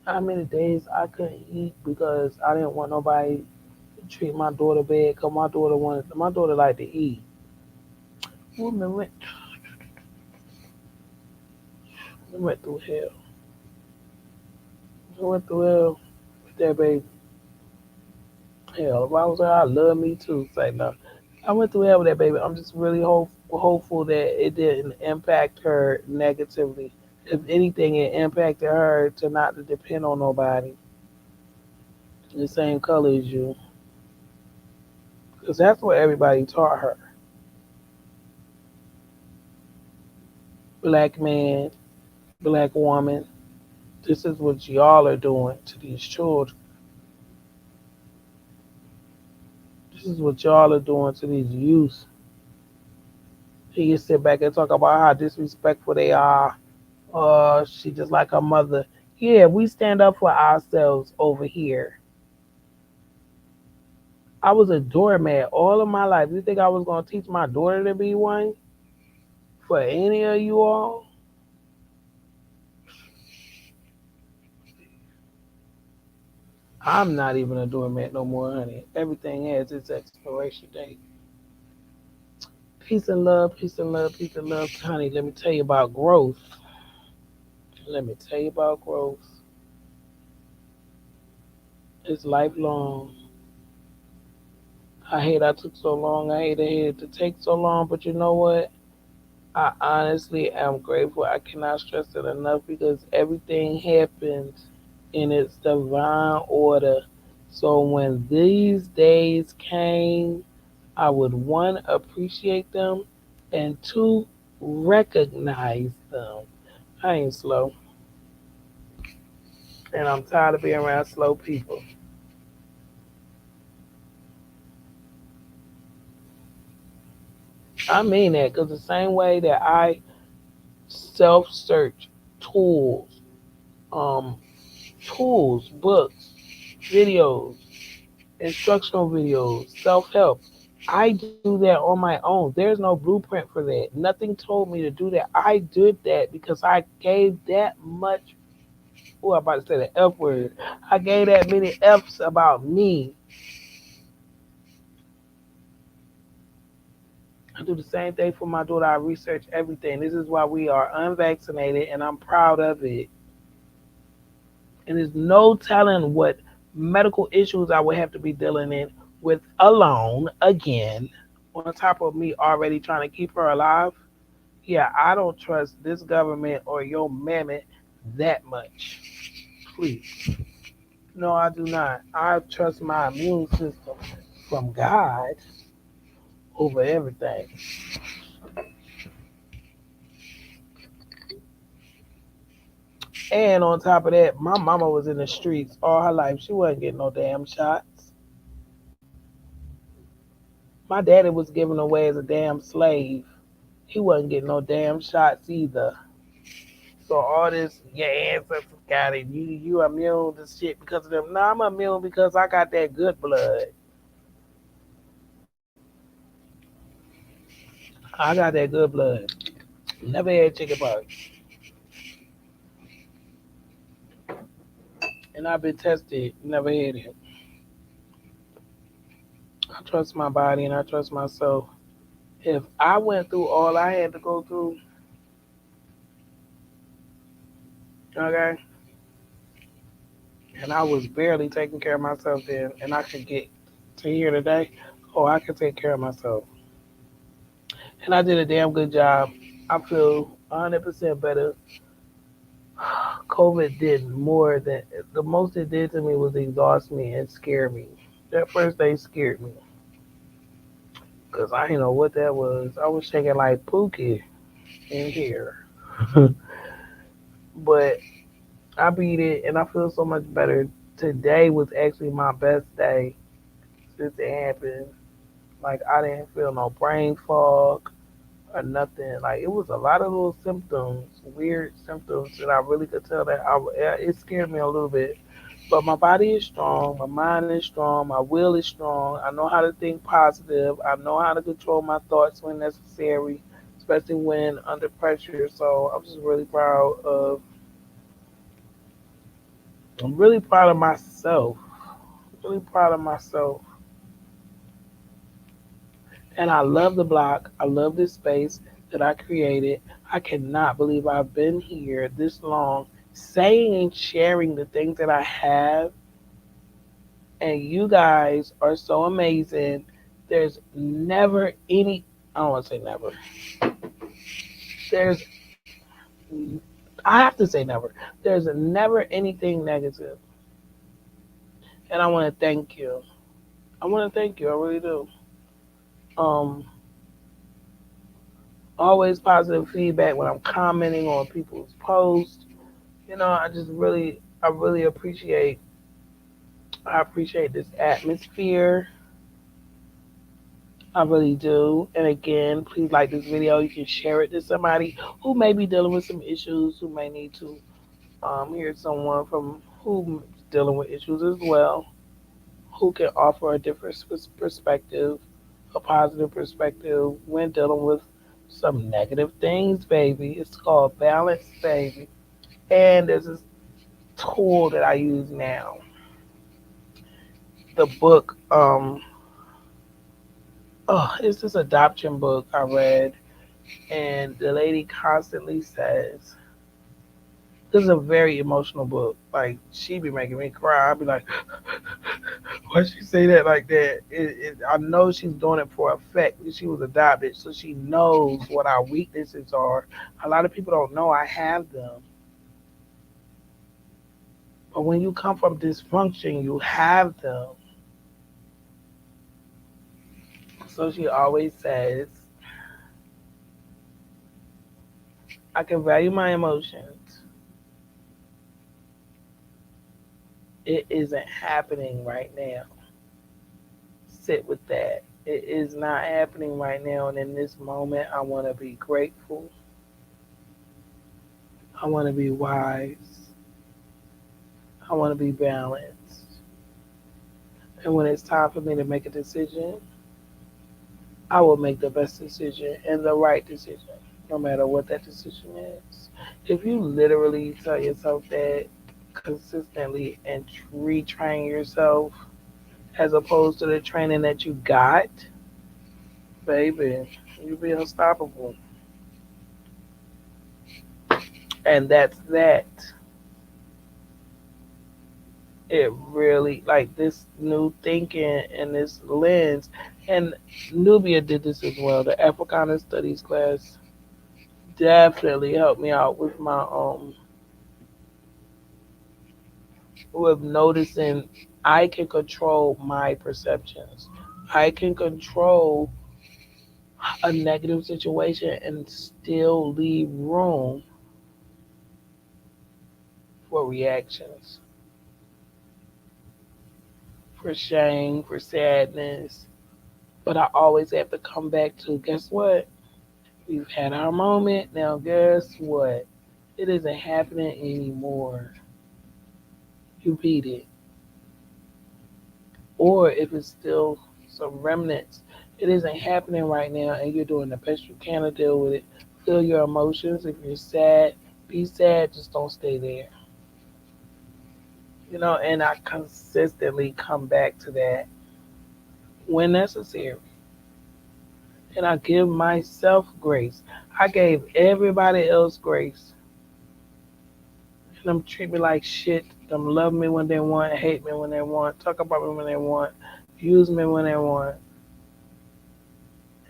How many days I couldn't eat because I didn't want nobody to treat my daughter bad because my daughter like to eat. Woman went through hell. I went through hell with that baby. Hell, if I was her, I love me too. Say no. I went through hell with that baby. I'm just really hopeful that it didn't impact her negatively. If anything, it impacted her to not to depend on nobody the same color as you, because that's what everybody taught her. Black man, black woman. This is what y'all are doing to these children. This is what y'all are doing to these youth. And you sit back and talk about how disrespectful they are. She just like her mother. Yeah, we stand up for ourselves over here. I was a doormat all of my life. You think I was gonna teach my daughter to be one for any of you all? I'm not even a doormat no more, honey. Everything has its expiration date. Peace and love, peace and love, peace and love, honey. Let me tell you about growth. Let me tell you about growth. It's lifelong. I hate I took so long. I hate it to take so long, but you know what? I honestly am grateful. I cannot stress it enough because everything happens in its divine order. So when these days came, I would one, appreciate them, and two, recognize them. I ain't slow, and I'm tired of being around slow people. I mean that because the same way that I self search tools, um, books, videos, instructional videos, self help. I do that on my own. There's no blueprint for that. Nothing told me to do that. I did that because I gave that much. Oh, I'm about to say the F word. I gave that many F's about me. I do the same thing for my daughter. I research everything. This is why we are unvaccinated, and I'm proud of it. And there's no telling what medical issues I would have to be dealing in with alone again, on top of me already trying to keep her alive. Yeah, I don't trust this government or your mammoth that much. Please. No, I do not. I trust my immune system from God over everything. And on top of that, my mama was in the streets all her life. She wasn't getting no damn shots. My daddy was given away as a damn slave. He wasn't getting no damn shots either. So all this, your ancestors got it. You immune to shit because of them. No, I'm immune because I got that good blood. I got that good blood. Never had chicken pox, and I've been tested. Never had it. I trust my body and I trust myself. If I went through all I had to go through, okay, and I was barely taking care of myself then, and I could get to here today, oh, I could take care of myself. And I did a damn good job. I feel 100% better. COVID did more than the most it did to me was exhaust me and scare me. That first day scared me because I didn't know what that was. I was shaking like Pookie in here, but I beat it and I feel so much better. Today was actually my best day since it happened. Like I didn't feel no brain fog or nothing. Like it was a lot of little symptoms, weird symptoms that I really could tell that it scared me a little bit. But my body is strong, my mind is strong, my will is strong. I know how to think positive. I know how to control my thoughts when necessary, especially when under pressure. So I'm just really proud of. I'm really proud of myself. Really proud of myself. And I love the block. I love this space that I created. I cannot believe I've been here this long saying and sharing the things that I have. And you guys are so amazing. There's never any, I don't want to say never. There's, I have to say never. There's never anything negative. And I want to thank you. I want to thank you. I really do. Um, Always positive feedback when I'm commenting on people's posts. I really appreciate this atmosphere. I really do. And again, please like this video. You can share it to somebody who may be dealing with some issues, who may need to hear someone from who's dealing with issues as well, who can offer a different perspective, a positive perspective when dealing with some negative things, baby. It's called balance, baby. And there's this tool that I use now. The book, it's this adoption book I read, and the lady constantly says, This is a very emotional book. Like she be making me cry. I'd be like, why she say that like that? I know she's doing it for effect. She was adopted, so she knows what our weaknesses are. A lot of people don't know I have them. But when you come from dysfunction, you have them. So she always says, I can value my emotions. It isn't happening right now. Sit with that. It is not happening right now. And in this moment, I want to be grateful. I want to be wise. I want to be balanced. And when it's time for me to make a decision, I will make the best decision and the right decision, no matter what that decision is. If you literally tell yourself that consistently and retrain yourself as opposed to the training that you got, baby, you'll be unstoppable. And that's that. It really, like this new thinking and this lens, and Nubia did this as well. The Africana Studies class definitely helped me out with my with noticing I can control my perceptions. I can control a negative situation and still leave room for reactions, for shame, for sadness. But I always have to come back to guess what? We've had our moment. Now, guess what? It isn't happening anymore. You beat it. Or if it's still some remnants, it isn't happening right now and you're doing the best you can to deal with it. Feel your emotions. If you're sad, be sad. Just don't stay there. And I consistently come back to that when necessary. And I give myself grace. I gave everybody else grace. And them treat me like shit. Them love me when they want, hate me when they want, talk about me when they want, use me when they want.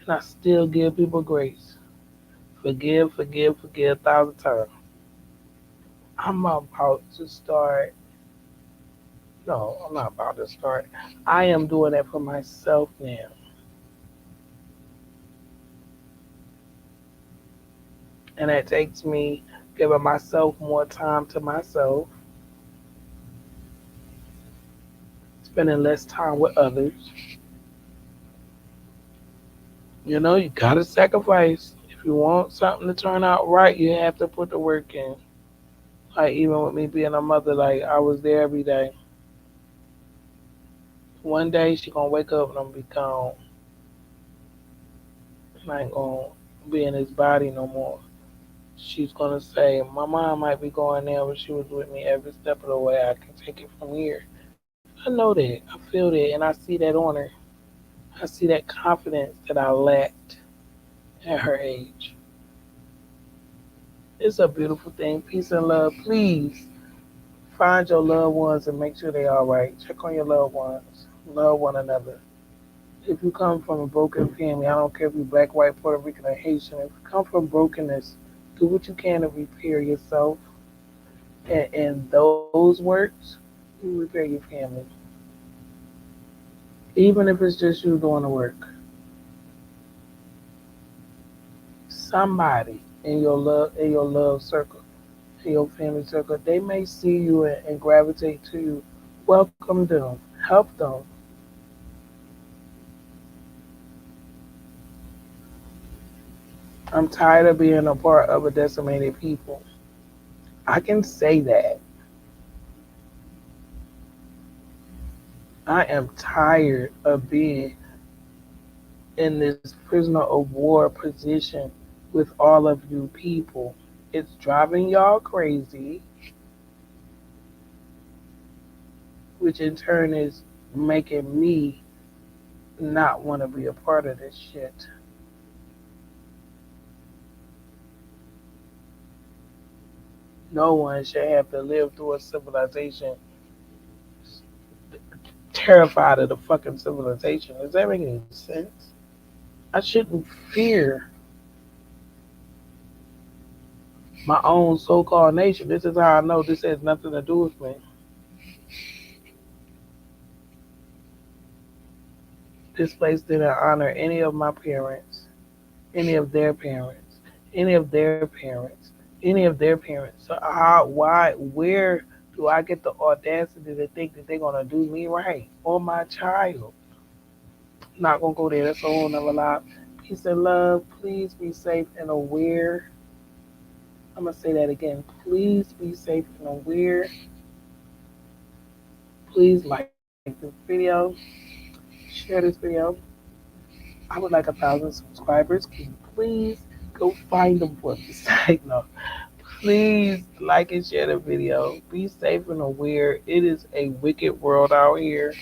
And I still give people grace. Forgive, forgive, forgive 1,000 times. I'm about to start. No, I'm not about to start. I am doing that for myself now. And that takes me giving myself more time to myself, spending less time with others. You gotta sacrifice. If you want something to turn out right, you have to put the work in. Like even with me being a mother, like I was there every day. One day she gonna wake up and I'm gonna be gone. And I ain't gonna be in his body no more. She's gonna say, my mom might be going there, but she was with me every step of the way. I can take it from here. I know that. I feel that, and I see that on her. I see that confidence that I lacked at her age. It's a beautiful thing. Peace and love. Please find your loved ones and make sure they're all right. Check on your loved ones. Love one another. If you come from a broken family, I don't care if you're black, white, Puerto Rican, or Haitian, if you come from brokenness, do what you can to repair yourself. And those works, you repair your family. Even if it's just you doing the work. Somebody in your love circle, in your family circle, they may see you and gravitate to you. Welcome them. Help them. I'm tired of being a part of a decimated people. I can say that. I am tired of being in this prisoner of war position with all of you people. It's driving y'all crazy, which in turn is making me not want to be a part of this shit. No one should have to live through a civilization terrified of the fucking civilization. Does that make any sense? I shouldn't fear my own so-called nation. This is how I know this has nothing to do with me. This place didn't honor any of my parents, any of their parents, any of their parents, any of their parents. So how, why, where do I get the audacity to think that they're gonna do me right or my child? Not gonna go there. That's a whole nother lot. Peace and love. Please be safe and aware. I'm gonna say that again. Please be safe and aware. Please like this video. Share this video. I would like 1,000 subscribers. Can you please go find them for me? Side note. Please like and share the video. Be safe and aware. It is a wicked world out here.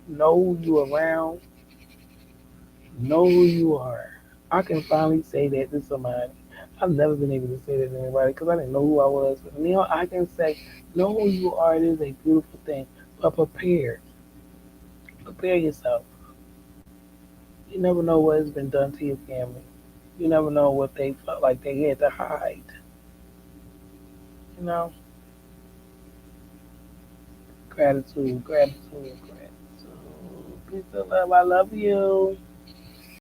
Know who you around. Know who you are. I can finally say that to somebody. I've never been able to say that to anybody because I didn't know who I was. But now I can say, know who you are. It is a beautiful thing. But prepare. Prepare yourself. You never know what has been done to your family. You never know what they felt like they had to hide. You know, gratitude, gratitude, gratitude. Peace and love. I love you.